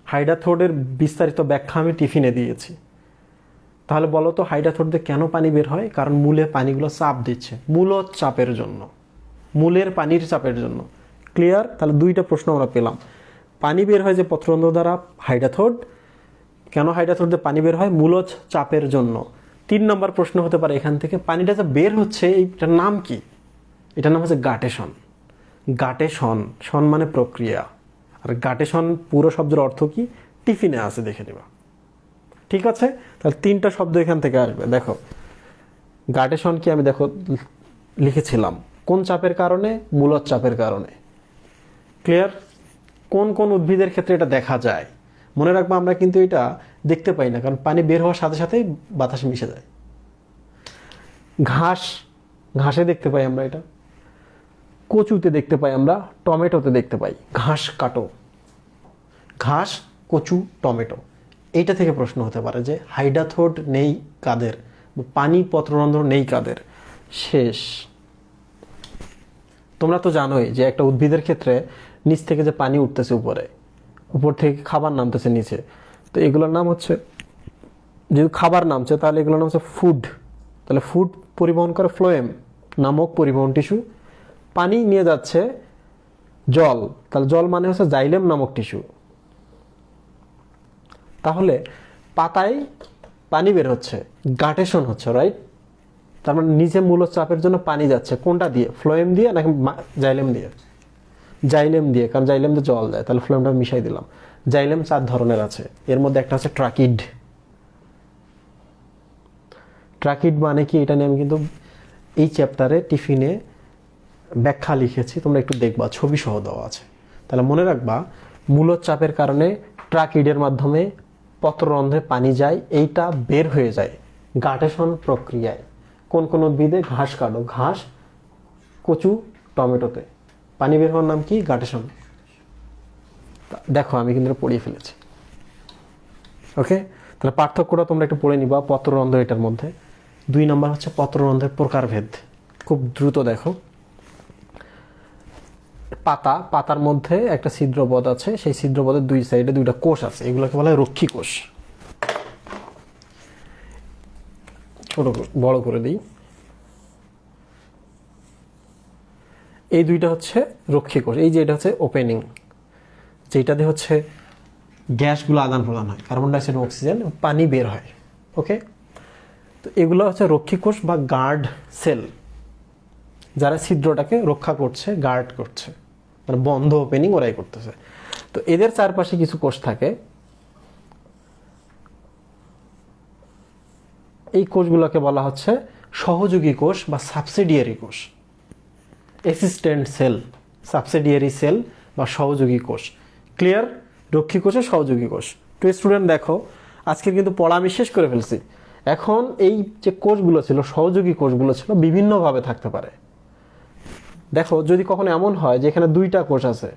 হাইডাথোডের বিস্তারিত ব্যাখ্যা আমি টিফিনে দিয়েছি। তাহলে বলো তো, হাইডাথোড দিয়ে কেন পানি বের হয়? কারণ মূলে পানিগুলো চাপ দিচ্ছে, মূলত চাপের জন্য, মূলের পানির চাপের জন্য। ক্লিয়ার? তাহলে 2টা প্রশ্ন আমরা পেলাম। পানি বের হয় যে পত্ররন্ধ্র দ্বারা, হাইডাথোড। কেন হাইডাথোড দিয়ে পানি বের হয়? মূলত চাপের জন্য। 3 নম্বর প্রশ্ন হতে পারে এখান থেকে, পানিটা যে বের হচ্ছে এইটার নাম কি? এটার নাম হচ্ছে গাটেশন। গাটেশন, শন মানে প্রক্রিয়া, আর গাটেশন পুরো শব্দের অর্থ কি টিফিনে আছে, দেখে নিবা। ঠিক আছে? তাহলে 3টা শব্দ এখান থেকে আসবে। দেখো গাটেশন কি আমি দেখো লিখেছিলাম, কোন চাপের কারণে? মূলত চাপের কারণে। ক্লিয়ার? কোন কোন উদ্ভিদের ক্ষেত্রে এটা দেখা যায়? মনে রাখবো, আমরা কিন্তু এটা দেখতে পাই না, কারণ পানি বের হওয়ার সাথে সাথেই বাতাসে মিশে যায়। ঘাস, ঘাসে দেখতে পাই আমরা এটা, কচুতে দেখতে পাই আমরা, টমেটোতে দেখতে পাই। ঘাস কাটো, ঘাস, কচু, টমেটো। এইটা থেকে প্রশ্ন হতে পারে যে হাইডাথোড নেই কাদের, পানি পত্ররন্ধ্র নেই কাদের। শেষ। তোমরা তো জানোই যে একটা উদ্ভিদের ক্ষেত্রে নিচ থেকে যে পানি উঠতেছে উপরে, উপর থেকে খাবার নামতেছে নিচে, তো এগুলোর নাম হচ্ছে, যেহেতু খাবার নামছে তাহলে এগুলোর নাম হচ্ছে ফুড। তাহলে ফুড পরিবহন করে ফ্লোয়েম নামক পরিবহন টিস্যু। পানি নিয়ে যাচ্ছে জল, তাহলে জল মানে হচ্ছে জাইলেম নামক টিস্যু। তাহলে পাতায় পানি বের হচ্ছে, গাটেশন হচ্ছে, রাইট? তার মানে নিচে মূলত চাপের জন্য পানি যাচ্ছে, কোনটা দিয়ে? ফ্লোয়েম দিয়ে নাকি জাইলেম দিয়ে? জাইলেম দিয়ে, কারণ জাইলেম দিয়ে জল দেয়, তাহলে ফ্লোয়েমটা মিশাই দিলাম। জাইলেম 4 ধরনের আছে, এর মধ্যে একটা হচ্ছে ট্রাকিড। ট্রাকিড মানে কি, এটা নিয়ে আমি কিন্তু এই চ্যাপ্টারে টিফিনে ব্যাখ্যা লিখেছি, তোমরা একটু দেখবা, ছবি সহ দেওয়া আছে। তাহলে মনে রাখবা, মূলত চাপের কারণে ট্রাকিডের মাধ্যমে পত্ররন্ধ্রে পানি যায়, এইটা বের হয়ে যায় গাটেশন প্রক্রিয়ায়। কোন কোন উদ্ভিদে? ঘাস কাটো, ঘাস, কচু, টমেটোতে পানি বের হওয়ার নাম কি? গাটেশন। দেখো আমি কিন্তু পড়িয়ে ফেলেছি। ওকে, তাহলে পার্থক্যটা তোমরা একটু পড়ে নিবা পত্ররন্ধ্র এটার মধ্যে। 2 নম্বর হচ্ছে পত্ররন্ধ্রের প্রকারভেদ, খুব দ্রুত দেখো। পাতা, পাতার মধ্যে একটা ছিদ্রপথ আছে, সেই ছিদ্রপথের 2 সাইডে 2টা কোষ আছে, এগুলোকে বলা হয় রক্ষী কোষ। ছোট বড় করে দিই, এই 2টা হচ্ছে রক্ষী কোষ। এই যে এটা হচ্ছে ওপেনিং, যেটাতে হচ্ছে গ্যাসগুলো আদান প্রদান হয়, কার্বন ডাইঅক্সাইড, অক্সিজেন, পানি বের হয়। ওকে, তো এগুলো হচ্ছে রক্ষী কোষ বা গার্ড সেল, যারা ছিদ্রটাকে রক্ষা করছে, গার্ড করছে, মানে বন্ধ ওপেনিং ওরাই করতেছে। তো এদের চারপাশে কিছু কোষ থাকে, এই কোষগুলোকে বলা হচ্ছে সহযোগী কোষ বা সাবসিডিয়ারি কোষ। অ্যাসিস্ট্যান্ট সেল, সাবসিডিয়ারি সেল বা সহযোগী কোষ। ক্লিয়ার? রক্ষী কোষের সহযোগী কোষ। তো স্টুডেন্ট দেখো, আজকে কিন্তু পড়া আমি শেষ করে ফেলছি। এখন এই যে কোষগুলো ছিল, সহযোগী কোষগুলো ছিল, বিভিন্নভাবে থাকতে পারে। দেখো, যদি কখনো এমন হয় যে এখানে 2টা কোষ আছে,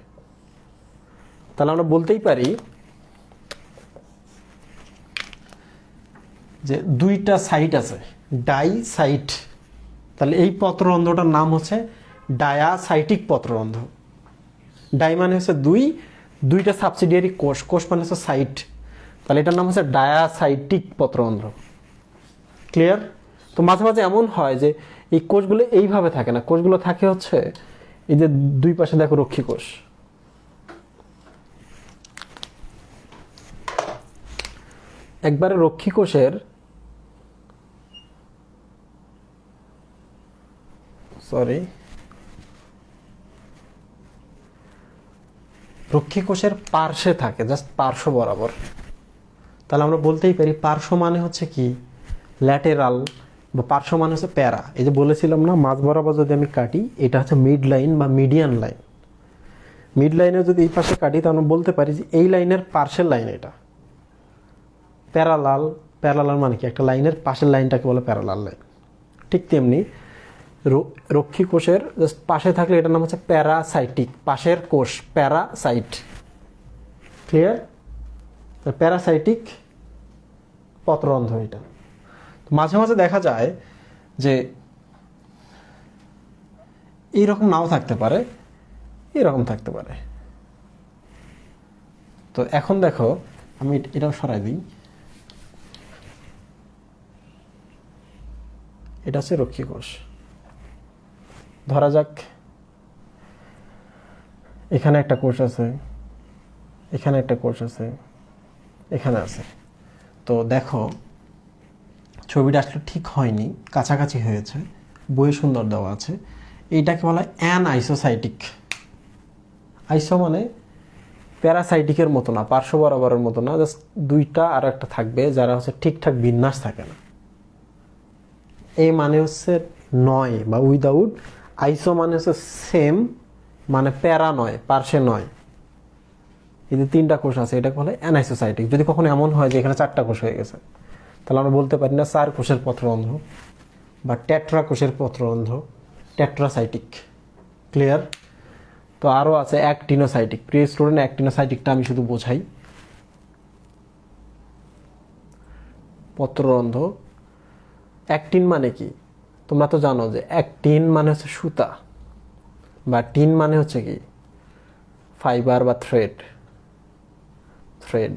তাহলে আমরা বলতেই পারি যে 2টা সাইট আছে, ডাই সাইট। তাহলে এই পত্ররন্ধ্রটার নাম হচ্ছে ডায়াসাইটিক পত্ররন্ধ্র। ডাই মানে হচ্ছে 2, দুইটা সাবসিডিয়ারি কোষ, কোষ মানে হচ্ছে সাইট, তাহলে এটার নাম হচ্ছে ডায়াসাইটিক পত্ররন্ধ্র। ক্লিয়ার? তো মাঝে মাঝে এমন হয় যে এই কোষগুলো এইভাবে থাকে না, কোষগুলো থাকে হচ্ছে এই যে দুই পাশে দেখো রক্ষী কোষ, একবারে রক্ষী কোষের রক্ষী কোষের পার্শ্বে থাকে, জাস্ট পার্শ্ব বরাবর। তাহলে আমরা বলতেই পারি পার্শ্ব মানে হচ্ছে কি ল্যাটেরাল, বা পার্শ্ব মানে হচ্ছে প্যারা। এই যে বলেছিলাম না মাঝ বরাবর যদি আমি কাটি এটা হচ্ছে মিড লাইন বা মিডিয়ান লাইন। মিড লাইনে যদি এই পাশে কাটি তাহলে আমরা বলতে পারি যে এই লাইনের পার্শ্বের লাইন এটা প্যারালাল। প্যারালাল মানে কি একটা লাইনের পাশের লাইনটাকে বলে প্যারালাল লাইন। ঠিক তেমনি রক্ষী কোষের জাস্ট পাশে থাকলে এটার নাম হচ্ছে প্যারাসাইটিক, পাশের কোষ প্যারাসাইট। ক্লিয়ার? প্যারাসাইটিক পত্ররন্ধ্র এটা। মাঝে মাঝে দেখা যায় যে এইরকম নাও থাকতে পারে, এরকম থাকতে পারে। তো এখন দেখো আমি এটাও সরাই দিই, এটা হচ্ছে রক্ষী কোষ। ধরা যাক এখানে একটা কোষ আছে, এখানে একটা কোষ আছে, এখানে আছে। তো দেখো ছবিটা আসলে ঠিক হয়নি, কাছাকাছি হয়েছে, বইয়ে সুন্দর দেওয়া আছে। এইটাকে বলা হয় অ্যানআইসোসাইটিক। আইসো মানে প্যারাসাইটিকের মতো না, পার্শ্ব বরাবরের মতো না, জাস্ট দুইটা আর একটা থাকবে যারা হচ্ছে ঠিকঠাক বিন্যাস থাকে না। এই মানে হচ্ছে নয় বা উইদাউট, আইসো মানে হচ্ছে সেম, মানে প্যারা নয়, পার্শ্বে নয়। এই যে তিনটা কোষ আছে এটাকে বলে অ্যানাইসোসাইটিক। যদি কখনো এমন হয় যে এখানে চারটা কোষ হয়ে গেছে তাহলে আমরা বলতে পারি না 4 কোষের পত্ররন্ধ্র বা টেট্রা কোষের পত্ররন্ধ্র, টেট্রাসাইটিক। ক্লিয়ার? তো আরও আছে অ্যাক্টিনোসাইটিক। প্রিয় স্টুডেন্ট, অ্যাক্টিনোসাইটিকটা আমি শুধু বোঝাই। পত্ররন্ধ্র অ্যাক্টিন মানে কি তোমরা তো জানো যে অ্যাক্টিন মানে হচ্ছে সুতা, বা টিন মানে হচ্ছে কি ফাইবার বা থ্রেড, থ্রেড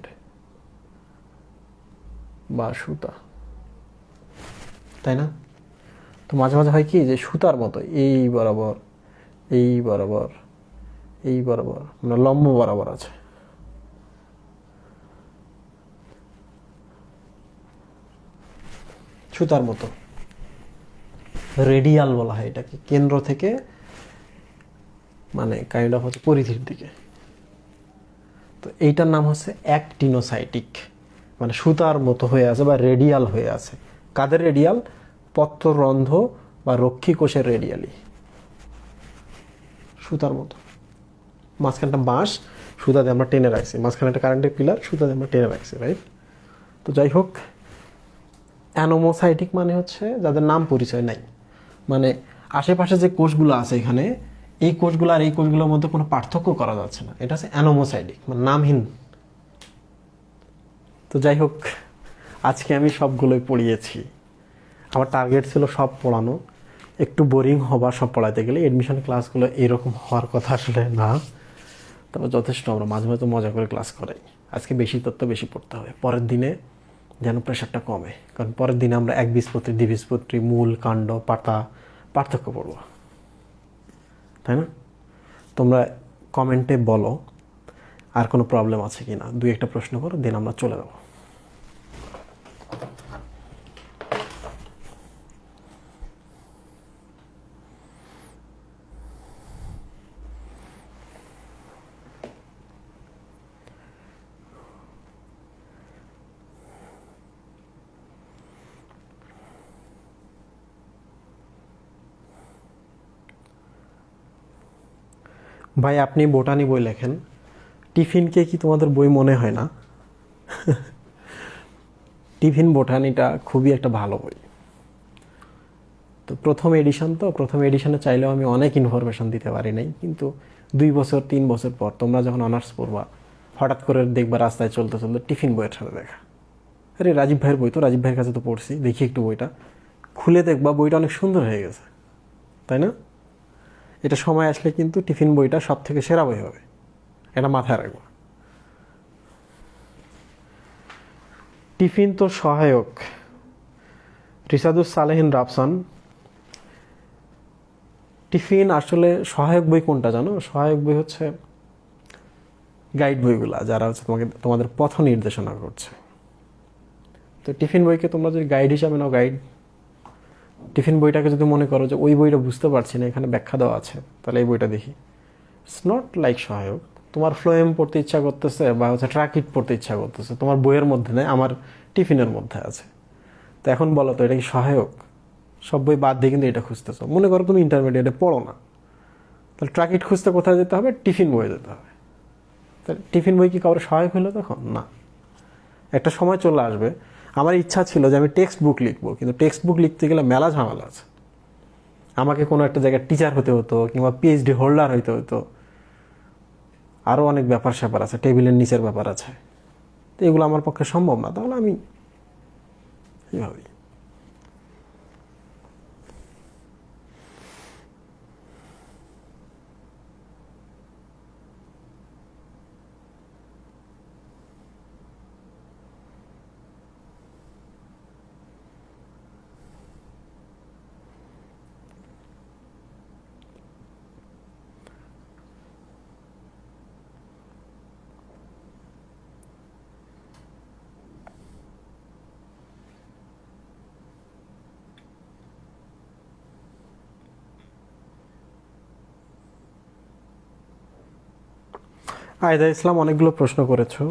বা সুতা, তাই না? তো মাঝে মাঝে হয় কি যে সুতার মতো এই বরাবর, এই বরাবর, এই বরাবর, মানে লম্ব বরাবর আছে। সুতার মতো রেডিয়াল বলা হয় এটাকে, কেন্দ্র থেকে মানে কাইন্ড অফ হচ্ছে পরিধির দিকে। তো এইটার নাম হচ্ছে অ্যাক্টিনোসাইটিক, মানে সুতার মতো হয়ে আছে বা রেডিয়াল হয়ে আছে। কাদের রেডিয়াল? পত্ররন্ধ্র বা রক্ষী কোষের রেডিয়ালি, সুতার মতো। মাঝখানটা বাঁশ, সুতা দিয়ে আমরা টেনে রাখছি, মাঝখানে একটা কারেন্টের পিলার, সুতা দিয়ে আমরা টেনে রাখছি, রাইট? তো যাই হোক, অ্যানোমোসাইটিক মানে হচ্ছে যাদের নাম পরিচয় নাই, মানে আশেপাশে যে কোষগুলো আছে এখানে, এই কোষগুলো আর এই কোষগুলোর মধ্যে কোনো পার্থক্য করা যাচ্ছে না, এটা হচ্ছে অ্যানোমোসাইটিক, মানে নামহীন। তো যাই হোক, আজকে আমি সবগুলোই পড়িয়েছি। আমার টার্গেট ছিল সব পড়ানো, একটু বোরিং হবার সব পড়াইতে গেলে। এডমিশন ক্লাসগুলো এরকম হওয়ার কথা আসলে না, তবে যথেষ্ট আমরা মাঝে মাঝে মজা করে ক্লাস করাই। আজকে বেশি তথ্য বেশি পড়তে হবে, পরের দিনে যেন প্রেশারটা কমে, কারণ পরের দিনে আমরা একবীজপত্রী, দ্বিবীজপত্রী, মূল, কাণ্ড, পাতা পার্থক্য পড়ব, তাই না? তোমরা কমেন্টে বলো আর কোনো প্রবলেম আছে কি না, 2-1টা প্রশ্ন করো, দিন আমরা চলে যাবো। ভাই আপনি বোটানি বই লেখেন, টিফিনকে কি তোমাদের বই মনে হয় না? টিফিন বোটানিটা খুবই একটা ভালো বই। তো প্রথম এডিশন, তো প্রথম এডিশনে চাইলেও আমি অনেক ইনফরমেশন দিতে পারি নাই, কিন্তু 2 বছর 3 বছর পর তোমরা যখন অনার্স পড়বা, হঠাৎ করে দেখবা রাস্তায় চলতে চলতে টিফিন বইয়ের সাথে দেখা, আরে রাজীব ভাইয়ের বই, তো রাজীব ভাইয়ের কাছে তো পড়ছি, দেখি একটু বইটা খুলে দেখবা, বইটা অনেক সুন্দর হয়ে গেছে, তাই না? এটা সময় আসলে কিন্তু টিফিন বইটা সব থেকে সেরা বই হবে, এটা মাথায় রাখবা। টিফিন তো সহায়ক। রিসাদুস সালেহিন রাফসান, টিফিন আসলে সহায়ক বই কোনটা জানো? সহায়ক বই হচ্ছে গাইড বইগুলা, যারা হচ্ছে তোমাদের পথ নির্দেশনা করছে। তো টিফিন বইকে তোমরা যদি গাইড হিসাবে নাও, গাইড টিফিন বইটাকে যদি মনে করো যে ওই বইটা বুঝতে পারছি না, এখানে ব্যাখ্যা দেওয়া আছে, তাহলে এই বইটা দেখি। ইটস নট লাইক সহায়ক। তোমার ফ্লোয়েম পড়তে ইচ্ছা করতেছে বা হচ্ছে ট্র্যাকিট পড়তে ইচ্ছা করতেছে, তোমার বইয়ের মধ্যে নেই, আমার টিফিনের মধ্যে আছে। তো এখন বলো তো, এটা কি সহায়ক? সব বই বাদ দিয়ে কিন্তু এটা খুঁজতেছো। মনে করো তুমি ইন্টারমিডিয়েটে পড়ো না, তাহলে ট্র্যাকিট খুঁজতে কোথায় যেতে হবে? টিফিন বইয়ে যেতে হবে। তাহলে টিফিন বই কি কারোর সহায়ক হলো তখন? না। একটা সময় চলে আসবে, আমার ইচ্ছা ছিল যে আমি টেক্সট বুক লিখবো, কিন্তু টেক্সট বুক লিখতে গেলে মেলা ঝামেলা আছে। আমাকে কোনো একটা জায়গায় টিচার হতে হতো, কিংবা পিএইচডি হোল্ডার হইতে হতো, আরও অনেক ব্যাপার স্যাপার আছে, টেবিলের নিচের ব্যাপার আছে। তো এগুলো আমার পক্ষে সম্ভব না। তাহলে আমি এইভাবেই। আয়দা ইসলাম অনেকগুলো প্রশ্ন করেছো।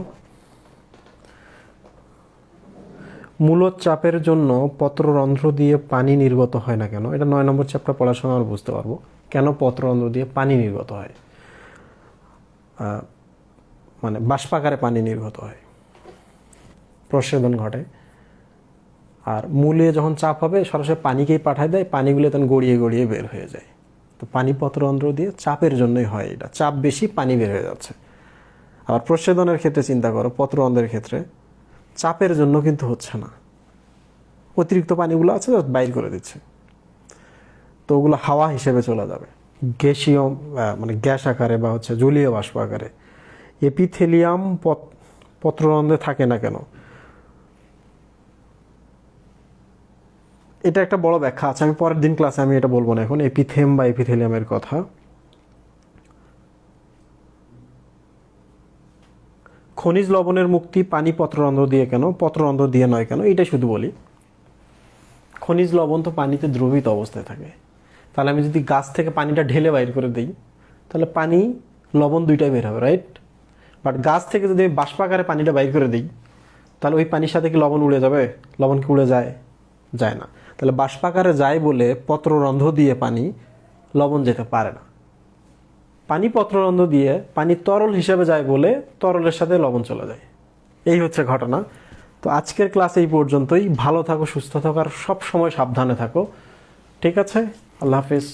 মূলত চাপের জন্য পত্ররন্ধ্র দিয়ে পানি নির্গত হয় না কেন? এটা 9 নম্বর চ্যাপ্টার পড়ার সময় আমরা বুঝতে পারবো কেন পত্ররন্ধ্র দিয়ে পানি নির্গত হয়। মানে বাষ্পাকারে পানি নির্গত হয়, প্রস্বেদন ঘটে। আর মূলে যখন চাপ হবে সরাসরি পানিকেই পাঠায় দেয়, পানিগুলো তখন গড়িয়ে গড়িয়ে বের হয়ে যায়। তো পানি পত্ররন্ধ্র দিয়ে চাপের জন্যই হয় এটা, চাপ বেশি, পানি বের হয়ে যাচ্ছে। আবার প্রস্বেদনের ক্ষেত্রে চিন্তা করো, পত্ররন্ধ্রের ক্ষেত্রে চাপের জন্য কিন্তু হচ্ছে না, অতিরিক্ত পানিগুলো আছে বাইর করে দিচ্ছে। তো ওগুলো হাওয়া হিসেবে চলে যাবে, গ্যাসীয় মানে গ্যাস আকারে বা হচ্ছে জলীয় বাষ্প আকারে। এপিথেলিয়াম পত্ররন্ধ্রে থাকে না কেন? এটা একটা বড় ব্যাখ্যা আছে, আমি পরের দিন ক্লাসে আমি এটা বলবো না এখন, এপিথেম বা এপিথেলিয়ামের কথা। খনিজ লবণের মুক্তি পানি পত্ররন্ধ্র দিয়ে কেন, পত্ররন্ধ্র দিয়ে নয় কেন? এটাই শুধু বলি। খনিজ লবণ তো পানিতে দ্রবীত অবস্থায় থাকে, তাহলে আমি যদি গাছ থেকে পানিটা ঢেলে বাইর করে দিই, তাহলে পানি লবণ দুইটাই বের হবে, রাইট? বাট গাছ থেকে যদি আমি বাষ্পাকারে পানিটা বাইর করে দিই, তাহলে ওই পানির সাথে কি লবণ উড়ে যাবে? লবণ কি উড়ে যায়? যায় না। তাহলে বাষ্পাকারে যায় বলে পত্ররন্ধ্র দিয়ে পানি লবণ যেতে পারে না। পানি পত্ররন্ধ্র দিয়ে পানি তরল হিসেবে যায় বলে তরলের সাথে লবণ চলে যায়। এই হচ্ছে ঘটনা। তো আজকের ক্লাস এই পর্যন্তই। ভালো থাকো, সুস্থ থাকো, আর সব সময় সাবধানে থাকো। ঠিক আছে? আল্লাহ হাফিজ।